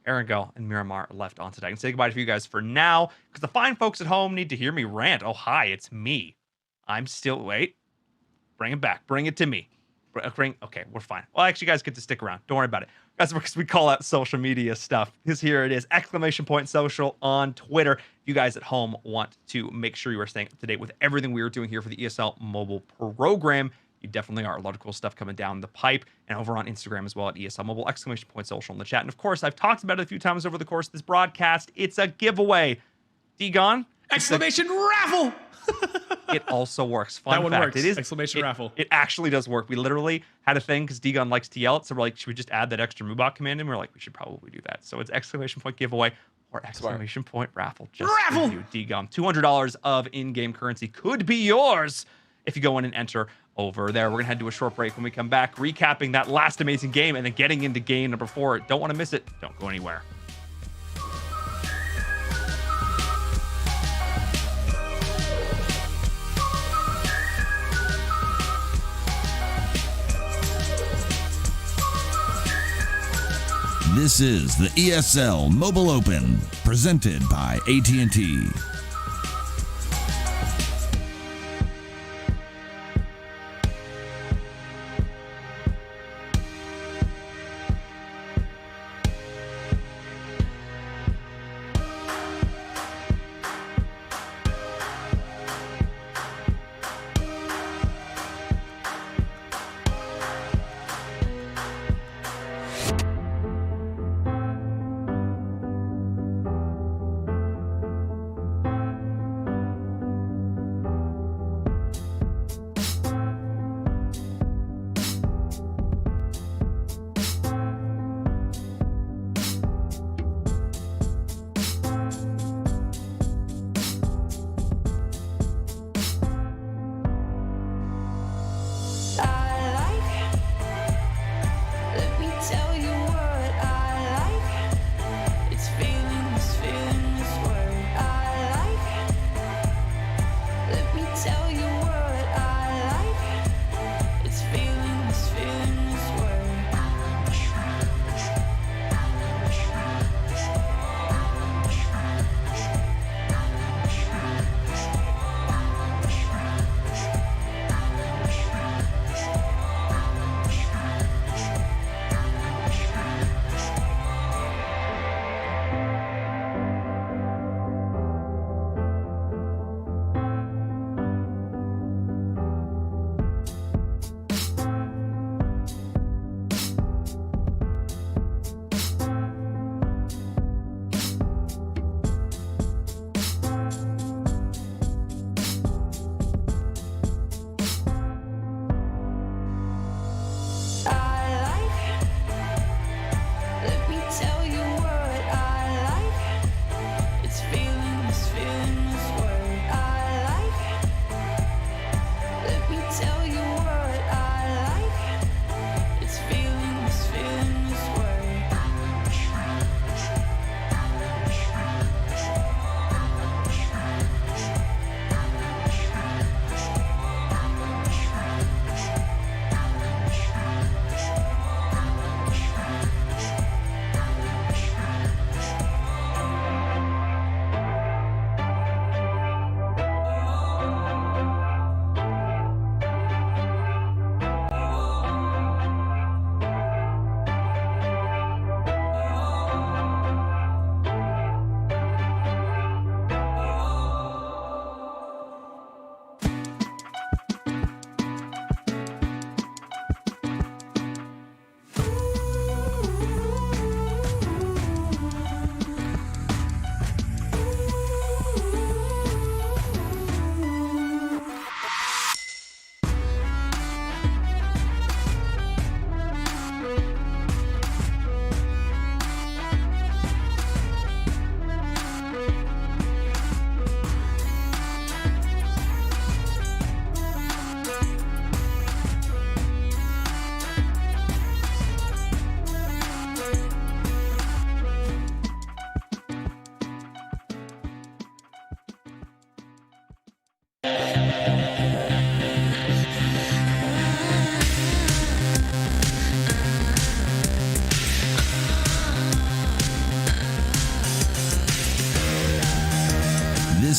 Erangel and Miramar left on today. I can say goodbye to you guys for now, because the fine folks at home need to hear me rant. Oh, hi, it's me. I'm still, wait. Bring it back. Bring it to me. Okay, we're fine. Well, actually, you guys get to stick around. Don't worry about it. That's because we call out social media stuff. Because here it is, !social on Twitter. If you guys at home want to make sure you are staying up to date with everything we are doing here for the ESL mobile program, you definitely are. A lot of cool stuff coming down the pipe, and over on Instagram as well at ESL Mobile, !social in the chat. And of course, I've talked about it a few times over the course of this broadcast. It's a giveaway. Degon? Exclamation raffle! It also works. Fun fact, works. It is exclamation raffle. It actually does work. We literally had a thing because Degon likes to yell it, so we're like, should we just add that extra Mubot command? And we're like, we should probably do that. So it's exclamation point giveaway or exclamation point raffle. Just raffle! For you, Degon. $200 of in-game currency could be yours if you go in and enter over there. We're gonna head to a short break. When we come back, recapping that last amazing game and then getting into game number 4. Don't want to miss it. Don't go anywhere. This is the ESL Mobile Open, presented by AT&T.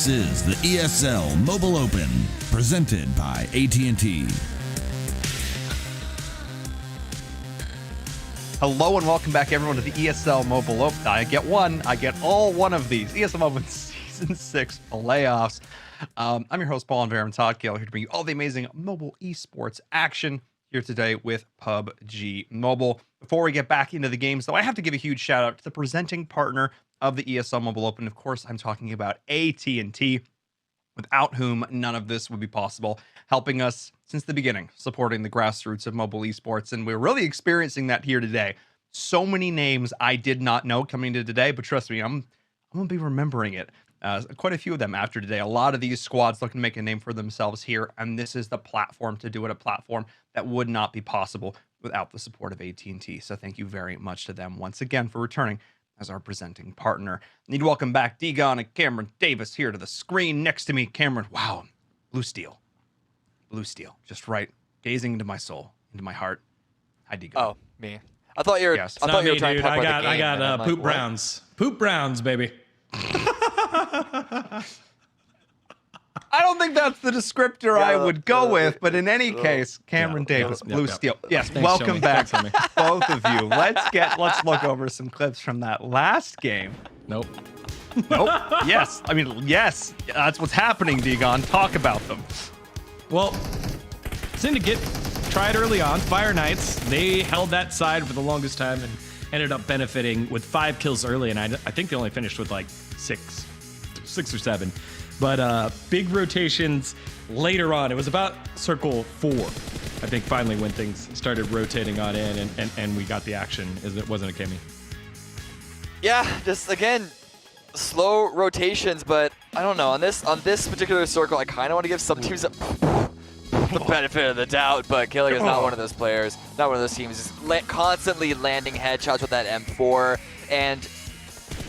This is the ESL Mobile Open, presented by AT&T. Hello and welcome back, everyone, to the ESL Mobile Open. I get all one of these. ESL Open Season 6 playoffs. I'm your host, Paul and Todd Gale, here to bring you all the amazing mobile esports action here today with PUBG Mobile. Before we get back into the games, though, I have to give a huge shout out to the presenting partner of the ESL Mobile Open. Of course, I'm talking about AT&T, without whom none of this would be possible, helping us since the beginning, supporting the grassroots of mobile esports. And we're really experiencing that here today. So many names I did not know coming into today, but trust me, I'm going to be remembering it. Quite a few of them after today. A lot of these squads looking to make a name for themselves here, and this is the platform to do it, a platform that would not be possible without the support of AT&T. So thank you very much to them once again for returning as our presenting partner. Need to welcome back Degon and Cameron Davis here to the screen next to me. Cameron, wow, blue steel, just right, gazing into my soul, into my heart. Hi, Degon. Oh, me. I thought you were. Yes. I thought you were trying dude. to talk about the game. I got and I'm like, poop what? browns. Poop browns, baby. I don't think that's the descriptor I would go with, but in any case, Cameron Davis, blue steel. Yes, Thanks, welcome Tommy. back, Thanks, Tommy. both of you. Let's look over some clips from that last game. Nope. Nope. Yes, I mean, yes, that's what's happening, Degon. Talk about them. Well, Syndicate tried early on. Fire Knights, they held that side for the longest time and ended up benefiting with 5 kills early, and I think they only finished with like 6 or 7. But big rotations later on. It was about circle 4, I think, finally, when things started rotating on in and we got the action. It wasn't a Kimmy. Yeah, just again, slow rotations, but I don't know. On this particular circle, I kind of want to give some teams the benefit of the doubt, but Killing is not one of those players, not one of those teams. Just constantly landing headshots with that M4, and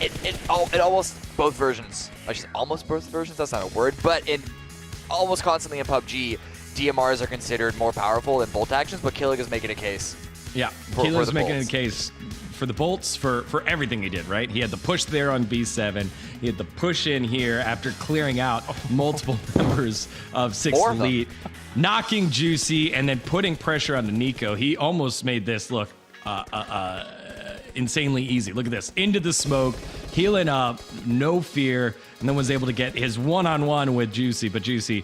it almost both versions. Almost both versions. That's not a word, but in almost constantly in PUBG, DMRs are considered more powerful than bolt actions, but Killing is making a case. Yeah, Killer's making a case for the bolts, for everything he did, right? He had the push there on B7. He had the push in here after clearing out multiple members of 6 Elite, knocking Juicy, and then putting pressure on the Nico. He almost made this look insanely easy. Look at this. Into the smoke, healing up, no fear, and then was able to get his one-on-one with Juicy. But Juicy,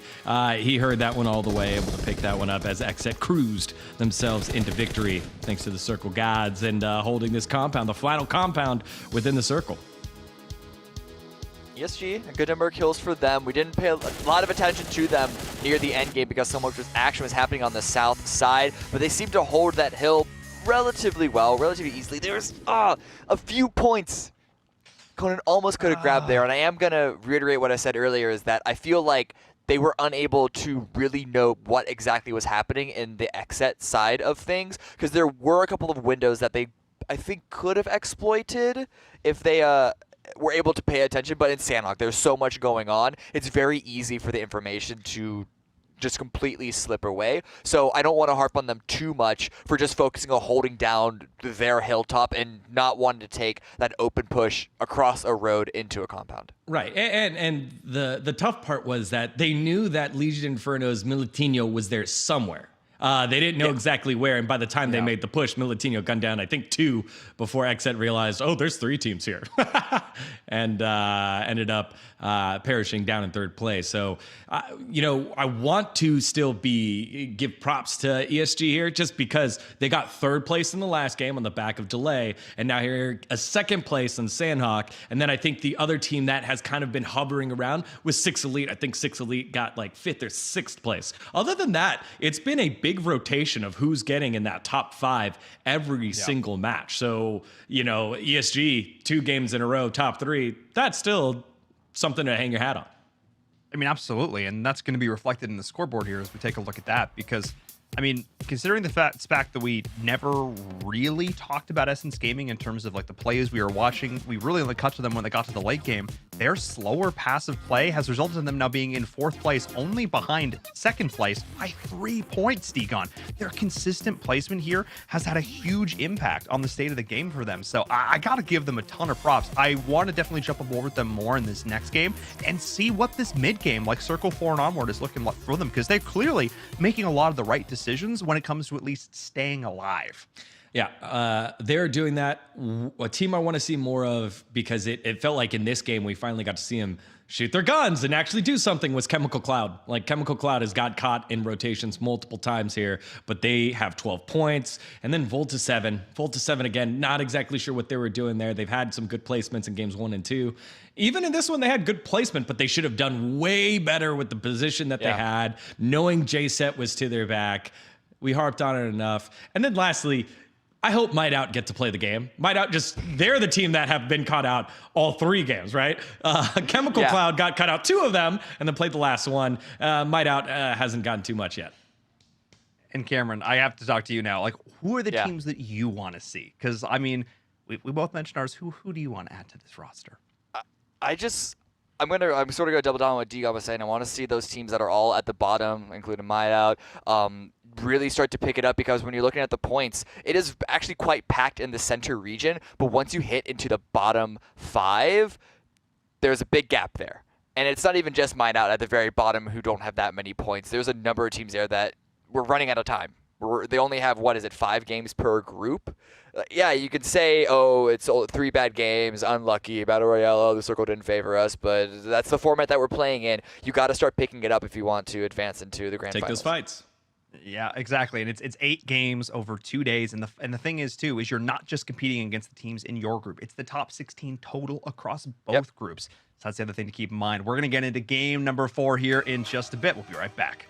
he heard that one all the way, able to pick that one up as Xset cruised themselves into victory thanks to the Circle Gods and holding this compound, the final compound within the circle. ESG, a good number of kills for them. We didn't pay a lot of attention to them near the end game because so much action was happening on the south side, but they seemed to hold that hill relatively well, relatively easily. There's a few points Conan almost could have grabbed there, and I am going to reiterate what I said earlier, is that I feel like they were unable to really know what exactly was happening in the Xset side of things, because there were a couple of windows that they, I think, could have exploited if they were able to pay attention, but in Sandhawk, there's so much going on, it's very easy for the information to just completely slip away. So I don't want to harp on them too much for just focusing on holding down their hilltop and not wanting to take that open push across a road into a compound. Right, and the tough part was that they knew that Legion Inferno's Militino was there somewhere. They didn't know exactly where, and by the time they made the push, Militino gunned down, I think, 2 before Xset realized, oh, there's 3 teams here, and ended up perishing down in 3rd place. So, I want to still give props to ESG here, just because they got 3rd place in the last game on the back of delay, and now here a 2nd place on Sandhawk, and then I think the other team that has kind of been hovering around was 6 Elite. I think 6 Elite got like 5th or 6th place. Other than that, it's been a big rotation of who's getting in that top 5 every single match. So, ESG 2 games in a row, top 3, that's still something to hang your hat on. I mean, absolutely. And that's going to be reflected in the scoreboard here as we take a look at that, because I mean, considering the fact that we never really talked about Essence Gaming in terms of like the plays we were watching, we really only cut to them when they got to the late game. Their slower passive play has resulted in them now being in 4th place, only behind 2nd place by 3 points, Degon. Their consistent placement here has had a huge impact on the state of the game for them. So I got to give them a ton of props. I want to definitely jump aboard with them more in this next game and see what this mid game, like Circle 4 and onward, is looking like for them, because they're clearly making a lot of the right decisions when it comes to at least staying alive. Yeah, they're doing that. A team I want to see more of, because it felt like in this game we finally got to see them shoot their guns and actually do something, was Chemical Cloud. Like, Chemical Cloud has got caught in rotations multiple times here, but they have 12 points. And then Volta 7 again, not exactly sure what they were doing there. They've had some good placements in games 1 and 2. Even in this one, they had good placement, but they should have done way better with the position that they had, knowing J-Set was to their back. We harped on it enough. And then lastly, I hope Mightout get to play the game. Mightout they're the team that have been caught out all 3 games, right? Chemical Cloud got cut out 2 of them and then played the last one. Mightout hasn't gotten too much yet. And Cameron, I have to talk to you now. Like, who are the teams that you want to see? Because, I mean, we both mentioned ours. Who do you want to add to this roster? I'm sort of gonna double down on what Degon was saying. I want to see those teams that are all at the bottom, including Mightout, really start to pick it up, because when you're looking at the points, it is actually quite packed in the center region. But once you hit into the bottom 5, there's a big gap there, and it's not even just Mightout at the very bottom who don't have that many points. There's a number of teams there that we're running out of time. They only have 5 games per group. Yeah, you could say, oh, it's 3 bad games, unlucky, Battle Royale, oh, the circle didn't favor us, but that's the format that we're playing in. You got to start picking it up if you want to advance into the grand finals. Take those fights. Yeah, exactly. And it's 8 games over 2 days. And the thing is, too, is you're not just competing against the teams in your group. It's the top 16 total across both groups. So that's the other thing to keep in mind. We're going to get into game number 4 here in just a bit. We'll be right back.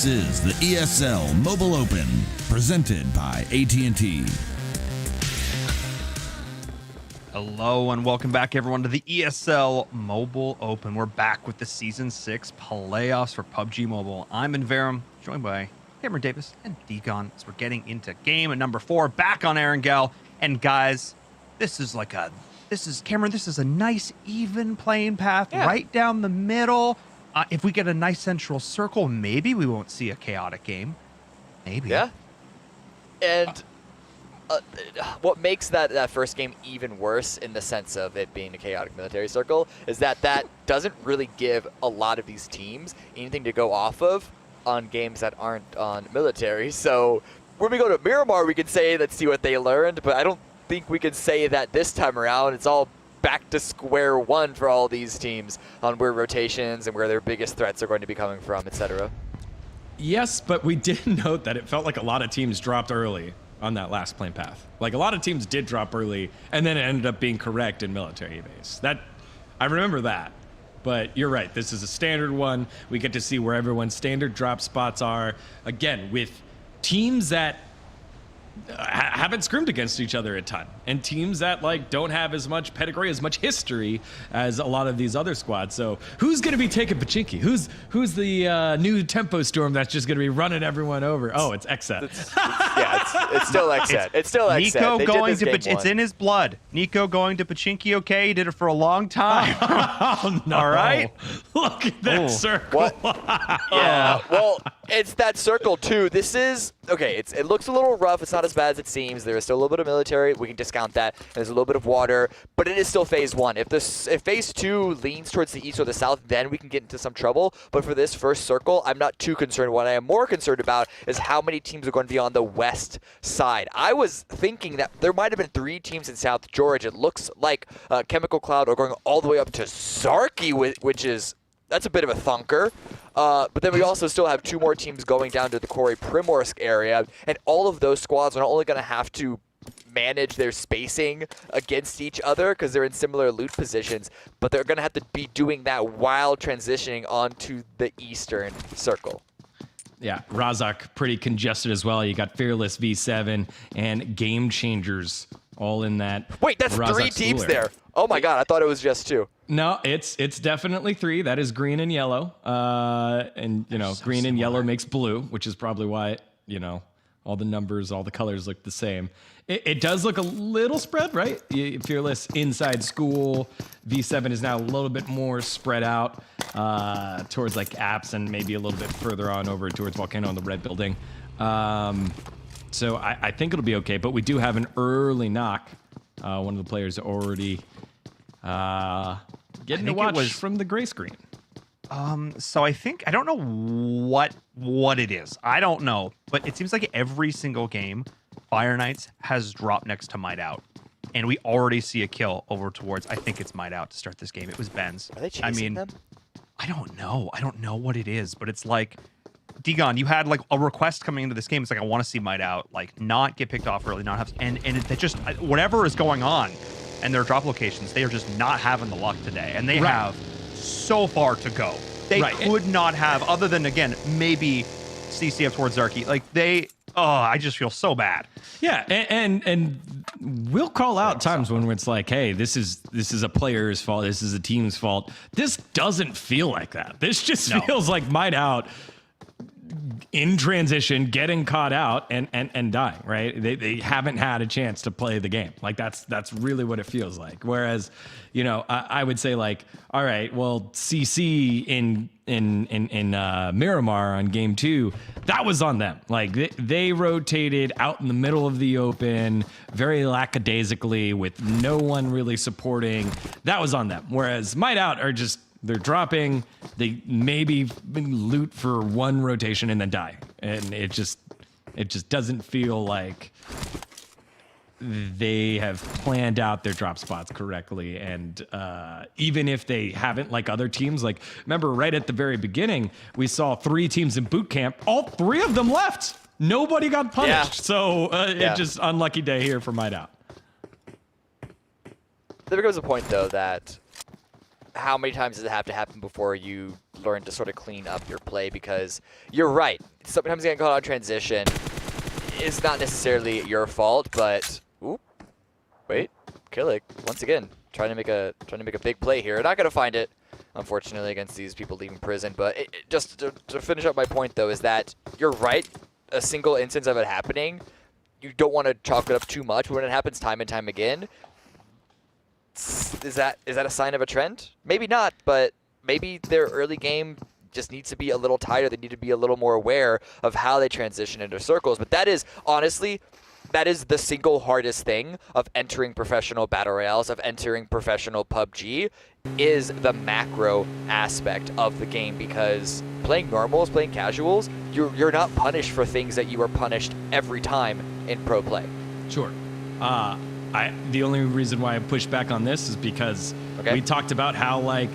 This is the ESL Mobile Open, presented by AT&T. Hello and welcome back, everyone, to the ESL Mobile Open. We're back with the Season 6 playoffs for PUBG Mobile. I'm Inverum, joined by Cameron Davis and Degon as we're getting into game number 4, back on Erangel. And guys, this is Cameron, this is a nice, even playing path right down the middle. If we get a nice central circle, maybe we won't see a chaotic game. Maybe. Yeah. And what makes that first game even worse in the sense of it being a chaotic military circle is that doesn't really give a lot of these teams anything to go off of on games that aren't on military. So when we go to Miramar, we can say, let's see what they learned, but I don't think we can say that this time around. It's all back to square one for all these teams on where rotations and where their biggest threats are going to be coming from, etc. Yes, but we did note that it felt like a lot of teams dropped early on that last plane path. Like a lot of teams did drop early, and then it ended up being correct in military base. I remember that. But you're right, this is a standard one. We get to see where everyone's standard drop spots are. Again, with teams that haven't scrimmed against each other a ton, and teams that don't have as much pedigree, as much history as a lot of these other squads. So who's going to be taking Pachinki? Who's the new tempo storm that's just going to be running everyone over? Oh, it's Xset. It's still Xset. It's still Xset. Nico going to it's in his blood. Nico going to Pachinki. Okay, he did it for a long time. Oh no! All right, look at that circle. Yeah. Well, it's that circle too. This is okay. It looks a little rough. It's not as bad as it seems. There is still a little bit of military. We can discount that. There's a little bit of water, but it is still phase 1. If phase 2 leans towards the east or the south, then we can get into some trouble. But for this first circle, I'm not too concerned. What I am more concerned about is how many teams are going to be on the west side. I was thinking that there might have been 3 teams in South Georgia. It looks like Chemical Cloud are going all the way up to Zarky, which is that's a bit of a thunker. But then we also still have 2 more teams going down to the Corey Primorsk area, and all of those squads are not only going to have to manage their spacing against each other because they're in similar loot positions, but they're going to have to be doing that while transitioning onto the eastern circle. Yeah, Razak pretty congested as well. You got Fearless V7 and Game Changers all in that. Wait, that's Razak 3 teams schooler. there. Oh my god, I thought it was just 2. No, it's definitely 3. That is green and yellow. And green and yellow makes blue, which is probably why, all the numbers, all the colors look the same. It does look a little spread, right? Fearless inside school. V7 is now a little bit more spread out towards apps and maybe a little bit further on over towards Volcano in the red building. So I think it'll be okay, but we do have an early knock. One of the players already getting to watch from the gray screen. So I don't know what it is. I don't know, but it seems like every single game, Fire Knights has dropped next to Might Out, and we already see a kill over towards, I think it's Might Out to start this game. It was Ben's. Are they chasing them? I don't know. I don't know what it is, but it's like, Degon, you had a request coming into this game. It's like, I want to see Might Out, not get picked off early, not have, and it just, whatever is going on and their drop locations, they are just not having the luck today, and they have so far to go. They could not have, other than, again, maybe CCF towards Zarky. I just feel so bad. Yeah, and we'll call out times when it's like, hey, this is a player's fault, this is a team's fault. This doesn't feel like that. This just feels like Might Out in transition, getting caught out and dying, right? They haven't had a chance to play the game. That's really what it feels like. Whereas, I would say all right, well, CC in Miramar on game 2, that was on them. They rotated out in the middle of the open very lackadaisically with no one really supporting. That was on them. Whereas Might Out are just, they're dropping, they maybe loot for 1 rotation and then die. And it just doesn't feel like they have planned out their drop spots correctly. And even if they haven't, other teams, remember right at the very beginning, we saw 3 teams in boot camp. All 3 of them left. Nobody got punished. Yeah. So it just unlucky day here for Might Out. There becomes a point, though, that how many times does it have to happen before you learn to sort of clean up your play? Because you're right. Sometimes getting caught on transition is not necessarily your fault, but oop, wait, Killick once again trying to make a big play here. Not gonna find it, unfortunately, against these people leaving prison. But just to finish up my point though, is that you're right. A single instance of it happening, you don't want to chalk it up too much. But when it happens time and time again, is that a sign of a trend? Maybe not, but maybe their early game just needs to be a little tighter. They need to be a little more aware of how they transition into circles. But that is, honestly, that is the single hardest thing of entering professional battle royales, of entering professional PUBG, is the macro aspect of the game. Because playing normals, playing casuals, you're not punished for things that you are punished every time in pro play. Sure. The only reason why I push back on this is because we talked about how like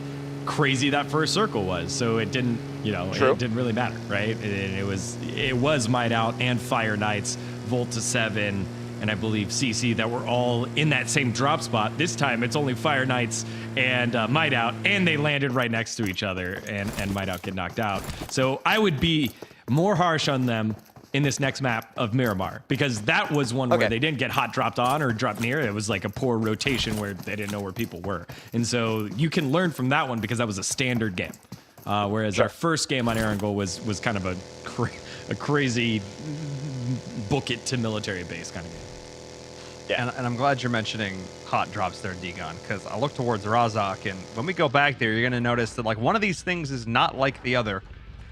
crazy that first circle was, so it didn't, it didn't really matter, right? It was Might Out and Fire Knights, Volta 7, and I believe CC that were all in that same drop spot. This time it's only Fire Knights and Might Out, and they landed right next to each other, and Might Out get knocked out. So I would be more harsh on them in this next map of Miramar, because that was one where they didn't get hot dropped on or dropped near. It was like a poor rotation where they didn't know where people were. And so you can learn from that one because that was a standard game. Whereas our first game on Erangel was kind of a crazy book it to military base kind of game. Yeah, and I'm glad you're mentioning hot drops there, D-Gun, because I look towards Razak, and when we go back there, you're going to notice that like one of these things is not like the other.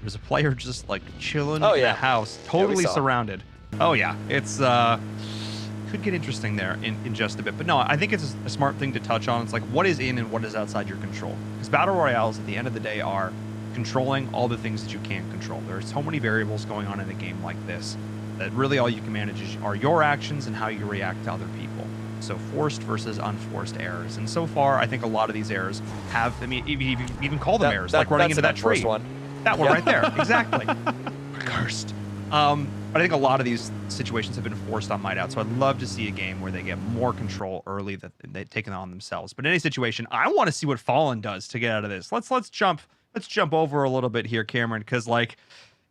There's a player just like chilling in the house, totally surrounded. Oh yeah, it's could get interesting there in just a bit. But no, I think it's a smart thing to touch on. It's like what is in and what is outside your control. Because battle royales at the end of the day are controlling all the things that you can't control. There are so many variables going on in a game like this that really all you can manage are your actions and how you react to other people. So forced versus unforced errors. And so far, I think a lot of these errors have, I mean, even call them errors, like running into that tree. One. That one right there, exactly. Cursed. But I think a lot of these situations have been forced on Might Out, so I'd love to see a game where they get more control early that they've taken on themselves. But in any situation, I want to see what Fallen does to get out of this. Let's jump over a little bit here, Cameron, because like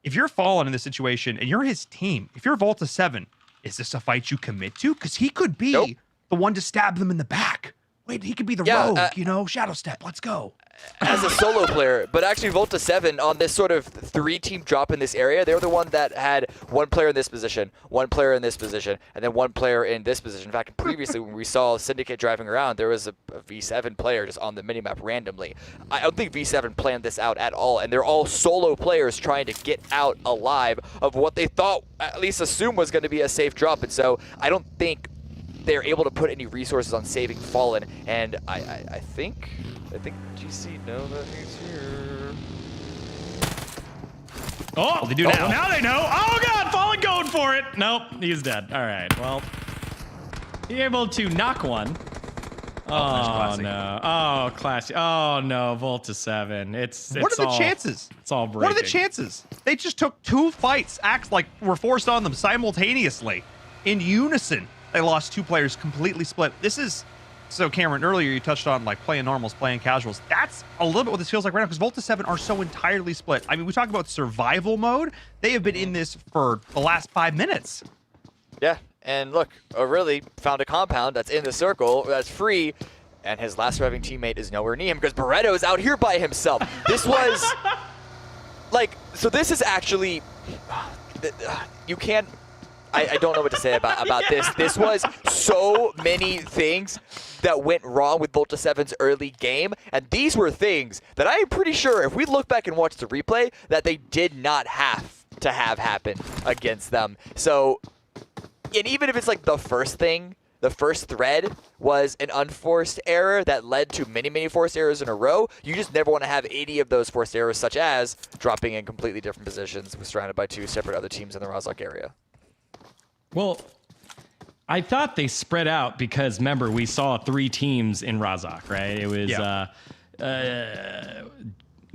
if you're Fallen in this situation and you're his team, if you're Volta 7, is this a fight you commit to? Because he could be the one to stab them in the back. Wait, he could be the rogue, Shadow Step. Let's go. As a solo player, but actually Volta 7 on this sort of 3-team drop in this area, they're the one that had one player in this position, one player in this position, and then one player in this position. In fact, previously when we saw Syndicate driving around, there was a V7 player just on the minimap randomly. I don't think V7 planned this out at all, and they're all solo players trying to get out alive of what they thought, at least assume, was going to be a safe drop. And so I don't think they're able to put any resources on saving Fallen, and I think GC know that he's here. Oh, they do now. Now they know. Oh God, Fallen going for it. Nope, he's dead. All right, well, he able to knock one. Oh no! Oh, classy! Oh no! Volta 7. What are the chances? It's all breaking. What are the chances? They just took 2 fights, acts like were forced on them simultaneously, in unison. They lost 2 players completely split. This is. So, Cameron, earlier you touched on like playing normals, playing casuals. That's a little bit what this feels like right now because Volta 7 are so entirely split. I mean, we talk about survival mode. They have been in this for the last 5 minutes. Yeah, and look, O'Reilly found a compound that's in the circle, that's free, and his last surviving teammate is nowhere near him because Barretto is out here by himself. This was, like, so this is actually, you can't, I don't know what to say about this. This was so many things that went wrong with Volta 7's early game, and these were things that I'm pretty sure if we look back and watch the replay that they did not have to have happen against them. So, and even if it's like the first thing, the first thread was an unforced error that led to many forced errors in a row, you just never want to have 80 of those forced errors, such as dropping in completely different positions, surrounded by 2 separate other teams in the Rozhok area. Well, I thought they spread out because, remember, we saw 3 teams in Rozhok, right? It was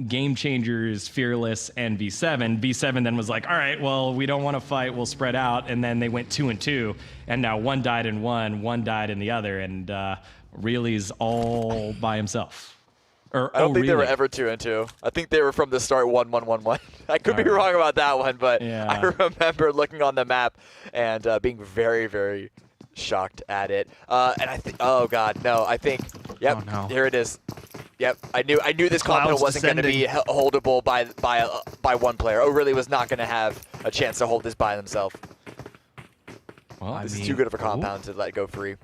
Game Changers, Fearless, and V7. V7 then was like, all right, well, we don't want to fight, we'll spread out. And then they went 2 and 2, and now one died in one died in the other, and Really's all by himself. Or, I don't think they were really? ever 2-2. I think they were from the start 1-1-1-1. I could be wrong about that one, but Yeah. I remember looking on the map and being very, very shocked at it. And I think, oh god, no, I think, yep, Oh, no. here it is. Yep, I knew this Clouds compound wasn't going to be descending. holdable by one player. really was not going to have a chance to hold this by themselves. Well, This is too good of a compound to let go free.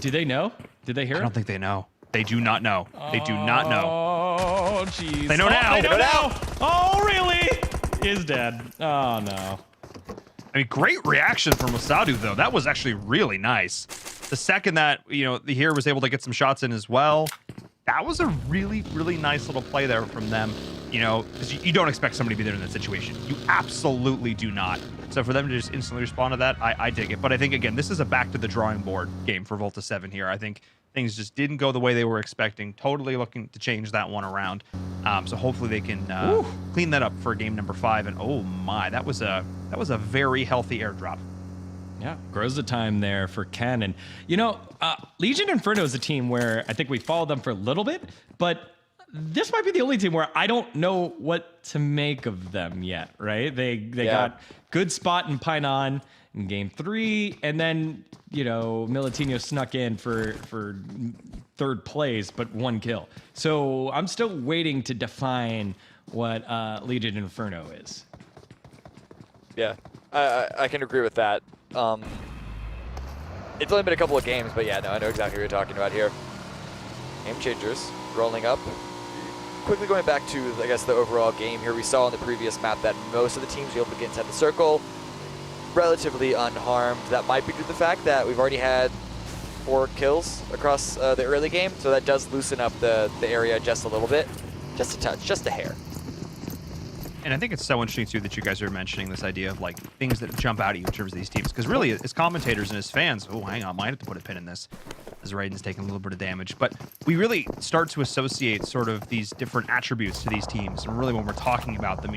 do they know? Did they hear I it? don't think they know. They do not know. They do not know. Oh, jeez. They know now. They know They know now. Oh, really? Is dead. Oh, no. I mean, great reaction from Masadu, though. That was actually really nice. The second that, the Hero was able to get some shots in as well, that was a really, really nice little play there from them. Because you don't expect somebody to be there in that situation. You absolutely do not. So for them to just instantly respond to that, I dig it. But I think, again, this is a back to the drawing board game for Volta 7 here. I think things just didn't go the way they were expecting. Totally looking to change that one around. So hopefully they can clean that up for game number 5. And oh my, that was a very healthy airdrop. Yeah, grows the time there for Ken. And, Legion Inferno is a team where I think we followed them for a little bit, but this might be the only team where I don't know what to make of them yet, right? They got good spot in Painan in game 3, and then, Militino snuck in for third place, but 1 kill. So I'm still waiting to define what Legion Inferno is. Yeah, I can agree with that. It's only been a couple of games, but yeah, no, I know exactly what you're talking about here. Game changers rolling up. Quickly going back to, I guess, the overall game here, we saw on the previous map that most of the teams were able to get inside the circle relatively unharmed. That might be due to the fact that we've already had 4 kills across the early game, so that does loosen up the area just a little bit. Just a touch, just a hair. And I think it's so interesting, too, that you guys are mentioning this idea of, things that jump out at you in terms of these teams. Because really, as commentators and as fans, oh, hang on, might have to put a pin in this, as Raiden's taking a little bit of damage. But we really start to associate sort of these different attributes to these teams. And really, when we're talking about them,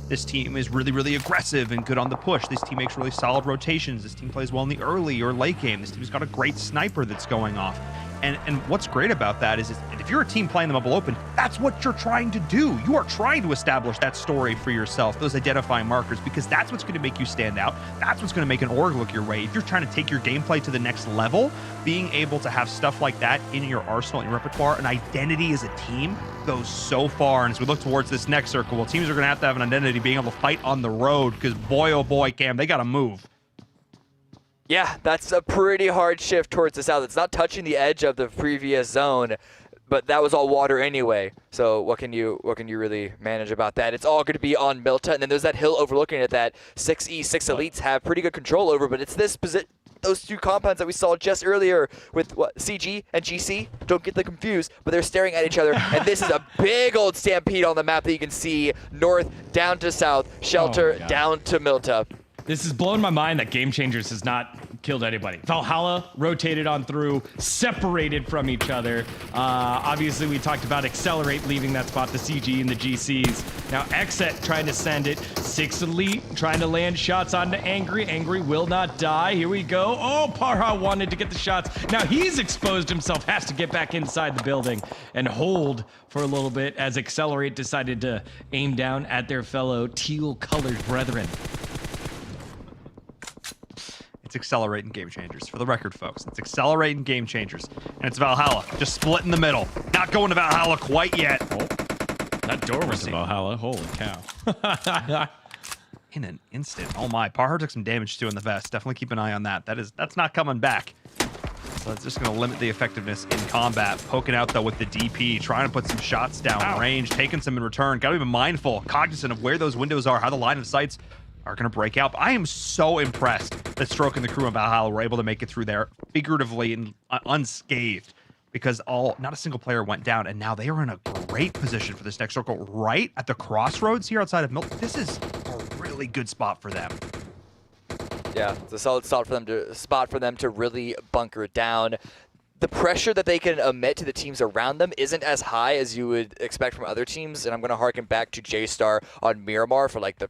this team is really, really aggressive and good on the push. This team makes really solid rotations. This team plays well in the early or late game. This team's got a great sniper that's going off. And what's great about that is if you're a team playing the Mobile Open, that's what you're trying to do. You are trying to establish that story for yourself, those identifying markers, because that's what's going to make you stand out. That's what's going to make an org look your way. If you're trying to take your gameplay to the next level, being able to have stuff like that in your arsenal, in your repertoire, an identity as a team goes so far. And as we look towards this next circle, well, teams are going to have an identity being able to fight on the road, because boy, oh boy, Cam, they got to move. Yeah, that's a pretty hard shift towards the south. It's not touching the edge of the previous zone, but that was all water anyway. So what can you really manage about that? It's all going to be on Milta, and then there's that hill overlooking it that 6E, 6 Elites have pretty good control over, but it's those 2 compounds that we saw just earlier with CG and GC. Don't get them confused, but they're staring at each other, and this is a big old stampede on the map that you can see north down to south, Shelter down to Milta. This is blowing my mind that Game Changers has not killed anybody. Valhalla rotated on through, separated from each other. Obviously, we talked about Accelerate leaving that spot, the CG and the GCs. Now, Exet trying to send it. 6 Elite trying to land shots onto Angry. Angry will not die. Here we go. Oh, Parha wanted to get the shots. Now he's exposed himself, has to get back inside the building and hold for a little bit as Accelerate decided to aim down at their fellow teal-colored brethren. It's accelerating game changers. For the record, folks, it's accelerating game changers. And it's Valhalla, just split in the middle. Not going to Valhalla quite yet. Oh, that door went to Valhalla. Holy cow. In an instant. Oh my, Parhar took some damage too in the vest. Definitely keep an eye on that. That's not coming back. So it's just going to limit the effectiveness in combat. Poking out, though, with the DP, trying to put some shots down range, taking some in return. Got to be mindful, cognizant of where those windows are, how the line of sights are going to break out. But I am so impressed that Stroke and the crew in Valhalla were able to make it through there figuratively and unscathed, because not a single player went down, and now they are in a great position for this next circle right at the crossroads here outside of Milton. This is a really good spot for them. Yeah, it's a solid spot for them to really bunker down. The pressure that they can emit to the teams around them isn't as high as you would expect from other teams, and I'm going to harken back to J-Star on Miramar for the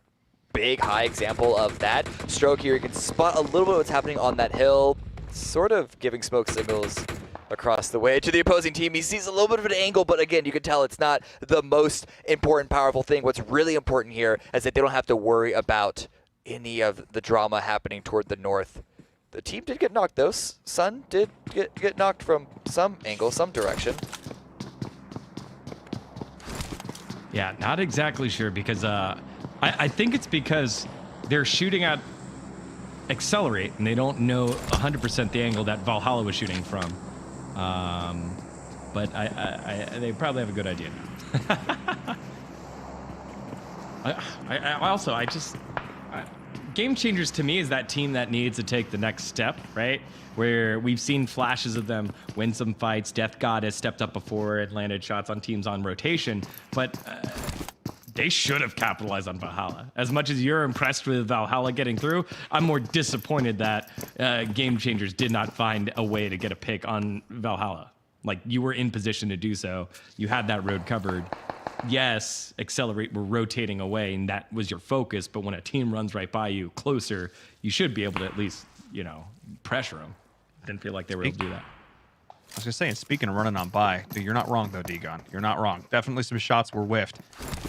big high example of that. Stroke here, you can spot a little bit what's happening on that hill, sort of giving smoke signals across the way to the opposing team. He sees a little bit of an angle, but again, you can tell it's not the most important, powerful thing. What's really important here is that they don't have to worry about any of the drama happening toward the north. The team did get knocked, though. Sun did get knocked from some angle, some direction. Yeah, not exactly sure because I think it's because they're shooting at Accelerate and they don't know 100% the angle that Valhalla was shooting from. But they probably have a good idea. Game Changers to me is that team that needs to take the next step, right? Where we've seen flashes of them win some fights. Death God has stepped up before and landed shots on teams on rotation, but they should have capitalized on Valhalla. As much as you're impressed with Valhalla getting through, I'm more disappointed that Game Changers did not find a way to get a pick on Valhalla. Like, you were in position to do so. You had that road covered. Yes, Accelerate were rotating away, and that was your focus. But when a team runs right by you closer, you should be able to at least, pressure them. Didn't feel like they were able to do that. I was just saying, speaking of running on by, dude, you're not wrong, though, D-Gun. You're not wrong. Definitely some shots were whiffed.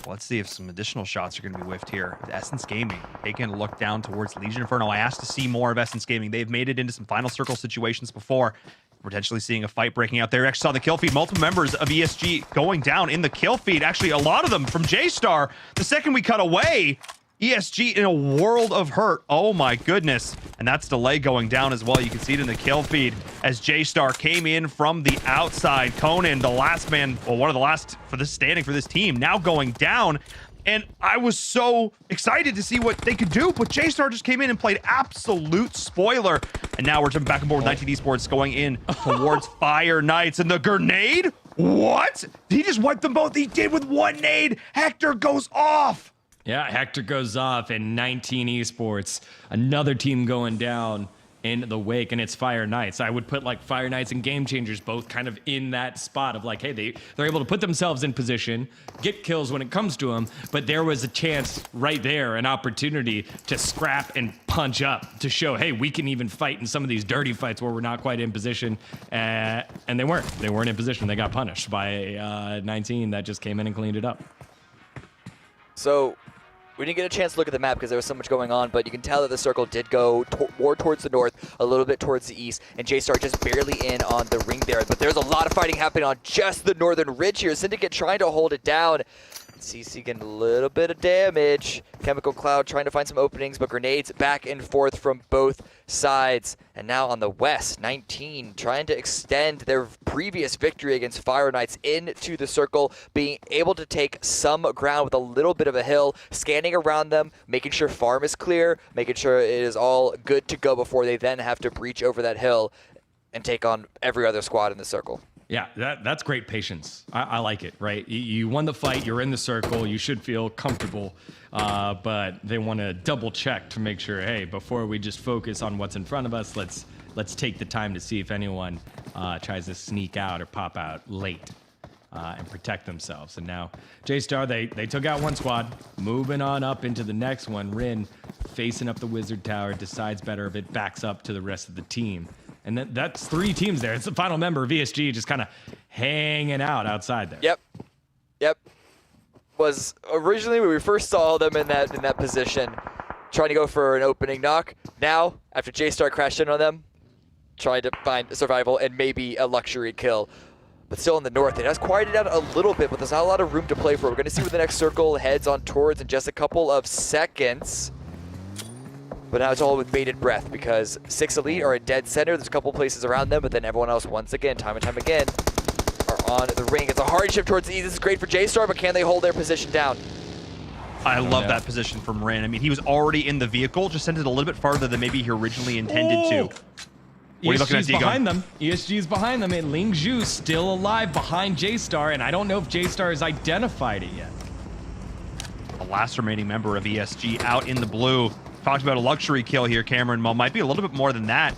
Let's see if some additional shots are going to be whiffed here. Essence Gaming taking a look down towards Legion Inferno. I asked to see more of Essence Gaming. They've made it into some final circle situations before. Potentially seeing a fight breaking out there. Actually saw the kill feed. Multiple members of ESG going down in the kill feed. Actually, a lot of them from J-Star. The second we cut away, ESG in a world of hurt. Oh my goodness. And that's Delay going down as well. You can see it in the kill feed as J-Star came in from the outside. Conan, the last man, well, one of the last for this standing for this team, now going down. And I was so excited to see what they could do, but J-Star just came in and played absolute spoiler. And now we're jumping back and forth with 19 Esports going in towards Fire Knights. And the grenade? What? Did he just wipe them both? He did with one nade. Hector goes off. Yeah, Hector goes off in 19 Esports. Another team going down in the wake, and it's Fire Knights. I would put like Fire Knights and Game Changers both kind of in that spot of like, hey, they're able to put themselves in position, get kills when it comes to them, but there was a chance right there, an opportunity to scrap and punch up to show, hey, we can even fight in some of these dirty fights where we're not quite in position, and they weren't in position. They got punished by 19 that just came in and cleaned it up. So we didn't get a chance to look at the map because there was so much going on, but you can tell that the circle did go more towards the north, a little bit towards the east, and J-Star just barely in on the ring there. But there's a lot of fighting happening on just the northern ridge here. Syndicate trying to hold it down. CC getting a little bit of damage. Chemical Cloud trying to find some openings, but grenades back and forth from both sides. And now on the west, 19 trying to extend their previous victory against Fire Knights into the circle, being able to take some ground with a little bit of a hill, scanning around them, making sure farm is clear, making sure it is all good to go before they then have to breach over that hill and take on every other squad in the circle. Yeah, that's great patience. I like it, right? You won the fight, you're in the circle, you should feel comfortable, but they want to double check to make sure, hey, before we just focus on what's in front of us, let's take the time to see if anyone tries to sneak out or pop out late and protect themselves. And now J-Star, they took out one squad, moving on up into the next one. Rin facing up the Wizard Tower, decides better if it backs up to the rest of the team. And that's 3 teams there. It's the final member of ESG just kind of hanging out outside there. Yep. Was originally when we first saw them in that position, trying to go for an opening knock. Now, after J-Star crashed in on them, trying to find a survival and maybe a luxury kill. But still in the north, it has quieted down a little bit, but there's not a lot of room to play for. We're going to see where the next circle heads on towards in just a couple of seconds. But now it's all with bated breath because 6 Elite are in dead center. There's a couple places around them, but then everyone else, once again, time and time again, are on the ring. It's a hard shift towards the east. This is great for J-Star, but can they hold their position down? I love that position from Rin. I mean, he was already in the vehicle, just sent it a little bit farther than maybe he originally intended to. What are you looking at, Diego? Behind them. ESG's behind them, and Ling Zhu still alive behind J-Star, and I don't know if J-Star has identified it yet. The last remaining member of ESG out in the blue. Talked about a luxury kill here, Cameron. Well, might be a little bit more than that.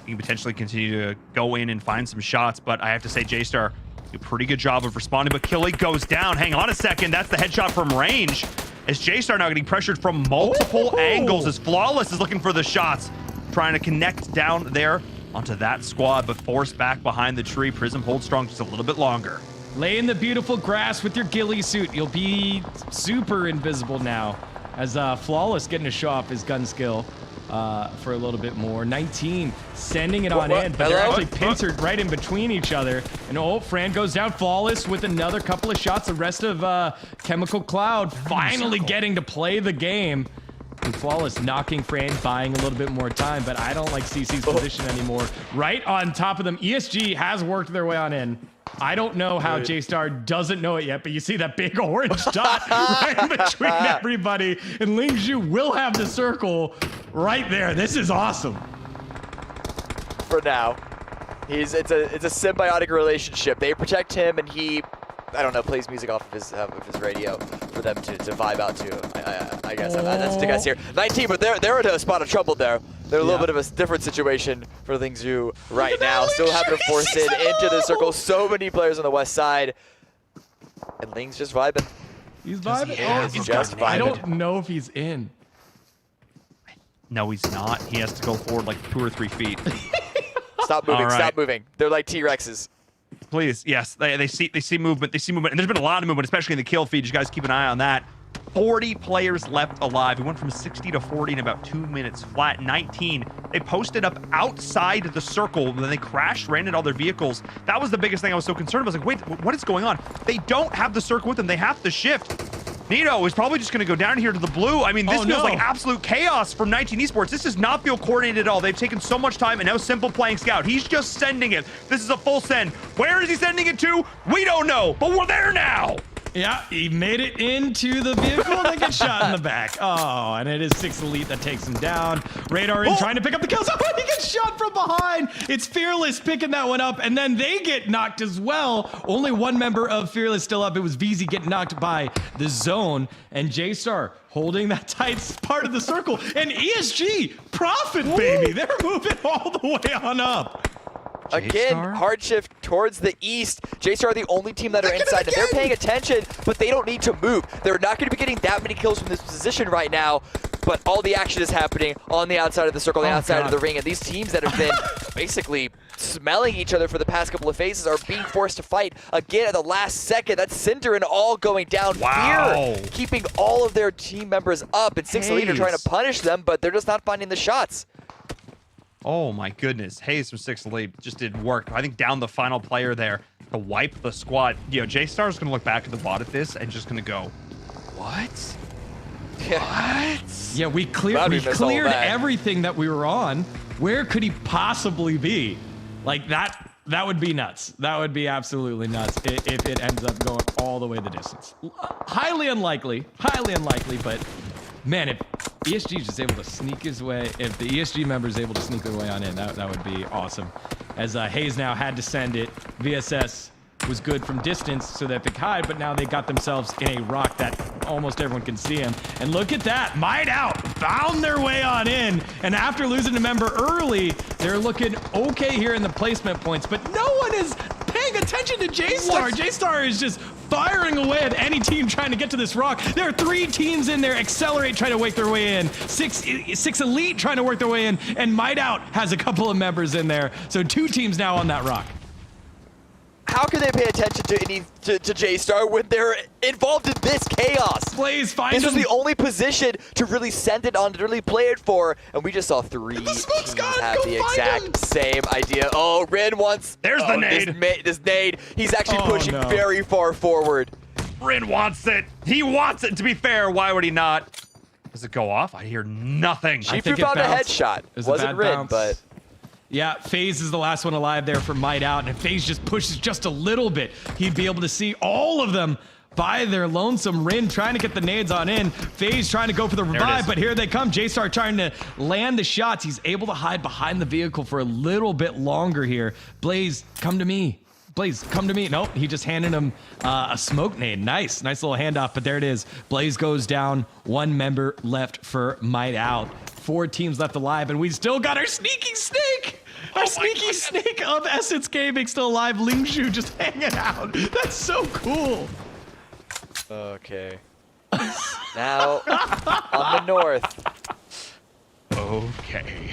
You can potentially continue to go in and find some shots, but I have to say J-Star do a pretty good job of responding, but Killy goes down. Hang on a second. That's the headshot from range. As J-Star now getting pressured from multiple angles as Flawless is looking for the shots, trying to connect down there onto that squad, but forced back behind the tree. Prism holds strong just a little bit longer. Lay in the beautiful grass with your ghillie suit. You'll be super invisible now. As Flawless getting to show off his gun skill for a little bit more. 19 sending it on in, but they're actually pincered right in between each other. And Fran goes down. Flawless with another couple of shots. The rest of Chemical Cloud finally getting to play the game. And Flawless knocking Fran, buying a little bit more time, but I don't like CC's position anymore. Right on top of them, ESG has worked their way on in. I don't know how J-Star doesn't know it yet, but you see that big orange dot right in between everybody, and Lingzhu will have the circle right there. This is awesome. For now, it's a symbiotic relationship. They protect him, and he, I don't know, plays music off of his radio for them to vibe out to. I guess that's the guess here. 19, but they're in a spot of trouble there. They're a little bit of a different situation for Lingzhu right now. Still having to force it into the circle. So many players on the west side. And Ling's just vibing. He's vibing? He's just vibing. I don't know if he's in. No, he's not. He has to go forward like 2 or 3 feet. Stop moving, stop moving. They're like T-Rexes. Please, yes, they see movement, and there's been a lot of movement, especially in the kill feed. You guys keep an eye on that. 40 players left alive. It went from 60 to 40 in about 2 minutes flat. 19. They posted up outside the circle, then they crashed, ran into all their vehicles. That was the biggest thing I was so concerned about. I was like, wait, what is going on? They don't have the circle with them. They have to shift. Nito is probably just going to go down here to the blue. I mean, this feels like absolute chaos from 19 Esports. This does not feel coordinated at all. They've taken so much time, and now Simple playing Scout. He's just sending it. This is a full send. Where is he sending it to? We don't know, but we're there now. Yeah, he made it into the vehicle and then gets shot in the back. Oh, and it is 6 Elite that takes him down. Radar in trying to pick up the kills. Oh, he gets shot from behind. It's Fearless picking that one up, and then they get knocked as well. Only one member of Fearless still up. It was VZ getting knocked by the zone, and J-Star holding that tight part of the circle. And ESG, profit, baby. They're moving all the way on up. Again, hard shift towards the east. J-Star are the only team that are inside, and they're paying attention, but they don't need to move. They're not going to be getting that many kills from this position right now, but all the action is happening on the outside of the circle, the outside of the ring, and these teams that have been basically smelling each other for the past couple of phases are being forced to fight again at the last second. That's Cinder and all going down. Fear keeping all of their team members up, and 6 Elite are trying to punish them, but they're just not finding the shots. Oh my goodness. Hayes from 6 Elite just did work. I think down the final player there to wipe the squad. J-Star's going to look back at the bot at this and just going to go, what? What? Yeah, we cleared everything that we were on. Where could he possibly be? Like that would be nuts. That would be absolutely nuts if it ends up going all the way the distance. Highly unlikely, but man, if ESG is just able to sneak his way, if the ESG member is able to sneak their way on in, that would be awesome. As Hayes now had to send it, VSS was good from distance so that they could hide, but now they got themselves in a rock that almost everyone can see him. And look at that, Might Out found their way on in, and after losing a member early, they're looking okay here in the placement points, but no one is paying attention to J-Star. J-Star is just firing away at any team trying to get to this rock. There are 3 teams in there. Accelerate trying to work their way in. 6 Elite trying to work their way in. And Might Out has a couple of members in there. So 2 teams now on that rock. How can they pay attention to J-Star when they're involved in this chaos? Blaze, find him. This was the only position to really send it on, to really play it for, and we just saw 3 teams have the exact same idea. Oh, Rin wants... There's the nade. This nade. He's actually pushing very far forward. Rin wants it. He wants it, to be fair. Why would he not? Does it go off? I hear nothing. Shifu found a headshot. Wasn't Rin, but... Yeah, FaZe is the last one alive there for Might Out, and if FaZe just pushes just a little bit, he'd be able to see all of them by their lonesome. Rin trying to get the nades on in. FaZe trying to go for the revive, but here they come. J-Star trying to land the shots. He's able to hide behind the vehicle for a little bit longer here. Blaze, come to me. Blaze, come to me. Nope, he just handed him a smoke nade. Nice little handoff, but there it is. Blaze goes down. 1 member left for Might Out. 4 teams left alive, and we still got our sneaky snake! Our sneaky snake of Essence Gaming still alive. Lingzhu just hanging out. That's so cool. Okay. Now, on the north. Okay.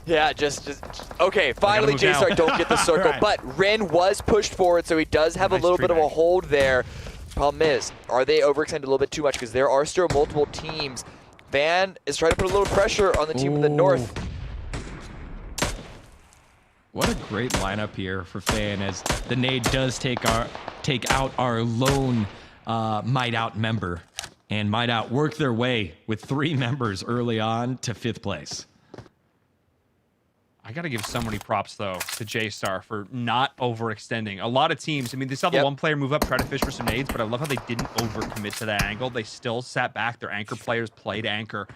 Yeah, okay, finally J-Star don't get the circle, Right. but Rin was pushed forward, so he does have a little bit of a hold there. Problem is, are they overextended a little bit too much? Because there are still multiple teams. Van is trying to put a little pressure on the team in the north. What a great lineup here for Fan, as the nade does take out our lone Might Out member, and Might Out work their way with 3 members early on to 5th place. I got to give so many props, though, to J-Star for not overextending. A lot of teams, I mean, they saw the one player move up, try to fish for some nades, but I love how they didn't overcommit to that angle. They still sat back. Their anchor players played anchor.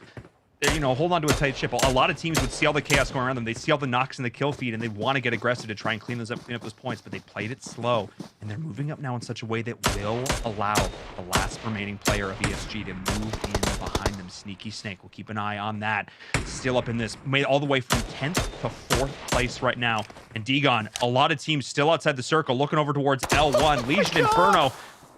You know, hold on to a tight ship. A lot of teams would see all the chaos going around them. They see all the knocks in the kill feed, and they want to get aggressive to try and clean up those points, but they played it slow. And they're moving up now in such a way that will allow the last remaining player of ESG to move in behind them. Sneaky Snake. We'll keep an eye on that. Still up in this. Made all the way from 10th to 4th place right now. And Digon, a lot of teams still outside the circle, looking over towards L1. Legion Inferno.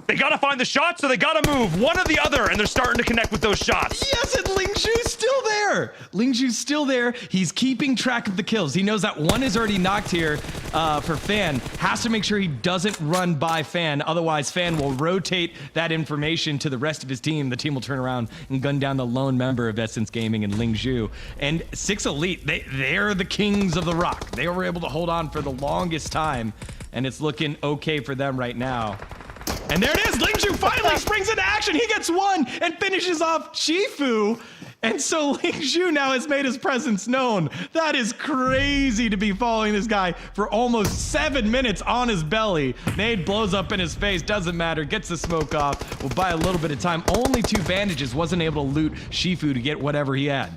They got to find the shot, so they got to move one or the other, and they're starting to connect with those shots. Yes, and Lingzhu's still there. Lingzhu's still there. He's keeping track of the kills. He knows that one is already knocked here for Fan. Has to make sure he doesn't run by Fan. Otherwise, Fan will rotate that information to the rest of his team. The team will turn around and gun down the lone member of Essence Gaming and Lingzhu. And 6 Elite, they're the kings of the rock. They were able to hold on for the longest time, and it's looking okay for them right now. And there it is. Lingzhu finally springs into action. He gets 1 and finishes off Shifu. And so Lingzhu now has made his presence known. That is crazy to be following this guy for almost 7 minutes on his belly. Nade blows up in his face. Doesn't matter. Gets the smoke off. Will buy a little bit of time. Only 2 bandages. Wasn't able to loot Shifu to get whatever he had.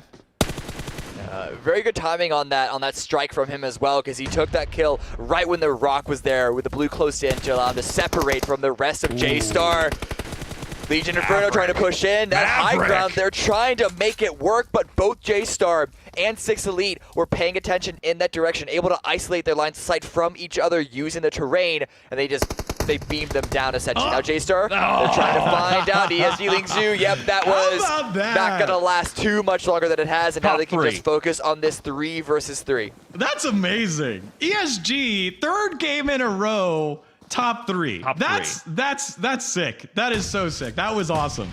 Very good timing on that strike from him as well, because he took that kill right when the rock was there with the blue close in to allow him to separate from the rest of J-Star. Legion Inferno trying to push in. That high ground, they're trying to make it work, but both J-Star and 6 Elite were paying attention in that direction, able to isolate their lines of sight from each other using the terrain, and they beamed them down essentially. Now J-Star, they're trying to find out ESG Lingzhu. Yep, that was not gonna last too much longer than it has, and now they can just focus on this 3 versus 3. That's amazing. ESG, 3rd game in a row, top 3. That's sick. That is so sick. That was awesome.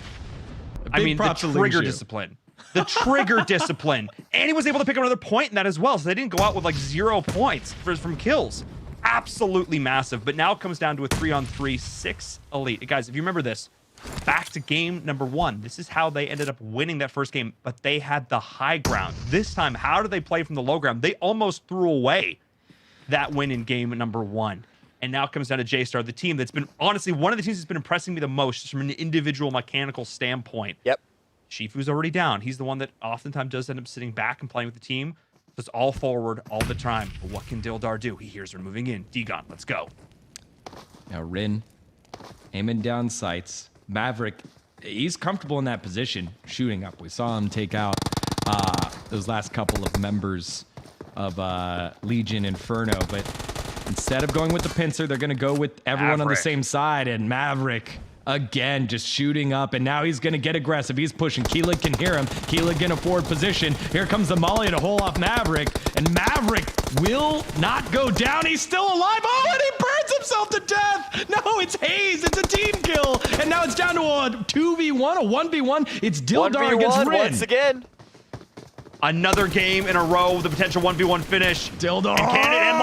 I mean, the trigger discipline. The trigger discipline. And he was able to pick up another point in that as well, so they didn't go out with like 0 points from kills. Absolutely massive. But now it comes down to a 3-on-3, 6 Elite. Guys, if you remember this, back to game number 1. This is how they ended up winning that first game, but they had the high ground. This time, how did they play from the low ground? They almost threw away that win in game number 1. And now it comes down to J-Star, the team that's been, honestly, one of the teams that's been impressing me the most from an individual mechanical standpoint. Yep. Shifu's already down. He's the one that oftentimes does end up sitting back and playing with the team. So it's all forward all the time. But what can Dildar do? He hears her moving in. Digon, let's go. Now Rin aiming down sights. Maverick, he's comfortable in that position, shooting up. We saw him take out those last couple of members of Legion Inferno, but instead of going with the pincer, they're going to go with everyone on the same side, and Maverick again just shooting up, and now he's going to get aggressive. He's pushing. Keelan can hear him. Keelan in a forward position. Here comes the molly to hold off Maverick, and Maverick will not go down. He's still alive. Oh, and he burns himself to death. No, it's Hayes. It's a team kill, and now it's down to a 2v1, a 1v1. It's Dildar against Rin. Once again. Another game in a row with a potential 1v1 finish. Dildar. And can it end?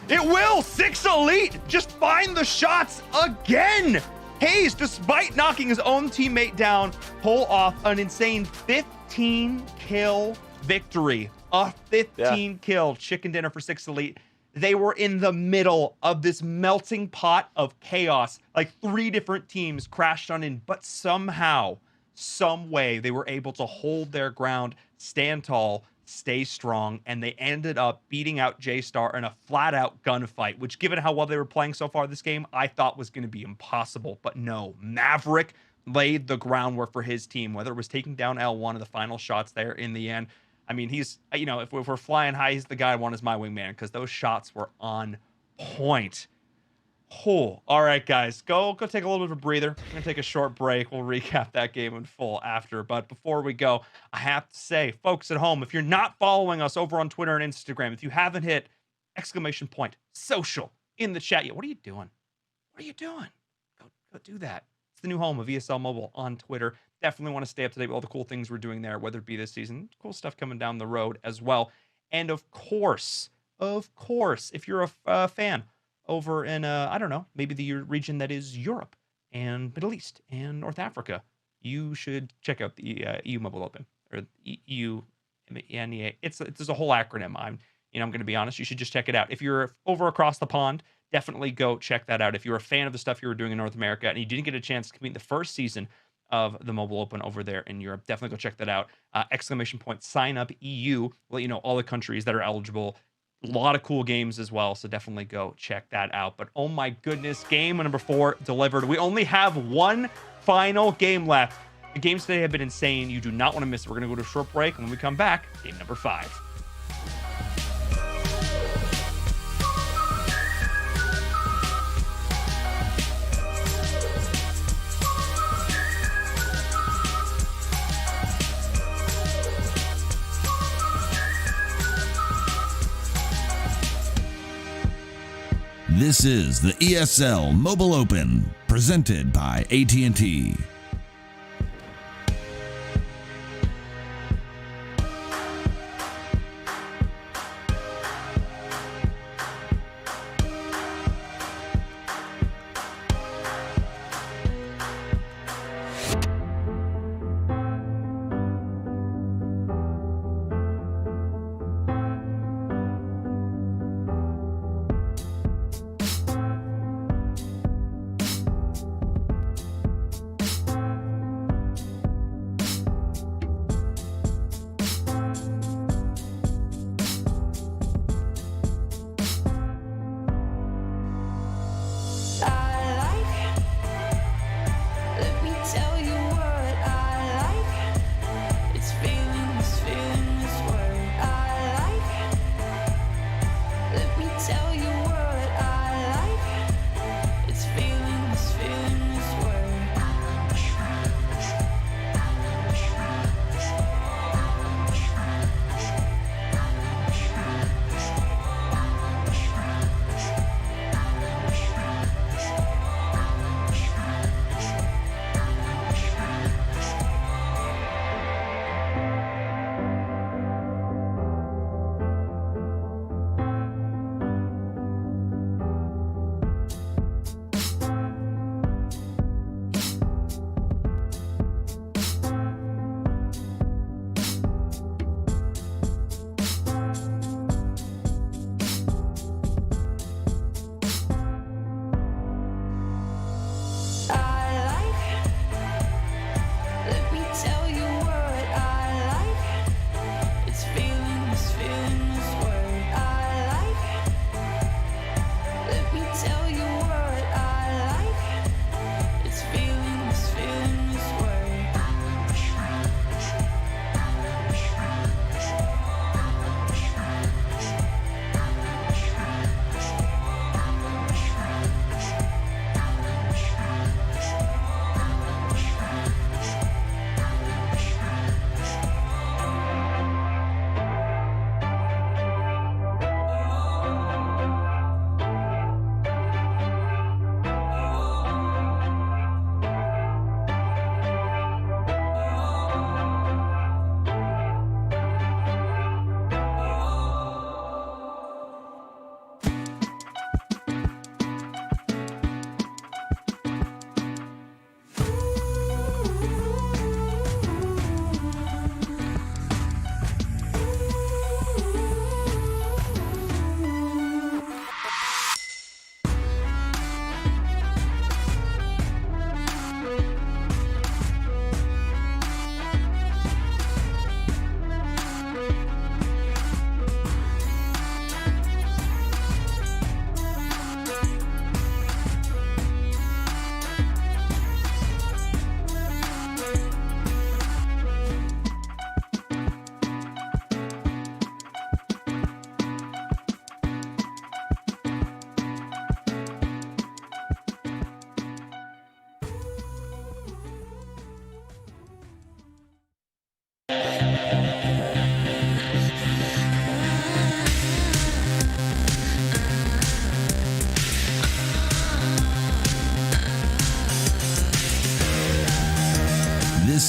It will. It will. 6 Elite. Just find the shots again. Hayes, despite knocking his own teammate down, pull off an insane 15-kill victory. A 15-kill chicken dinner for 6 Elite. They were in the middle of this melting pot of chaos. Like 3 different teams crashed on in, but somehow, some way, they were able to hold their ground, stand tall, stay strong, and they ended up beating out J-Star in a flat-out gunfight, which, given how well they were playing so far this game, I thought was going to be impossible. But no, Maverick laid the groundwork for his team, whether it was taking down L1 in the final shots there in the end. I mean, he's, you know, if we're flying high, he's the guy I want as my wingman, because those shots were on point. Oh, all right, guys, go take a little bit of a breather. We're gonna take a short break. We'll recap that game in full after. But before we go, I have to say, folks at home, if you're not following us over on Twitter and Instagram, if you haven't hit !social in the chat yet, what are you doing? What are you doing? Go do that. It's the new home of ESL Mobile on Twitter. Definitely want to stay up to date with all the cool things we're doing there, whether it be this season, cool stuff coming down the road as well. And of course, if you're a fan over in, I don't know, maybe the region that is Europe and Middle East and North Africa, you should check out the EU Mobile Open, or EU MEA. There's a whole acronym. I'm going to be honest. You should just check it out. If you're over across the pond, definitely go check that out. If you're a fan of the stuff you were doing in North America and you didn't get a chance to compete in the first season of the Mobile Open over there in Europe, definitely go check that out. Sign up EU. Let you know all the countries that are eligible. A lot of cool games as well, so definitely go check that out. But oh my goodness, game number 4 delivered. We only have one final game left. The games today have been insane. You do not want to miss it. We're going to go to a short break, and when we come back, game number 5. This is the ESL Mobile Open, presented by AT&T.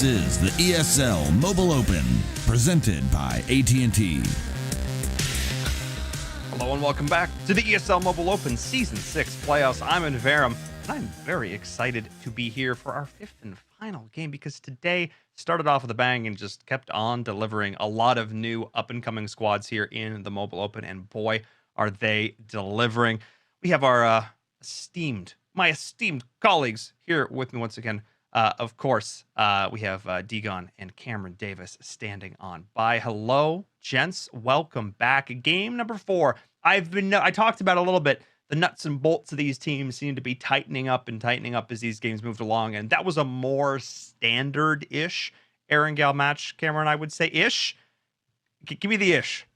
This is the ESL Mobile Open, presented by AT&T. Hello and welcome back to the ESL Mobile Open Season 6 playoffs. I'm in Verum, and I'm very excited to be here for our fifth and final game because today started off with a bang and just kept on delivering a lot of new up-and-coming squads here in the Mobile Open, and boy, are they delivering. We have our my esteemed colleagues here with me once again. Of course, we have Degon and Cameron Davis standing on by. Hello, gents. Welcome back. Game number 4. I talked about a little bit. The nuts and bolts of these teams seem to be tightening up as these games moved along, and that was a more standard-ish Erangel match, Cameron, I would say. Ish? Give me the ish.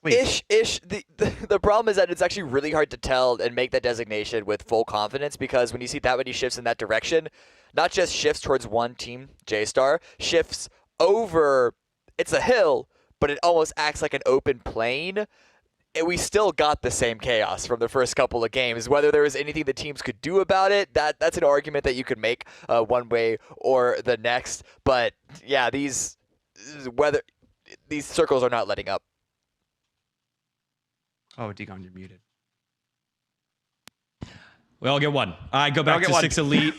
Please. Ish. The problem is that it's actually really hard to tell and make that designation with full confidence, because when you see that many shifts in that direction, not just shifts towards one team, J-Star, shifts over, it's a hill, but it almost acts like an open plain. And we still got the same chaos from the first couple of games. Whether there was anything the teams could do about it, that's an argument that you could make one way or the next. But yeah, these circles are not letting up. Oh, Degon, you're muted. We all get one. I go back to 6 Elite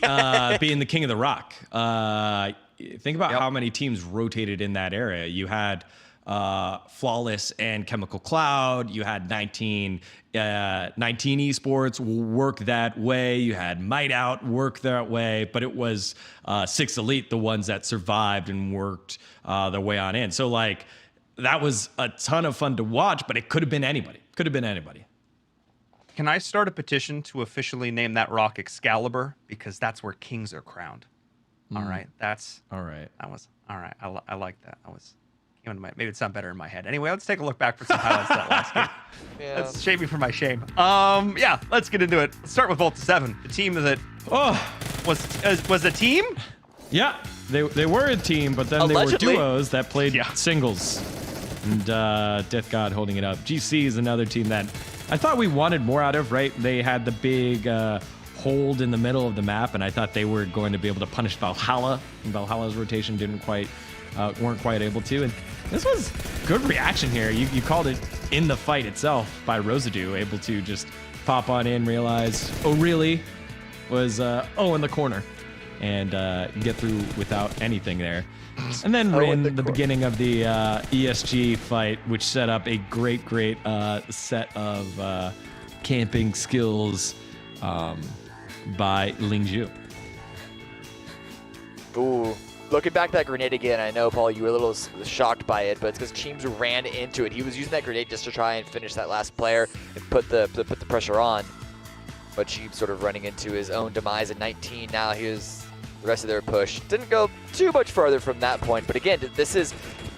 being the king of the rock. Think about how many teams rotated in that area. You had Flawless and Chemical Cloud. You had 19 esports work that way. You had Might Out work that way. But it was 6 Elite, the ones that survived and worked their way on in. So, like, that was a ton of fun to watch, but it could have been anybody. Can I start a petition to officially name that rock Excalibur? Because that's where kings are crowned. All right. That's all right. That was all right. I like that. Maybe it sounded better in my head. Anyway, let's take a look back for some highlights of that last game. Yeah. Let's shame me for my shame. Let's get into it. Let's start with Volta 7, the team that was a team. Yeah, they were a team, but then Allegedly. They were duos that played singles. And Death God holding it up. GC is another team that I thought we wanted more out of, right? They had the big hold in the middle of the map, and I thought they were going to be able to punish Valhalla. And Valhalla's rotation weren't quite able to. And this was good reaction here. You called it in the fight itself by Rosadoo, able to just pop on in, realize, oh, really? Was, in the corner. And get through without anything there. And then ran the beginning of the ESG fight, which set up a great set of camping skills by Lingzhu. Ooh. Looking back at that grenade again, I know, Paul, you were a little shocked by it, but it's because Cheems ran into it. He was using that grenade just to try and finish that last player and put the pressure on. But Cheems sort of running into his own demise at 19 now. He was the rest of their push. Didn't go too much farther from that point, but again,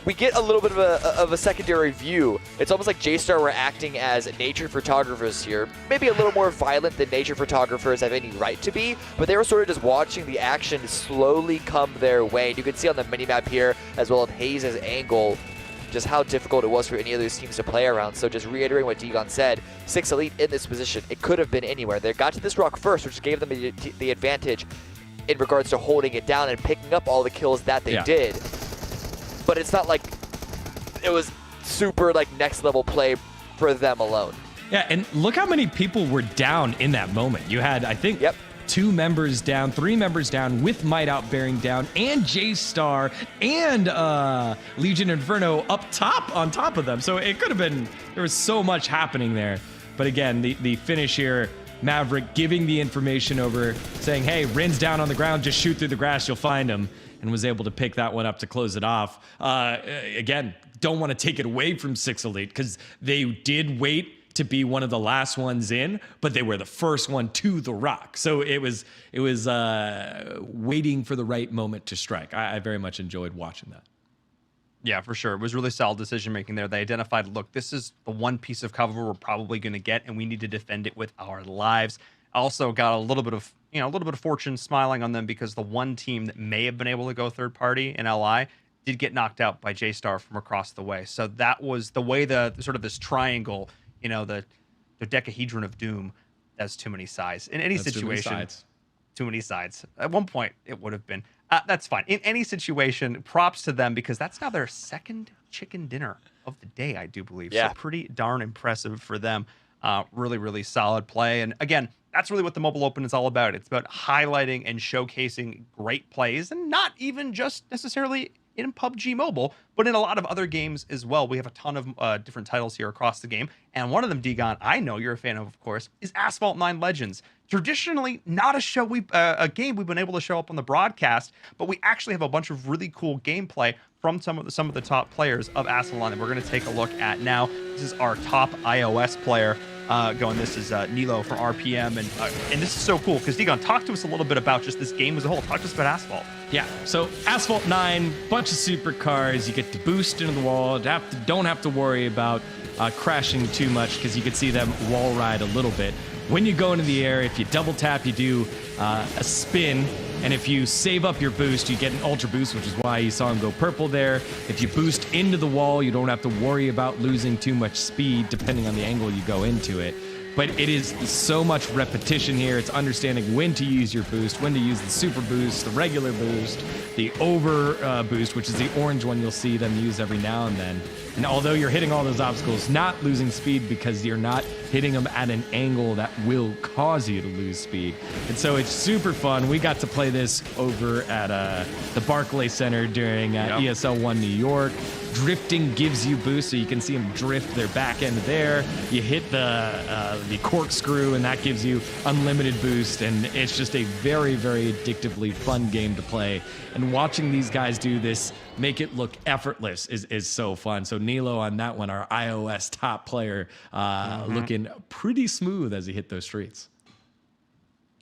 we get a little bit of a secondary view. It's almost like J-Star were acting as nature photographers here. Maybe a little more violent than nature photographers have any right to be, but they were sort of just watching the action slowly come their way. And you can see on the minimap here, as well as Hayes' angle, just how difficult it was for any of those teams to play around. So just reiterating what Degon said, 6 Elite in this position, it could have been anywhere. They got to this rock first, which gave them the advantage in regards to holding it down and picking up all the kills that they did. But it's not like it was super next level play for them alone. Yeah, and look how many people were down in that moment. You had, I think, 3 members down with Might Out bearing down, and J-Star and Legion Inferno on top of them. So it could have been, there was so much happening there. But again, the finish here, Maverick giving the information over, saying, hey, Rin's down on the ground, just shoot through the grass, you'll find him, and was able to pick that one up to close it off. Again, don't want to take it away from 6 Elite, because they did wait to be one of the last ones in, but they were the first one to the rock. So it was waiting for the right moment to strike. I very much enjoyed watching that. Yeah, for sure. It was really solid decision making there. They identified, look, this is the one piece of cover we're probably going to get, and we need to defend it with our lives. Also got a little bit of fortune smiling on them, because the one team that may have been able to go third party in LI did get knocked out by J-Star from across the way. So that was the way the sort of this triangle, the dodecahedron of doom, that's too many sides. In any situation, too many sides. At one point, it would have been. That's fine. In any situation, props to them because that's now their second chicken dinner of the day, I do believe. Yeah. So pretty darn impressive for them. Really, really solid play. And again, that's really what the Mobile Open is all about. It's about highlighting and showcasing great plays, and not even just necessarily in PUBG Mobile, but in a lot of other games as well. We have a ton of different titles here across the game. And one of them, Degon, I know you're a fan of course, is Asphalt 9 Legends. Traditionally, not a game we've been able to show up on the broadcast, but we actually have a bunch of really cool gameplay from some of the top players of Asphalt 9 that we're going to take a look at now. This is our top iOS player. This is Nilo from RPM, and this is so cool because Degon, talk to us a little bit about just this game as a whole. Talk to us about Asphalt. Yeah, so Asphalt 9, bunch of supercars. You get to boost into the wall. Don't have to worry about crashing too much because you can see them wall ride a little bit. When you go into the air, if you double tap, you do a spin. And if you save up your boost, you get an ultra boost, which is why you saw him go purple there. If you boost into the wall, you don't have to worry about losing too much speed depending on the angle you go into it. But it is so much repetition here. It's understanding when to use your boost, when to use the super boost, the regular boost, the over boost, which is the orange one you'll see them use every now and then. And although you're hitting all those obstacles, not losing speed because you're not hitting them at an angle that will cause you to lose speed. And so it's super fun. We got to play this over at the Barclay Center during ESL 1 New York. Drifting gives you boost, so you can see them drift their back end there. You hit the corkscrew, and that gives you unlimited boost. And it's just a very, very addictively fun game to play. And watching these guys do this, make it look effortless, is so fun. So Nilo on that one, our iOS top player, looking pretty smooth as he hit those streets.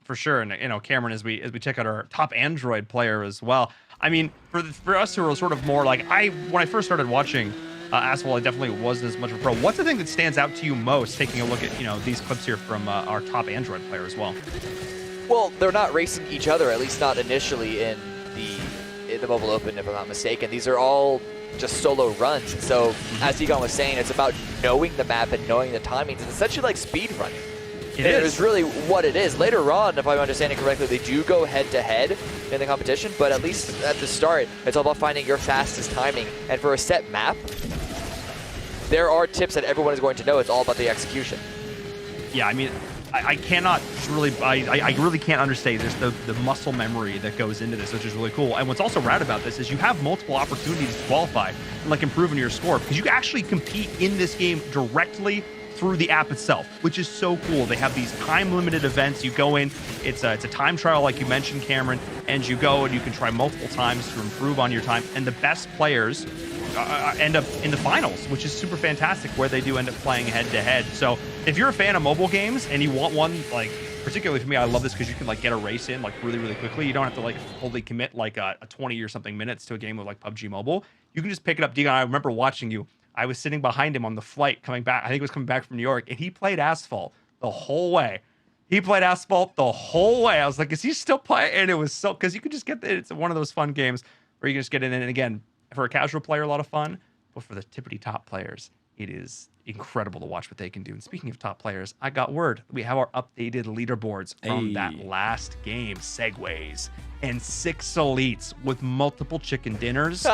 For sure. And Cameron, as we check out our top Android player as well. I mean, for us who are sort of more like when I first started watching Asphalt, I definitely wasn't as much of a pro. What's the thing that stands out to you most, taking a look at these clips here from our top Android player as well? Well, they're not racing each other, at least not initially in the Mobile Open, if I'm not mistaken. These are all just solo runs. So, as Egon was saying, it's about knowing the map and knowing the timings. It's essentially like speed running. It is really what it is. Later on, if I'm understanding correctly, they do go head-to-head in the competition, but at least at the start, it's all about finding your fastest timing. And for a set map, there are tips that everyone is going to know. It's all about the execution. Yeah, I mean, I cannot really, I really can't understate just the muscle memory that goes into this, which is really cool. And what's also rad about this is you have multiple opportunities to qualify and like improving your score, because you can actually compete in this game directly through the app itself, which is so cool. They have these time-limited events. You go in, it's a time trial, like you mentioned, Cameron, and you go and you can try multiple times to improve on your time. And the best players end up in the finals, which is super fantastic, where they do end up playing head-to-head. So if you're a fan of mobile games and you want one, like, particularly for me, I love this because you can like get a race in like really, really quickly. You don't have to like fully commit like a 20 or something minutes to a game of like PUBG Mobile. You can just pick it up. Degon, I remember watching you. I was sitting behind him on the flight coming back. I think it was coming back from New York, and he played Asphalt the whole way. He played Asphalt the whole way. I was like, is he still playing? And it was so, because you could just get it's one of those fun games where you can just get in. And again, for a casual player, a lot of fun. But for the tippity top players, it is incredible to watch what they can do. And speaking of top players, I got word. We have our updated leaderboards from that last game. Segways and 6 elites with multiple chicken dinners.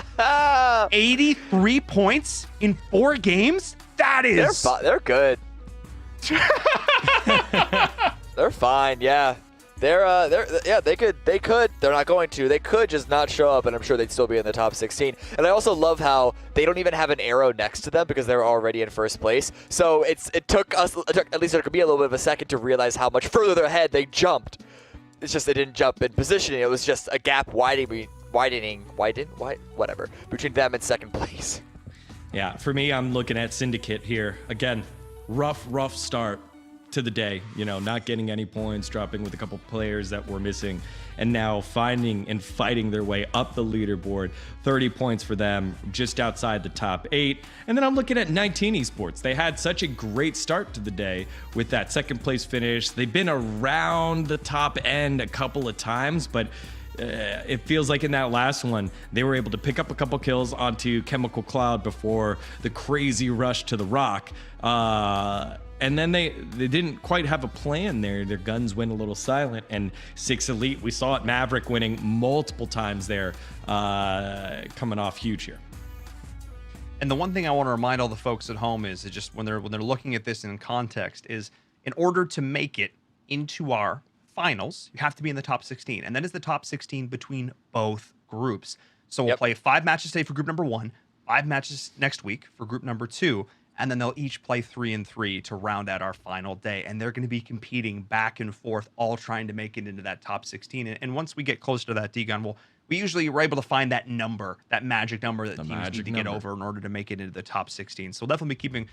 83 points in 4 games? That is... They're good. They're fine, yeah. They could. They're not going to. They could just not show up, and I'm sure they'd still be in the top 16. And I also love how they don't even have an arrow next to them because they're already in first place. So it took at least there could be a little bit of a second to realize how much further ahead they jumped. It's just they didn't jump in positioning. It was just a gap widening, between them and second place. Yeah, for me, I'm looking at Syndicate here. Again, rough start to the day, not getting any points, dropping with a couple players that were missing, and now finding and fighting their way up the leaderboard. 30 points for them, just outside the top 8. And then I'm looking at 19 Esports. They had such a great start to the day with that second place finish. They've been around the top end a couple of times, but it feels like in that last one, they were able to pick up a couple kills onto Chemical Cloud before the crazy rush to the rock. And then they didn't quite have a plan there. Their guns went a little silent. And 6 Elite, we saw it, Maverick winning multiple times there, coming off huge here. And the one thing I want to remind all the folks at home is just when they're looking at this in context is, in order to make it into our finals, you have to be in the top 16. And that is the top 16 between both groups. So we'll play 5 matches today for group number 1, 5 matches next week for group number 2, and then they'll each play 3 and 3 to round out our final day. And they're going to be competing back and forth, all trying to make it into that top 16. And once we get closer to that, D-Gun, we usually are able to find that number, that magic number that teams need to get over in order to make it into the top 16. So we'll definitely be keeping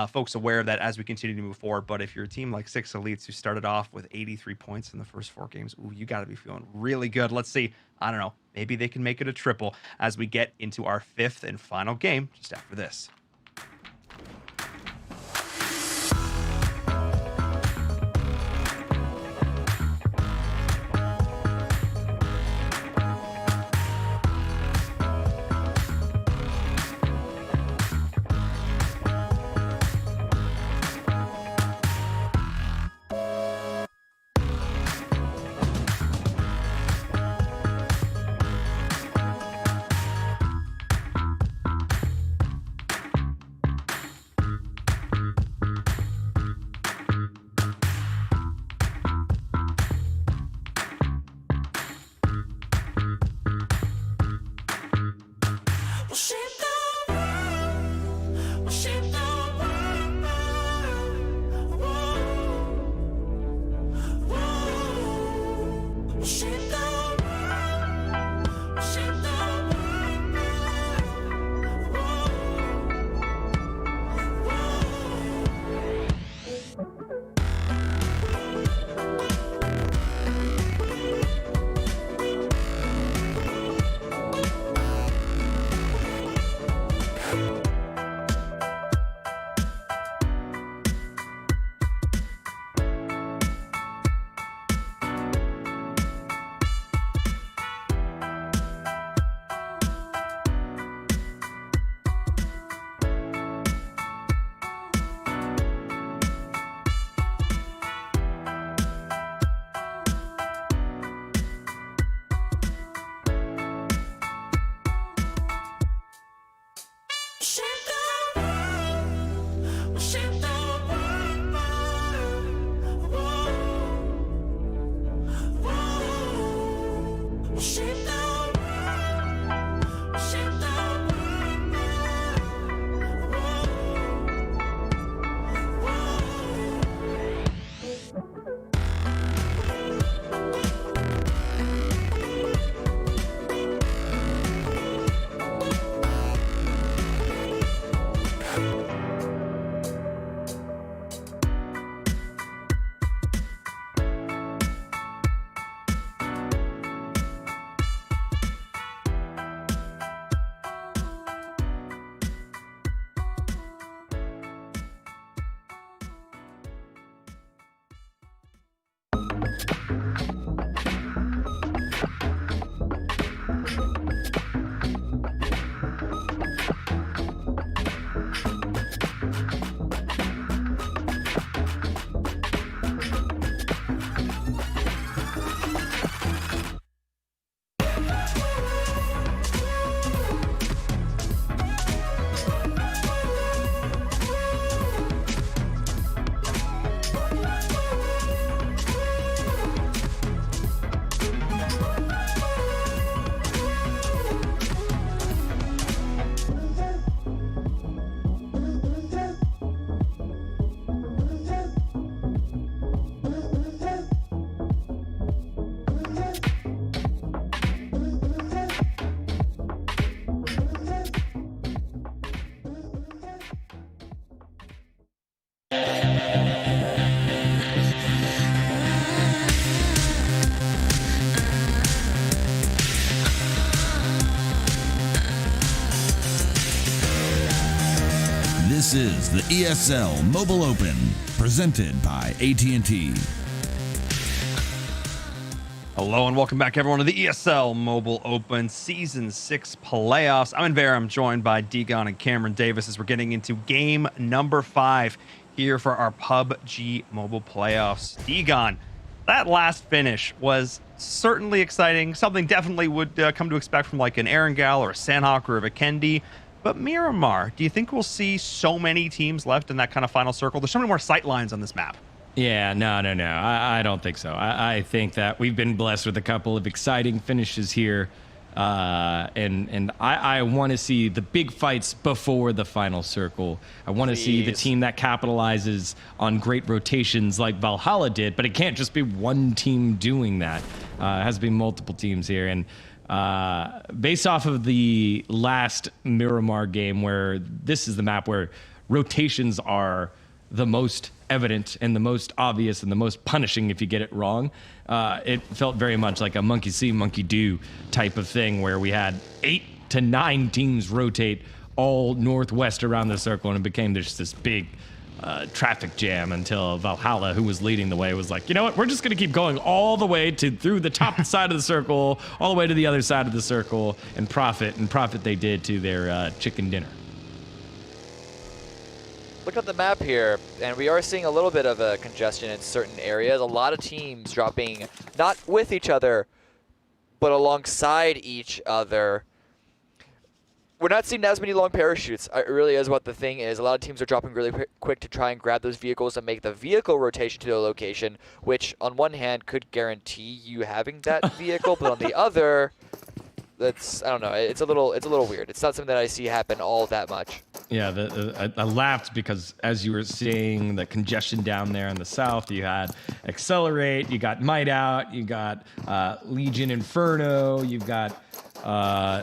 folks aware of that as we continue to move forward. But if you're a team like 6 Elites who started off with 83 points in the first 4 games, ooh, you got to be feeling really good. Let's see. I don't know. Maybe they can make it a triple as we get into our 5th and final game just after this. This is the ESL Mobile Open, presented by AT&T. Hello and welcome back, everyone, to the ESL Mobile Open Season 6 playoffs. I'm Inver. I'm joined by D-Gon and Cameron Davis as we're getting into game number 5 here for our PUBG Mobile playoffs. Egon, that last finish was certainly exciting. Something definitely would come to expect from like an Erangel or a Sandhawk or a Vikendi. But Miramar, do you think we'll see so many teams left in that kind of final circle? There's so many more sight lines on this map. Yeah, no. I don't think so. I think that we've been blessed with a couple of exciting finishes here. And I want to see the big fights before the final circle. I want to see the team that capitalizes on great rotations like Valhalla did, but it can't just be one team doing that. It has to be multiple teams here. And based off of the last Miramar game, where this is the map where rotations are the most evident and the most obvious and the most punishing if you get it wrong, it felt very much like a monkey see, monkey do type of thing, where we had 8 to 9 teams rotate all northwest around the circle, and it became just this big traffic jam until Valhalla, who was leading the way, was like, you know what, we're just going to keep going all the way through the top side of the circle, all the way to the other side of the circle, and profit they did to their chicken dinner. Look at the map here, and we are seeing a little bit of a congestion in certain areas. A lot of teams dropping not with each other, but alongside each other. We're not seeing as many long parachutes. It really is what the thing is. A lot of teams are dropping really quick to try and grab those vehicles and make the vehicle rotation to their location, which on one hand could guarantee you having that vehicle, but on the other, I don't know. It's a little weird. It's not something that I see happen all that much. Yeah, I laughed because as you were seeing the congestion down there in the south, you had Accelerate, you got Might Out, you got Legion Inferno, you've got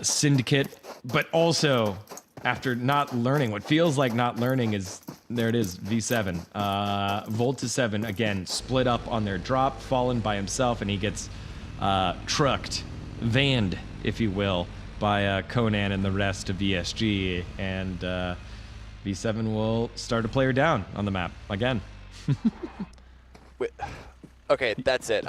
Syndicate, but also after not learning, what feels like not learning is, there it is, V7. Volta 7, again, split up on their drop, Fallen by himself, and he gets trucked, vanned, if you will, by Conan and the rest of ESG, and V7 will start a player down on the map again. Okay, that's it.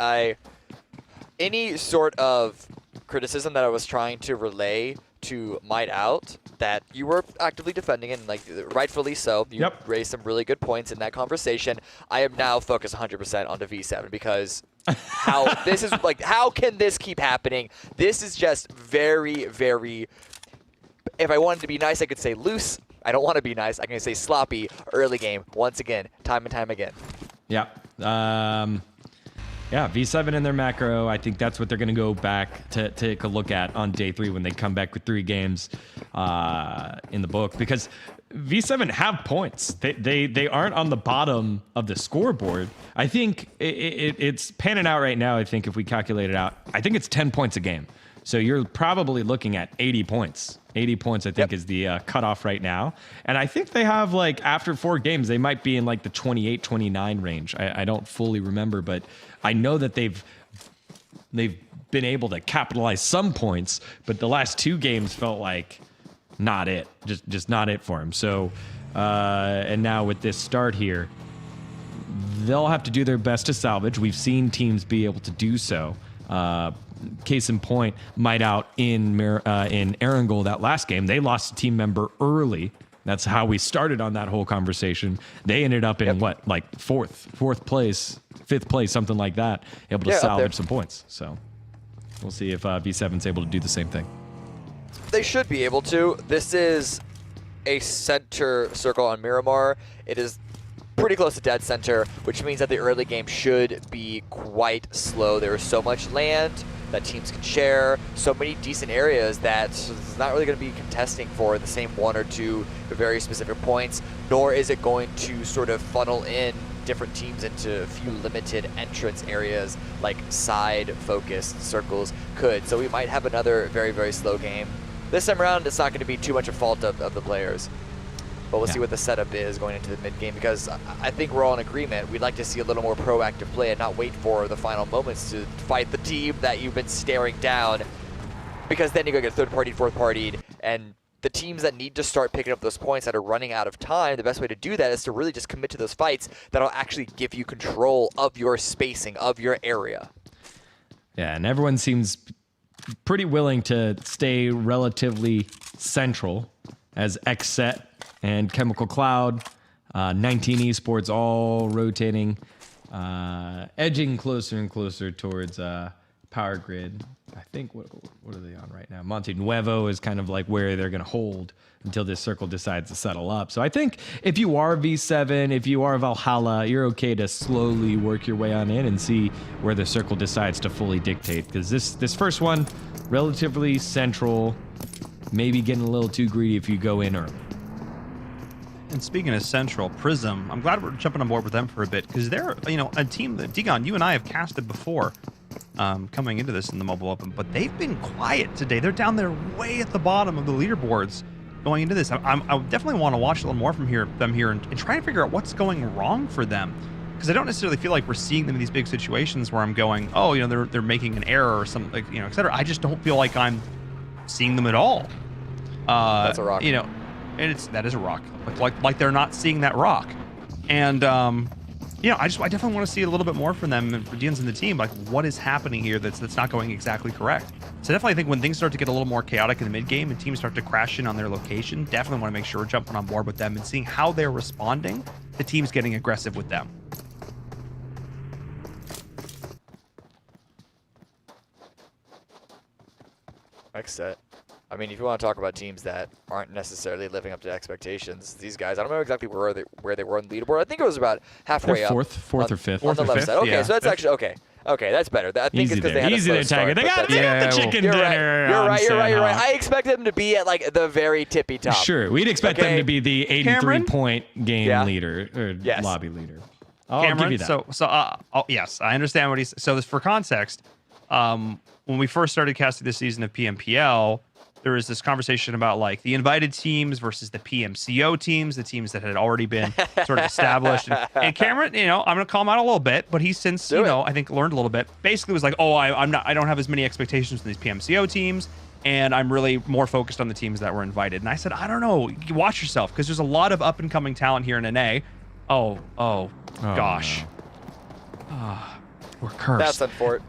Any sort of criticism that I was trying to relay to Might Out that you were actively defending, and like rightfully so, you raised some really good points in that conversation. I am now focused 100% onto V7 because this is like, how can this keep happening? This is just very, very, if I wanted to be nice, I could say loose. I don't want to be nice. I can say sloppy early game once again, time and time again. Yeah. Yeah, V7 in their macro, I think that's what they're going to go back to take a look at on day 3 when they come back with 3 games in the book, because V7 have points. They aren't on the bottom of the scoreboard. I think it's panning out right now. I think if we calculate it out, I think it's 10 points a game. So you're probably looking at 80 points. 80 points, I think, is the cutoff right now. And I think they have, like, after 4 games, they might be in, like, the 28, 29 range. I don't fully remember, but I know that they've been able to capitalize some points, but the last 2 games felt like not it. Just not it for them. So, and now with this start here, they'll have to do their best to salvage. We've seen teams be able to do so. Case in point, Might Out in Erangel that last game, they lost a team member early. That's how we started on that whole conversation. They ended up in what, like fourth place, 5th place, something like that, able to salvage some points. So we'll see if V7's able to do the same thing. They should be able to. This is a center circle on Miramar. It is pretty close to dead center, which means that the early game should be quite slow. There is so much land that teams can share, so many decent areas that it's not really going to be contesting for the same 1 or 2 very specific points, nor is it going to sort of funnel in different teams into a few limited entrance areas like side-focused circles could. So we might have another very, very slow game. This time around, it's not going to be too much a fault of the players. But we'll see what the setup is going into the mid-game, because I think we're all in agreement. We'd like to see a little more proactive play and not wait for the final moments to fight the team that you've been staring down, because then you're going to get 3rd partied, 4th partied, and the teams that need to start picking up those points that are running out of time, the best way to do that is to really just commit to those fights that'll actually give you control of your spacing, of your area. Yeah, and everyone seems pretty willing to stay relatively central, as Xset and Chemical Cloud 19 esports all rotating, edging closer and closer towards Power Grid. I think, what are they on right now? Monte Nuevo is kind of like where they're going to hold until this circle decides to settle up. So I think if you are V7, if you are Valhalla, you're okay to slowly work your way on in and see where the circle decides to fully dictate. Because this first one, relatively central, maybe getting a little too greedy if you go in early. And speaking of Central, Prism, I'm glad we're jumping on board with them for a bit because they're, a team that, Digon, you and I have casted before coming into this in the Mobile Open, but they've been quiet today. They're down there way at the bottom of the leaderboards going into this. I definitely want to watch a little more from them here and try and figure out what's going wrong for them, because I don't necessarily feel like we're seeing them in these big situations where I'm going, oh, they're making an error or something, like, et cetera. I just don't feel like I'm seeing them at all. That's a rock. And that is a rock. Like they're not seeing that rock. And I definitely want to see a little bit more from them and for Deans and the team, like what is happening here that's not going exactly correct. So definitely I think when things start to get a little more chaotic in the mid game and teams start to crash in on their location, definitely want to make sure we're jumping on board with them and seeing how they're responding to teams getting aggressive with them. Next set. I mean, if you want to talk about teams that aren't necessarily living up to expectations, these guys, I don't know exactly where they were on the leaderboard. I think it was about halfway They're up. fourth or fifth. On the left side. Okay, yeah. so that's actually okay. Okay, that's better. I think it's because they had a slow start. They got the chicken You're dinner. right. You're right. I expect them to be at like the very tippy top. Sure, we'd expect them to be the 83-point game leader or lobby leader. I'll give you that. So yes, I understand what he's. So this for context, when we first started casting this season of PMPL, there was this conversation about like the invited teams versus the PMCO teams, the teams that had already been sort of established. And Cameron, I'm going to call him out a little bit, but he's since, I think learned a little bit. Basically was like, oh, I don't have as many expectations from these PMCO teams, and I'm really more focused on the teams that were invited. And I said, I don't know, watch yourself, because there's a lot of up and coming talent here in NA. Oh gosh. No. We're cursed. That's unfortunate.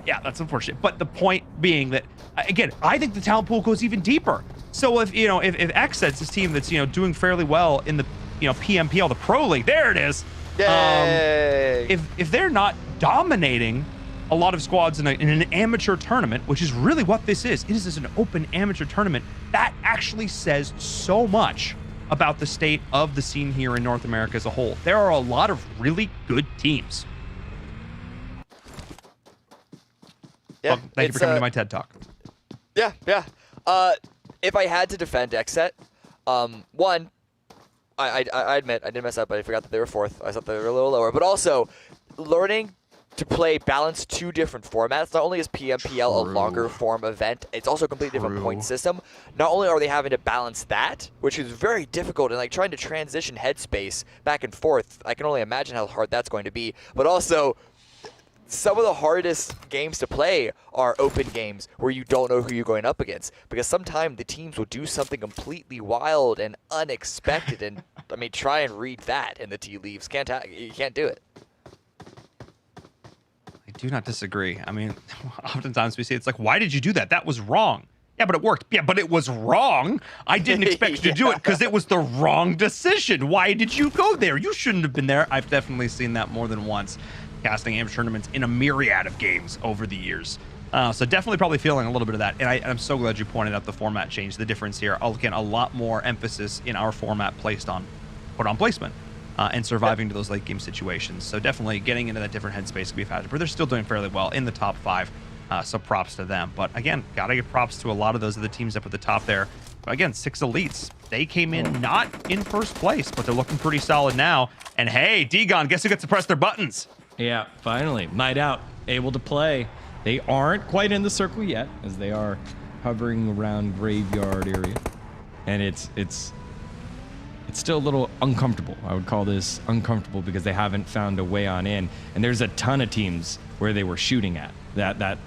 Yeah, that's unfortunate. But the point being that, again, I think the talent pool goes even deeper. So if X sets this team that's doing fairly well in the PMPL, the Pro League, there it is. Yay. If they're not dominating a lot of squads in an amateur tournament, which is really what this is, it is an open amateur tournament, that actually says so much about the state of the scene here in North America as a whole. There are a lot of really good teams. Yeah, well, thank you for coming to my TED Talk. Yeah. If I had to defend Xset, one, I admit I did mess up, but I forgot that they were fourth. I thought they were a little lower. But also, learning to play balance two different formats. Not only is PMPL a longer form event, it's also a completely different point system. Not only are they having to balance that, which is very difficult, and like trying to transition headspace back and forth, I can only imagine how hard that's going to be. But also, some of the hardest games to play are open games where you don't know who you're going up against, because sometimes the teams will do something completely wild and unexpected, and I mean, try and read that in the tea leaves. You can't do it. I do not disagree. I mean, oftentimes we say it's like, why did you do that? That was wrong. Yeah, but it worked. Yeah, but it was wrong. I didn't expect you to do it because it was the wrong decision. Why did you go there? You shouldn't have been there. I've definitely seen that more than once, casting amateur tournaments in a myriad of games over the years. So definitely probably feeling a little bit of that. And I'm so glad you pointed out the format change, the difference here. Again, a lot more emphasis in our format put on placement and surviving to those late game situations. So definitely getting into that different headspace could be faster, but they're still doing fairly well in the top 5. So props to them. But again, got to give props to a lot of those other teams up at the top there. But again, 6 elites. They came in not in first place, but they're looking pretty solid now. And hey, Digon, guess who gets to press their buttons? Yeah, finally. Night Out, able to play. They aren't quite in the circle yet, as they are hovering around graveyard area. And it's still a little uncomfortable. I would call this uncomfortable because they haven't found a way on in. And there's a ton of teams where they were shooting at. That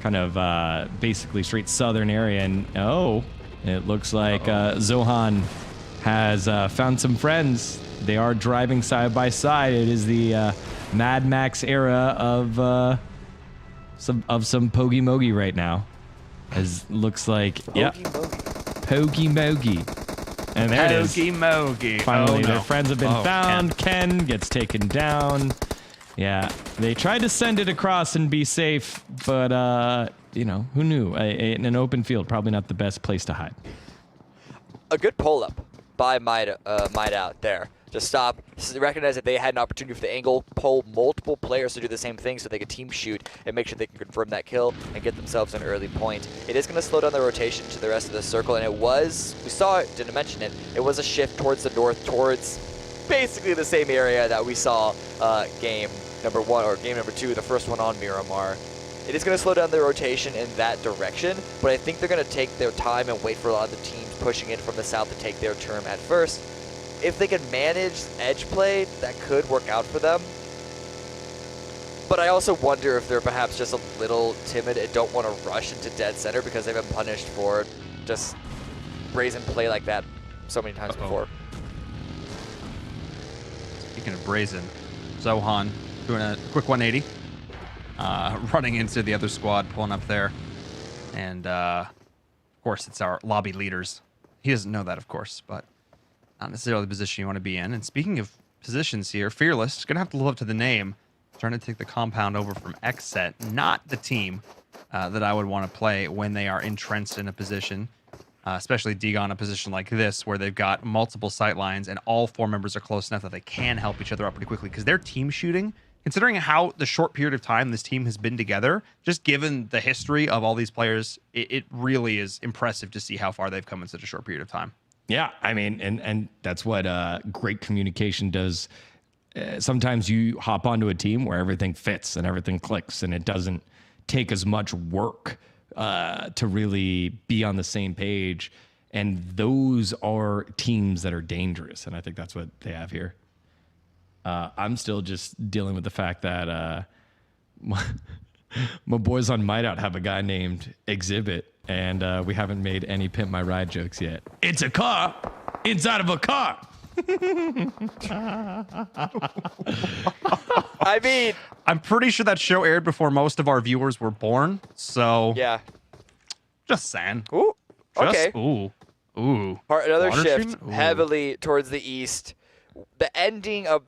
kind of basically straight southern area. And it looks like Zohan has found some friends. They are driving side by side. It is the Mad Max era of some Pogi Mogi right now. As looks like, Pogi Mogi. Pogi Mogi. And there it is. Hoagie Mogi. Finally, Oh, no. their friends have been found. Ken gets taken down. Yeah, they tried to send it across and be safe, but, you know, who knew? In an open field, probably not the best place to hide. A good pull-up by Might Out there to stop, recognize that they had an opportunity for the angle, pull multiple players to do the same thing so they could team shoot and make sure they can confirm that kill and get themselves an early point. It is going to slow down the rotation to the rest of the circle, and it was, we saw it, didn't mention it, it was a shift towards the north, towards basically the same area that we saw game number 1 or game number 2, the first one on Miramar. It is going to slow down the rotation in that direction, but I think they're going to take their time and wait for a lot of the teams pushing in from the south to take their turn at first. If they can manage edge play, that could work out for them. But I also wonder if they're perhaps just a little timid and don't want to rush into dead center because they've been punished for just brazen play like that so many times before. Speaking of brazen, Zohan doing a quick 180. Running into the other squad, pulling up there. And, of course, it's our lobby leaders. He doesn't know that, of course, but not necessarily the position you want to be in. And speaking of positions here, Fearless is going to have to live up to the name. Trying to take the compound over from XSET, not the team that I would want to play when they are entrenched in a position, especially Digon, a position like this, where they've got multiple sight lines and all 4 members are close enough that they can help each other out pretty quickly. Because their team shooting, considering how the short period of time this team has been together, just given the history of all these players, it really is impressive to see how far they've come in such a short period of time. Yeah, I mean, and that's what great communication does. Sometimes you hop onto a team where everything fits and everything clicks, and it doesn't take as much work to really be on the same page. And those are teams that are dangerous, and I think that's what they have here. I'm still just dealing with the fact that my boys on Might Out have a guy named Exhibit, and we haven't made any Pimp My Ride jokes yet. It's a car inside of a car. I mean, I'm pretty sure that show aired before most of our viewers were born, so yeah. just saying. Ooh, okay. Ooh. Another Water shift treatment? Ooh. heavily towards the east. The ending of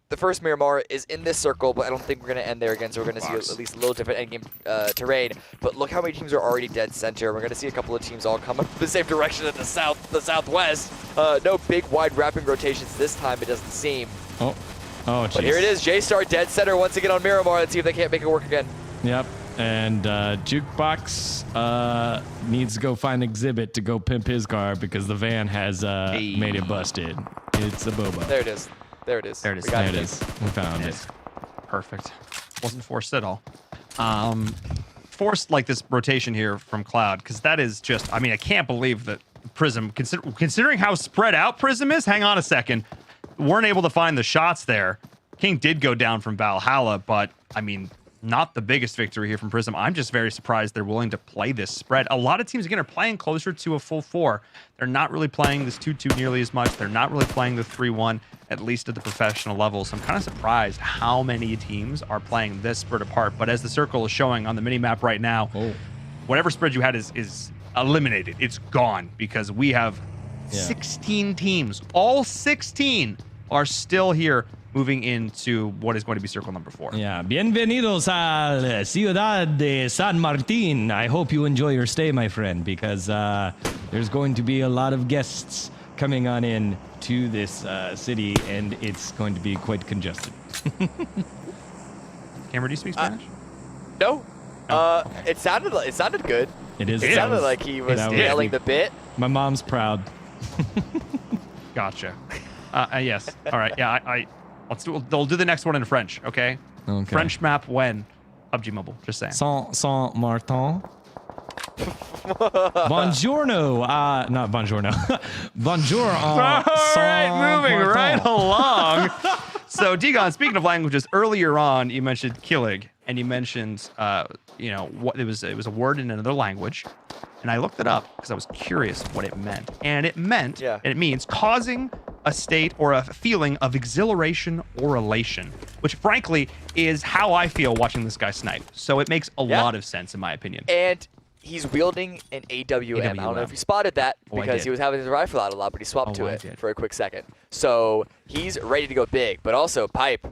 the first Miramar is in this circle, but I don't think we're going to end there again, so we're going to see at least a little different endgame terrain. But look how many teams are already dead center. We're going to see a couple of teams all come up the same direction in the southwest. No big, wide wrapping rotations this time, it doesn't seem. Oh, geez. But here it is, J-Star dead center once again on Miramar. Let's see if they can't make it work again. Yep. And Jukebox needs to go find Exhibit to go pimp his car because the van has made it busted. It's a boba. There it is. There it is. There it is. We got There it is. We found it. Perfect. Wasn't forced at all. Forced like this rotation here from Cloud, because that is just, I mean, I can't believe that Prism, considering how spread out Prism is, hang on a second, weren't able to find the shots there. King did go down from Valhalla, but, I mean, not the biggest victory here from Prism. I'm just very surprised they're willing to play this spread. A lot of teams, again, are playing closer to a full 4. They're not really playing this 2-2 nearly as much. They're not really playing the 3-1, at least at the professional level. So I'm kind of surprised how many teams are playing this spread apart. But as the circle is showing on the mini-map right now, whatever spread you had is eliminated. It's gone because we have 16 teams. All 16 are still here, moving into what is going to be circle number 4. Yeah, bienvenidos a Ciudad de San Martin. I hope you enjoy your stay, my friend, because there's going to be a lot of guests coming on in to this city, and it's going to be quite congested. Cameron, do you speak Spanish? No. It sounded good. It is. It sounded like he was nailing the bit. My mom's proud. Gotcha. Yes. All right. Yeah, they'll do the next one in French, okay? Okay. French map when? PUBG Mobile, just saying. Saint Martin. Buongiorno. Not buongiorno. Bonjour. All right, moving right along. So, Digon, speaking of languages, earlier on you mentioned killing, and you mentioned, what it was a word in another language, and I looked it up because I was curious what it meant, and it means causing a state or a feeling of exhilaration or elation, which frankly is how I feel watching this guy snipe. So it makes a lot of sense in my opinion. And he's wielding an AWM. I don't know if you spotted that because he was having his rifle out a lot, but he swapped to it for a quick second. So he's ready to go big, but also Pipe.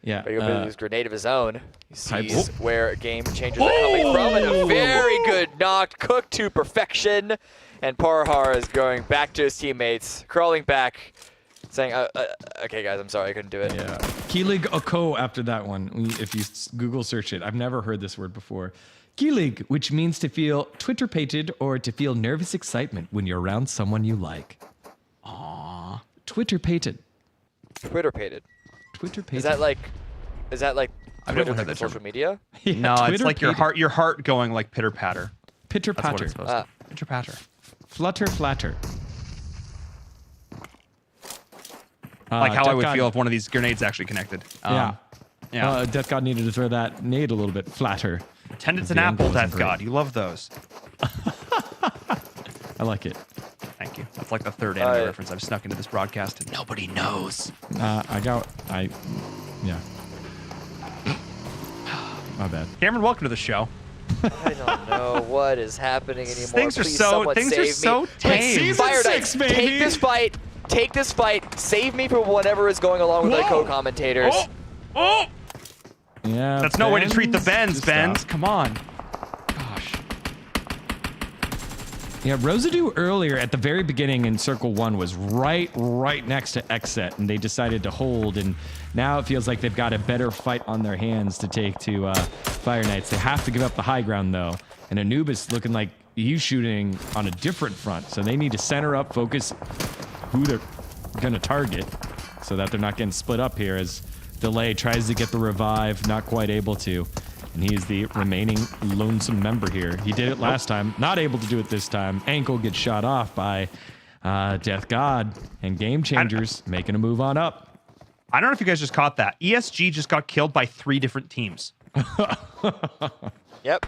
Yeah. Ready to go big with his grenade of his own. He sees where game changers are coming from, and a very good knock, cooked to perfection. And Parhar is going back to his teammates, crawling back, saying, okay, guys, I'm sorry, I couldn't do it. Yeah. Kilig Oko after that one, if you Google search it. I've never heard this word before. Kilig, which means to feel Twitter-pated or to feel nervous excitement when you're around someone you like. Aww. Twitter-pated. Twitter-pated. Twitter-pated. Is that like I've never Twitter, heard that social term. media? Yeah, no, it's like your heart going like pitter-patter. Pitter-patter. Pitter-patter. Flutter, flatter. Like how I would feel if one of these grenades actually connected. Yeah. Yeah. Death God needed to throw that nade a little bit flatter. Pretend it's an apple, Death God. You love those. I like it. Thank you. That's like the third anime reference I've snuck into this broadcast, and nobody knows. Yeah. My bad. Cameron, welcome to the show. I don't know what is happening anymore. Things are Please, so someone things save are me. so tame. Season Fire 6, Knight, baby. take this fight. Take this fight. Save me from whatever is going along with the co-commentators. Oh! Yeah. That's no way to treat the Benz, Just Benz. stop. Come on. Gosh. Yeah, Rosadoo earlier at the very beginning in Circle 1 was right next to Xset, and they decided to hold, and now it feels like they've got a better fight on their hands to take to Fire Knights. They have to give up the high ground, though, and Anubis looking like he's shooting on a different front, so they need to center up, focus who they're going to target so that they're not getting split up here as Delay tries to get the revive, not quite able to. And he's the remaining lonesome member here. He did it last time, not able to do it this time. Ankle gets shot off by Death God, and Game Changers making a move on up. I don't know if you guys just caught that. ESG just got killed by 3 different teams. Yep.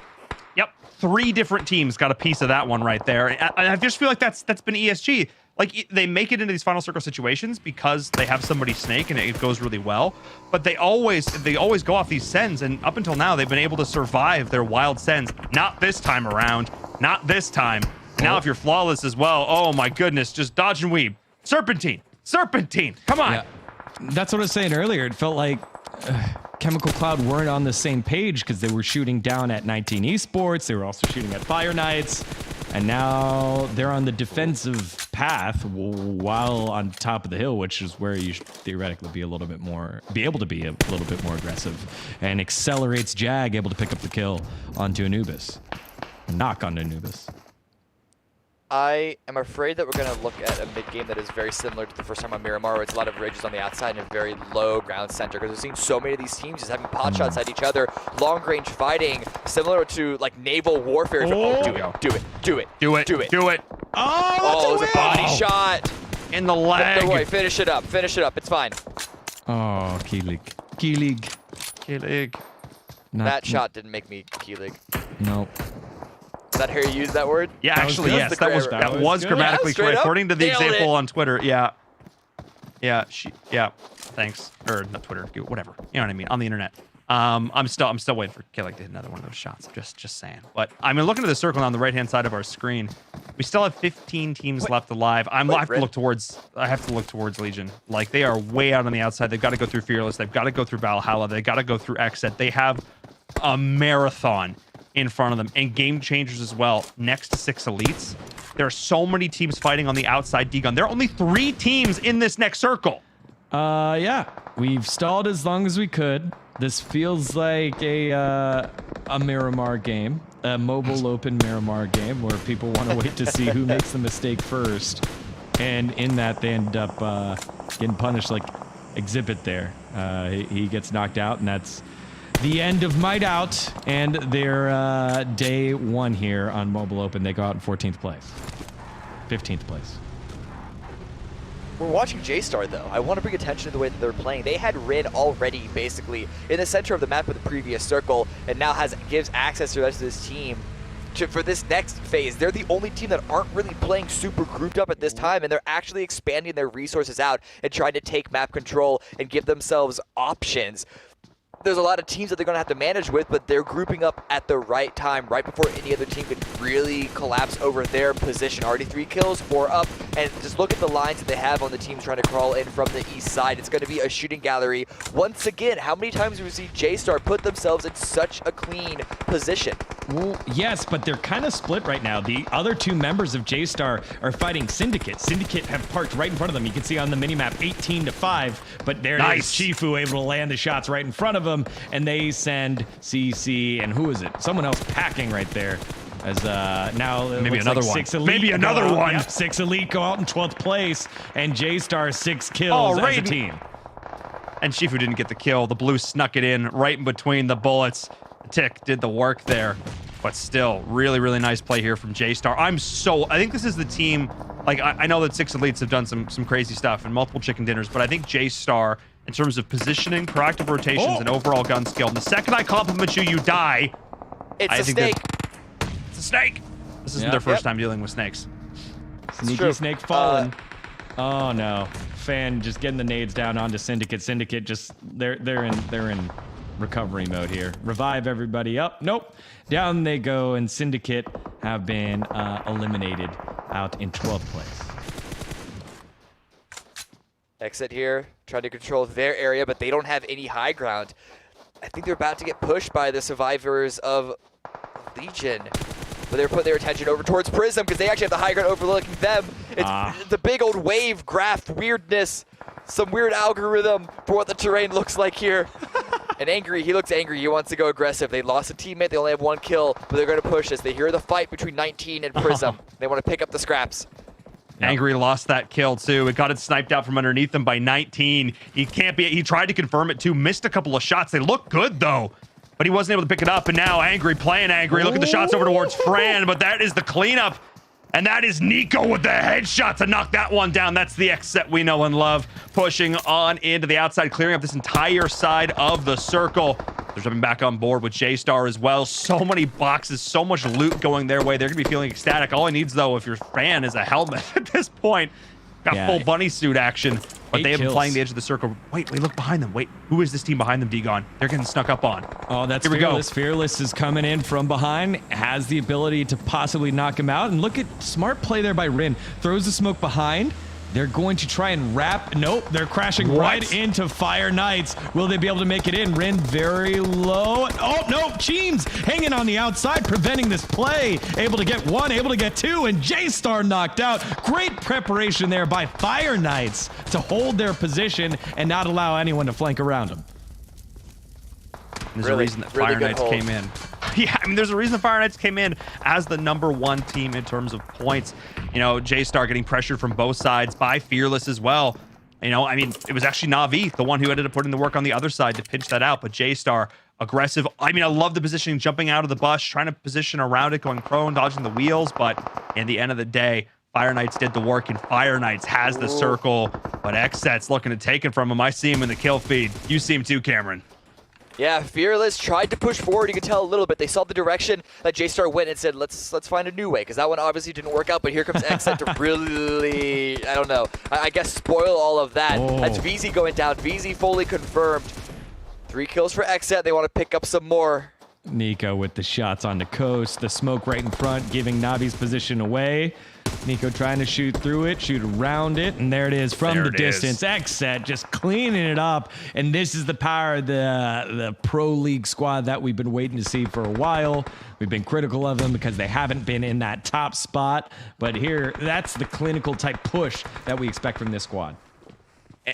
Yep. 3 different teams got a piece of that one right there. I just feel like that's been ESG. Like, they make it into these final circle situations because they have somebody snake and it goes really well. But they always go off these sends, and up until now they've been able to survive their wild sends. Not this time around. Not this time. Now if you're flawless as well, oh my goodness, just dodge and weave. Serpentine. Serpentine. Come on. Yeah. That's what I was saying earlier. It felt like Chemical Cloud weren't on the same page because they were shooting down at 19 Esports. They were also shooting at Fire Knights. And now they're on the defensive path while on top of the hill, which is where you should theoretically be able to be a little bit more aggressive. And accelerates Jag, able to pick up the kill onto Anubis. Knock on Anubis. I am afraid that we're going to look at a mid-game that is very similar to the first time on Miramar, where it's a lot of ridges on the outside and a very low ground center, because we've seen so many of these teams just having pot shots at each other, long-range fighting, similar to like naval warfare. Do it. Oh, it was a body shot. In the leg. Don't worry, finish it up, it's fine. Oh, Kilig. That shot didn't make me Keelig. No. Is that how you use that word? Yeah, actually, yes. That was grammatically correct. According to the example on Twitter, yeah. Yeah, thanks. Or not Twitter, whatever. You know what I mean? On the internet. I'm still waiting for Kilig to hit another one of those shots. Just saying. But I mean, looking at the circle on the right-hand side of our screen, we still have 15 teams left alive. I have to look towards Legion. Like, they are way out on the outside. They've got to go through Fearless. They've got to go through Valhalla. They've got to go through Xset. They have a marathon in front of them, and Game Changers as well. Next to 6 elites. There are so many teams fighting on the outside D-Gun. There are only 3 teams in this next circle. Yeah. We've stalled as long as we could. This feels like a Miramar game, a mobile open Miramar game where people want to wait to see who makes the mistake first. And in that, they end up getting punished like Exhibit there. He gets knocked out, and that's the end of Might Out and their day 1 here on Mobile Open. They go out in 14th place. 15th place. We're watching J-Star, though. I want to bring attention to the way that they're playing. They had Rin already, basically, in the center of the map with the previous circle, and now gives access to the rest of this team for this next phase. They're the only team that aren't really playing super grouped up at this time, and they're actually expanding their resources out and trying to take map control and give themselves options. there's a lot of teams that they're going to have to manage with, but they're grouping up at the right time, right before any other team could really collapse over their position. Already 3 kills, 4 up, and just look at the lines that they have on the teams trying to crawl in from the east side. It's going to be a shooting gallery. Once again, how many times do we see J-Star put themselves in such a clean position? Well, yes, but they're kind of split right now. The other 2 members of J-Star are fighting Syndicate. Syndicate have parked right in front of them. You can see on the minimap 18-5, but there it is. Shifu able to land the shots right in front of them, and they send CC, and who is it? Someone else packing right there. As now maybe another like one. 6 elite Maybe another out. one. Yep, 6 elite go out in 12th place, and J-Star 6 kills as a team. And Shifu didn't get the kill. The blue snuck it in right in between the bullets. Tick did the work there, but still, really, really nice play here from J-Star. I think this is the team. Like, I know that 6 elites have done some crazy stuff and multiple chicken dinners, but I think J-Star, in terms of positioning, proactive rotations, and overall gun skill, and the second I compliment you, you die. It's a snake. It's a snake. This isn't their first time dealing with snakes. Sneaky snake falling. Oh no! Fan just getting the nades down onto Syndicate. Syndicate just they're in recovery mode here. Revive everybody up. Nope. Down they go, and Syndicate have been eliminated out in 12th place. Exit here, trying to control their area, but they don't have any high ground. I think they're about to get pushed by the survivors of Legion. But they're putting their attention over towards Prism because they actually have the high ground overlooking them. It's the big old wave graph weirdness. Some weird algorithm for what the terrain looks like here. And Angry, he looks angry. He wants to go aggressive. They lost a teammate. They only have 1 kill, but they're going to push this. They hear the fight between 19 and Prism. They want to pick up the scraps. Angry lost that kill too. It got it sniped out from underneath him by 19. He tried to confirm it too. Missed a couple of shots. They look good though, but he wasn't able to pick it up. And now Angry playing Angry. Look at the shots over towards Fran, but that is the cleanup. And that is Nico with the headshot to knock that one down. That's the X set we know and love. Pushing on into the outside, clearing up this entire side of the circle. They're jumping back on board with J-Star as well. So many boxes, so much loot going their way. They're going to be feeling ecstatic. All he needs, though, if your fan is a helmet at this point. Got full bunny suit action, but they have been playing the edge of the circle. Wait, look behind them. Wait, who is this team behind them, D-Gon? They're getting snuck up on. Oh, that's Here we Fearless. go. Fearless is coming in from behind, has the ability to possibly knock him out. And look at smart play there by Rin. Throws the smoke behind. They're going to try and wrap. Nope, they're crashing right into Fire Knights. Will they be able to make it in? Rin very low. Oh, no, Cheems hanging on the outside, preventing this play. Able to get 1, able to get 2, and J-Star knocked out. Great preparation there by Fire Knights to hold their position and not allow anyone to flank around them. There's a reason that Fire Knights came in. Yeah, I mean, there's a reason Fire Knights came in as the #1 team in terms of points. You know, J-Star getting pressured from both sides by Fearless as well. You know, I mean, it was actually Na'Vi, the one who ended up putting the work on the other side to pinch that out. But J-Star, aggressive. I mean, I love the positioning, jumping out of the bus, trying to position around it, going prone, dodging the wheels. But in the end of the day, Fire Knights did the work, and Fire Knights has the circle. But X-Set's looking to take it from him. I see him in the kill feed. You see him too, Cameron. Yeah, Fearless tried to push forward. You could tell a little bit. They saw the direction that J-Star went and said, let's find a new way, because that one obviously didn't work out. But here comes X-Set to really, I don't know, I guess spoil all of that. That's VZ going down. VZ fully confirmed. 3 kills for X-Set. They want to pick up some more. Nico with the shots on the coast. The smoke right in front, giving Navi's position away. Nico trying to shoot through it, shoot around it, and there it is from the distance. X-Set just cleaning it up, and this is the power of the Pro League squad that we've been waiting to see for a while. We've been critical of them because they haven't been in that top spot, but here, that's the clinical type push that we expect from this squad.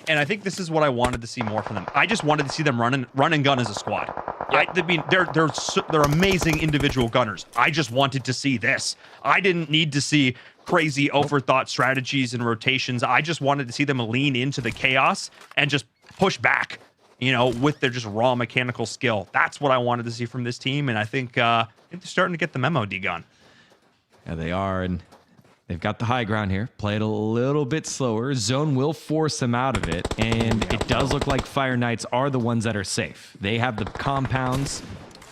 And I think this is what I wanted to see more from them. I just wanted to see them run and gun as a squad. I mean, they're amazing individual gunners. I just wanted to see this. I didn't need to see crazy overthought strategies and rotations. I just wanted to see them lean into the chaos and just push back, you know, with their just raw mechanical skill. That's what I wanted to see from this team, and I think they're starting to get the memo, D-Gon. Yeah, they are, and they've got the high ground here. Play it a little bit slower. Zone will force them out of it, and it does look like Fire Knights are the ones that are safe. They have the compounds.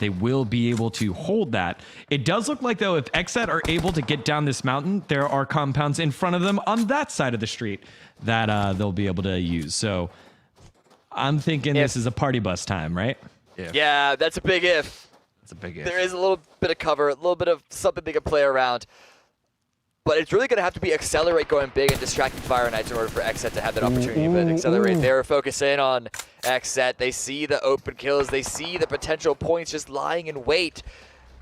They will be able to hold that. It does look like, though, if X-Set are able to get down this mountain, there are compounds in front of them on that side of the street that they'll be able to use. So I'm thinking this is a party bus time, right? If. Yeah, that's a big if. That's a big if. There is a little bit of cover, a little bit of something they can play around. But it's really going to have to be Accelerate going big and distracting Fire Knights in order for XSET to have that opportunity. But Accelerate, they're focusing on XSET. They see the open kills. They see the potential points just lying in wait.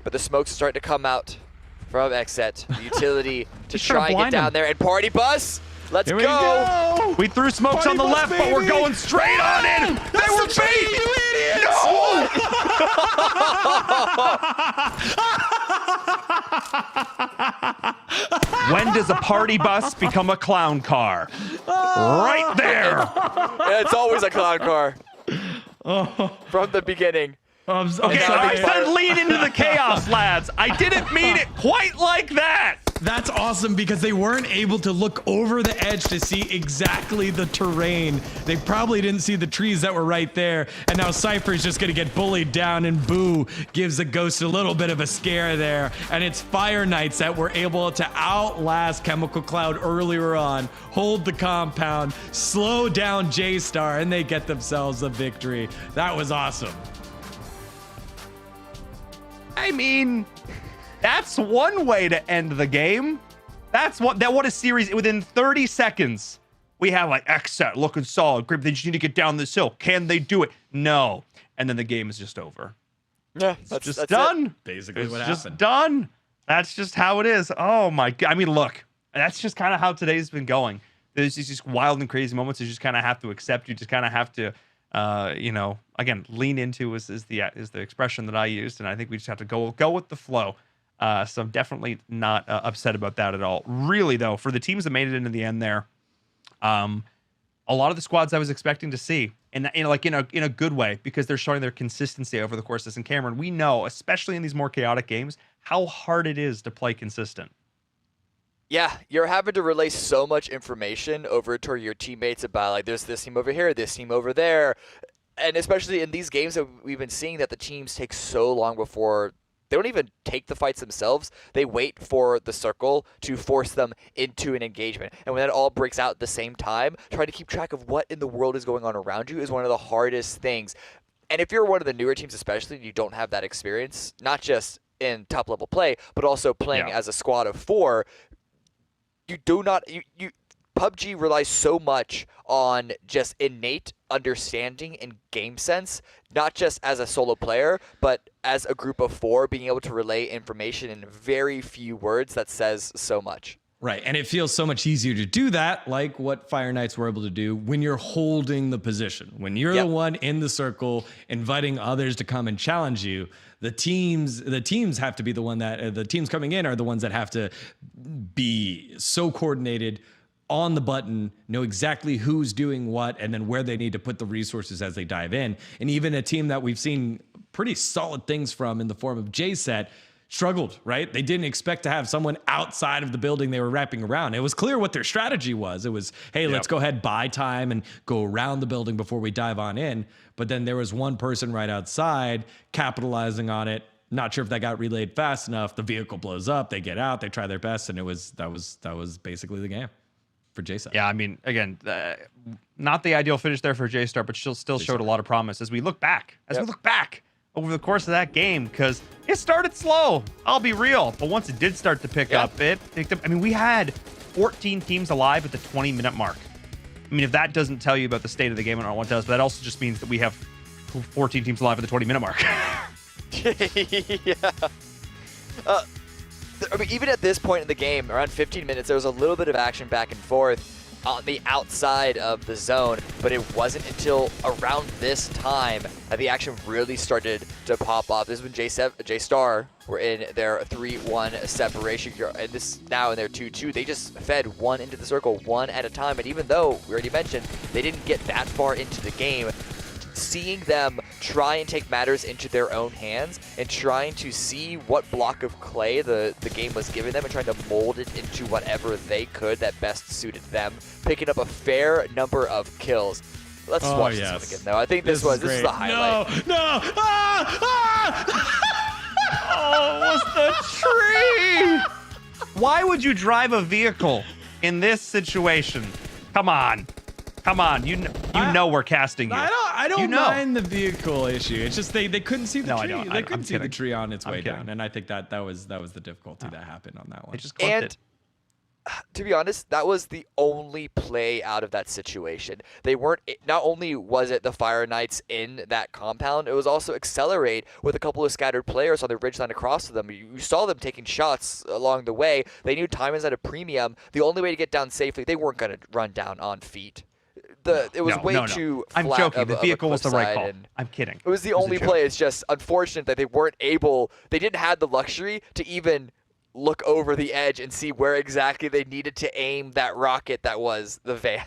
But the smokes are starting to come out from XSET. The utility to try and get down there. And Party Bus, let's go. We threw smokes on the left, but we're going straight on in. They were bait. You idiots. No. When does a party bus become a clown car? Right there. Yeah, it's always a clown car. From the beginning. Okay, I said lean into the chaos, lads. I didn't mean it quite like that. That's awesome because they weren't able to look over the edge to see exactly the terrain. They probably didn't see the trees that were right there. And now Cypher is just going to get bullied down, and Boo gives the Ghost a little bit of a scare there. And it's Fire Knights that were able to outlast Chemical Cloud earlier on, hold the compound, slow down J-Star, and they get themselves a victory. That was awesome. I mean, that's one way to end the game. What a series. Within 30 seconds, we have like XSET looking solid. Grip, they just need to get down this hill. Can they do it? No. And then the game is just over. Yeah, that's just done. It. Basically it's what just happened. Done. That's just how it is. Oh my God. I mean, look, that's just kind of how today's been going. There's these wild and crazy moments you just kind of have to accept. You just kind of have to again, lean into is the expression that I used, and I think we just have to go with the flow. So I'm definitely not upset about that at all. Really, though, for the teams that made it into the end there, a lot of the squads I was expecting to see, in a good way, because they're showing their consistency over the course of this. And Cameron, we know, especially in these more chaotic games, how hard it is to play consistent. Yeah, you're having to relay so much information over to your teammates about, like, there's this team over here, this team over there. And especially in these games that we've been seeing that the teams take so long before they don't even take the fights themselves. They wait for the circle to force them into an engagement. And when that all breaks out at the same time, trying to keep track of what in the world is going on around you is one of the hardest things. And if you're one of the newer teams especially, and you don't have that experience, not just in top-level play, but also playing as a squad of 4, PUBG relies so much on just innate understanding and game sense, not just as a solo player, but as a group of 4, being able to relay information in very few words that says so much. Right, and it feels so much easier to do that, like what Fire Knights were able to do when you're holding the position. When you're the one in the circle, inviting others to come and challenge you, the teams have to be the one that, the teams coming in are the ones that have to be so coordinated, on the button, know exactly who's doing what, and then where they need to put the resources as they dive in. And even a team that we've seen pretty solid things from in the form of J-Set struggled, right? They didn't expect to have someone outside of the building they were wrapping around. It was clear what their strategy was. It was, hey, let's go ahead, buy time and go around the building before we dive on in. But then there was one person right outside capitalizing on it. Not sure if that got relayed fast enough. The vehicle blows up, they get out, they try their best, and that was basically the game for J-Set. Yeah, I mean, again, not the ideal finish there for J-Star, but still showed a lot of promise as we look back. We look back over the course of that game, because it started slow. I'll be real, but once it did start to pick up, it picked up. I mean, we had 14 teams alive at the 20-minute mark. I mean, if that doesn't tell you about the state of the game, I don't know what does, but that also just means that we have 14 teams alive at the 20-minute mark. I mean, even at this point in the game, around 15 minutes, there was a little bit of action back and forth on the outside of the zone, but it wasn't until around this time that the action really started to pop off. This is when J-Star were in their 3-1 separation, and this now in their 2-2. They just fed one into the circle one at a time, and even though, we already mentioned, they didn't get that far into the game, seeing them try and take matters into their own hands and trying to see what block of clay the game was giving them and trying to mold it into whatever they could that best suited them, picking up a fair number of kills. Let's watch this one again, though. I think this is the highlight. No! Oh, it was the tree! Why would you drive a vehicle in this situation? Come on. You know we're casting you. I I don't mind the vehicle issue. It's just they couldn't see the tree. They couldn't see the tree on its way down, and I think that was the difficulty that happened on that one. It just clipped it. To be honest, that was the only play out of that situation. They weren't. Not only was it the Fire Knights in that compound, it was also Accelerate with a couple of scattered players on the ridgeline across to them. You saw them taking shots along the way. They knew time was at a premium. The only way to get down safely, they weren't going to run down on feet. It was way too flat. I'm joking. The vehicle was the right call. I'm kidding. It was the only play. It's just unfortunate that they weren't able. They didn't have the luxury to even look over the edge and see where exactly they needed to aim that rocket that was the van.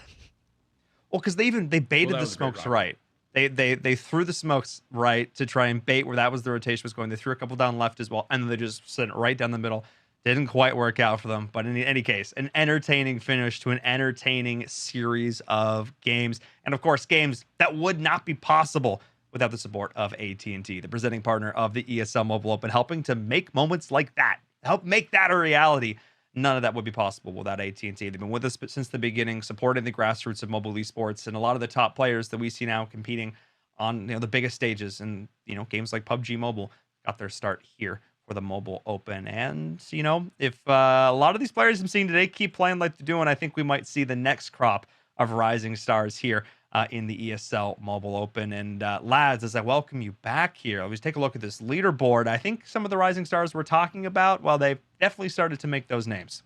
Well, because they baited the smokes right. They threw the smokes right to try and bait where that was the rotation was going. They threw a couple down left as well, and then they just sent it right down the middle. Didn't quite work out for them, but in any case, an entertaining finish to an entertaining series of games, and of course, games that would not be possible without the support of AT&T, the presenting partner of the ESL Mobile Open, helping to make moments like that. Help make that a reality. None of that would be possible without AT&T. They've been with us since the beginning, supporting the grassroots of mobile esports, and a lot of the top players that we see now competing on the biggest stages and games like PUBG Mobile got their start here for the Mobile Open. And if a lot of these players I'm seeing today keep playing like they're doing, I think we might see the next crop of rising stars here in the ESL Mobile Open. And lads, as I welcome you back here, let's take a look at this leaderboard. I think some of the rising stars we're talking about, well, they've definitely started to make those names.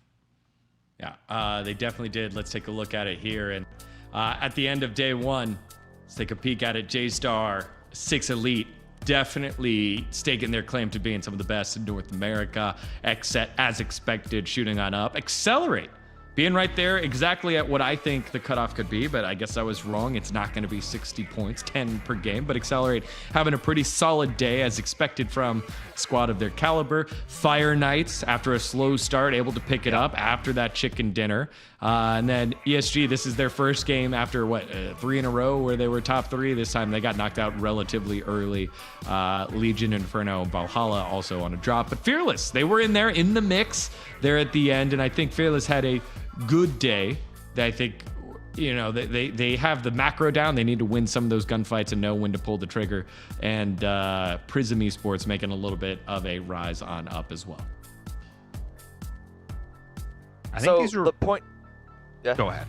Yeah, they definitely did. Let's take a look at it here. And at the end of day one, let's take a peek at it. J-Star, 6 Elite, definitely staking their claim to being some of the best in North America. Xset, as expected, shooting on up. Accelerate, being right there exactly at what I think the cutoff could be, but I guess I was wrong. It's not going to be 60 points, 10 per game, but Accelerate having a pretty solid day as expected from a squad of their caliber. Fire Knights, after a slow start, able to pick it up after that chicken dinner. And then ESG, this is their first game after 3 in a row where they were top 3. This time they got knocked out relatively early. Legion, Inferno, Valhalla also on a drop, but Fearless, they were in there in the mix there at the end, and I think Fearless had a good day. I think they have the macro down. They need to win some of those gunfights and know when to pull the trigger. And Prism Esports making a little bit of a rise on up as well. I think these are the point. Yeah. Go ahead.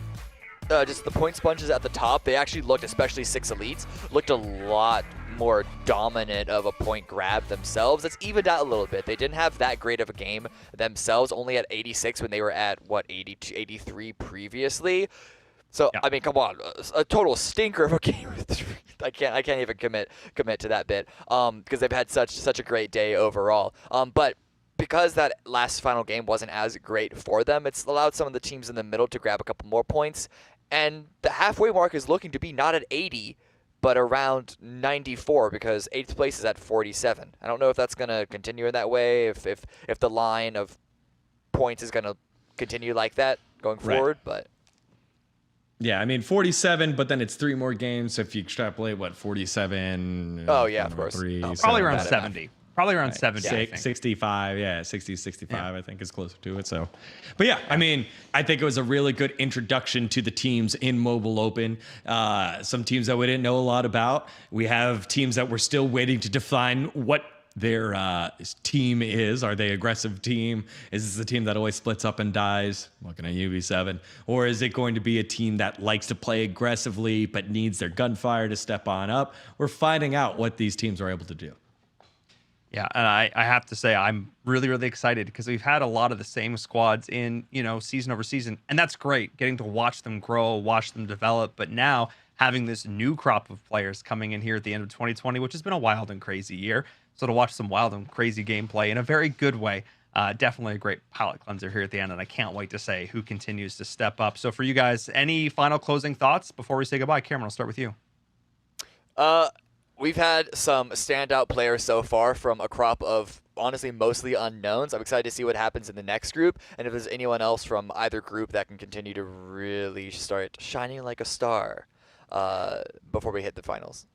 Just the point sponges at the top. They actually looked, especially 6 Elites, looked a lot more dominant of a point grab themselves. It's evened out a little bit. They didn't have that great of a game themselves, only at 86 when they were at 82, 83 previously. So yeah. I mean, come on, a total stinker of a game. I can't even commit to that bit because they've had such a great day overall. But because that last final game wasn't as great for them, it's allowed some of the teams in the middle to grab a couple more points, and the halfway mark is looking to be not at 80. But around 94, because 8th place is at 47. I don't know if that's going to continue in that way, if the line of points is going to continue like that going forward, but... Yeah, I mean, 47, but then it's 3 more games, so if you extrapolate, 47... Oh, yeah, of course. Probably around 70. Probably around 70, 65, yeah, 60, 65, I think is closer to it. So, but yeah, I mean, I think it was a really good introduction to the teams in Mobile Open. Some teams that we didn't know a lot about. We have teams that we're still waiting to define what their team is. Are they aggressive team? Is this a team that always splits up and dies? Looking at UB7. Or is it going to be a team that likes to play aggressively but needs their gunfire to step on up? We're finding out what these teams are able to do. Yeah, and I have to say I'm really, really excited because we've had a lot of the same squads in, season over season, and that's great, getting to watch them grow, watch them develop, but now having this new crop of players coming in here at the end of 2020, which has been a wild and crazy year, so to watch some wild and crazy gameplay in a very good way, definitely a great palate cleanser here at the end, and I can't wait to say who continues to step up. So for you guys, any final closing thoughts before we say goodbye? Cameron, I'll start with you. We've had some standout players so far from a crop of, honestly, mostly unknowns. I'm excited to see what happens in the next group, and if there's anyone else from either group that can continue to really start shining like a star before we hit the finals.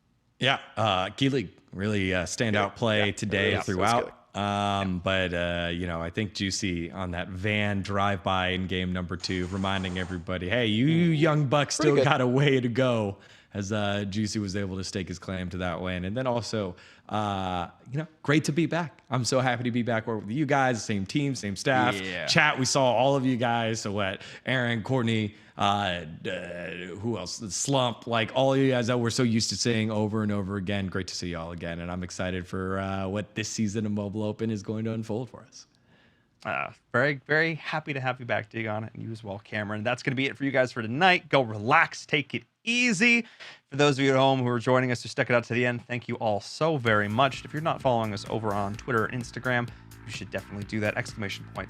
Yeah, Key League, really standout play today throughout. But, I think Juicy on that van drive-by in game number 2, reminding everybody, hey, you young bucks still got a way to go as Juicy was able to stake his claim to that win. And then also, great to be back. I'm so happy to be back with you guys, same team, same staff. Yeah. Chat, we saw all of you guys. So what? Aaron, Courtney, who else? The Slump, like all of you guys that we're so used to seeing over and over again. Great to see y'all again. And I'm excited for what this season of Mobile Open is going to unfold for us. Very, very happy to have you back, Dagon, and you as well, Cameron. That's going to be it for you guys for tonight. Go relax, take it easy. For those of you at home who are joining us, who stuck it out to the end, thank you all so very much. If you're not following us over on Twitter or Instagram, you should definitely do that.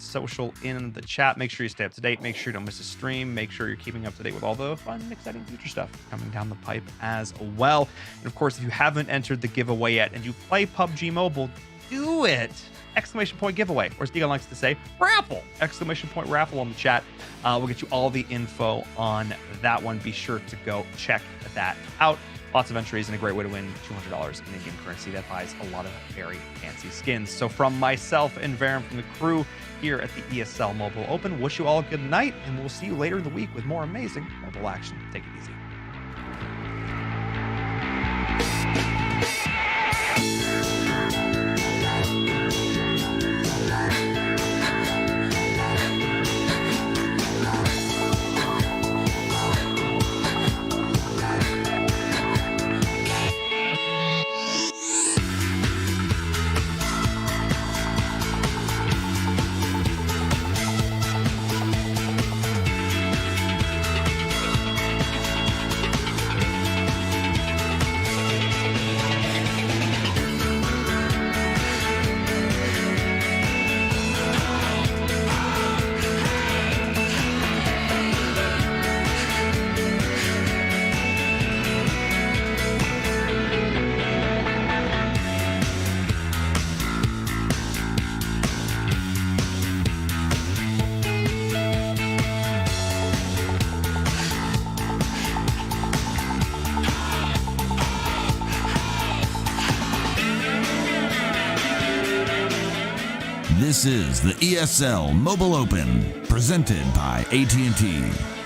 !social in the chat. Make sure you stay up to date. Make sure you don't miss a stream. Make sure you're keeping up to date with all the fun and exciting future stuff coming down the pipe as well. And of course, if you haven't entered the giveaway yet and you play PUBG Mobile, do it. !giveaway, or as Degon likes to say, raffle! !raffle on the chat. We'll get you all the info on that one. Be sure to go check that out. Lots of entries and a great way to win $200 in in-game currency that buys a lot of very fancy skins. So from myself and Varen from the crew here at the ESL Mobile Open, wish you all a good night, and we'll see you later in the week with more amazing mobile action. Take it easy. This is the ESL Mobile Open, presented by AT&T.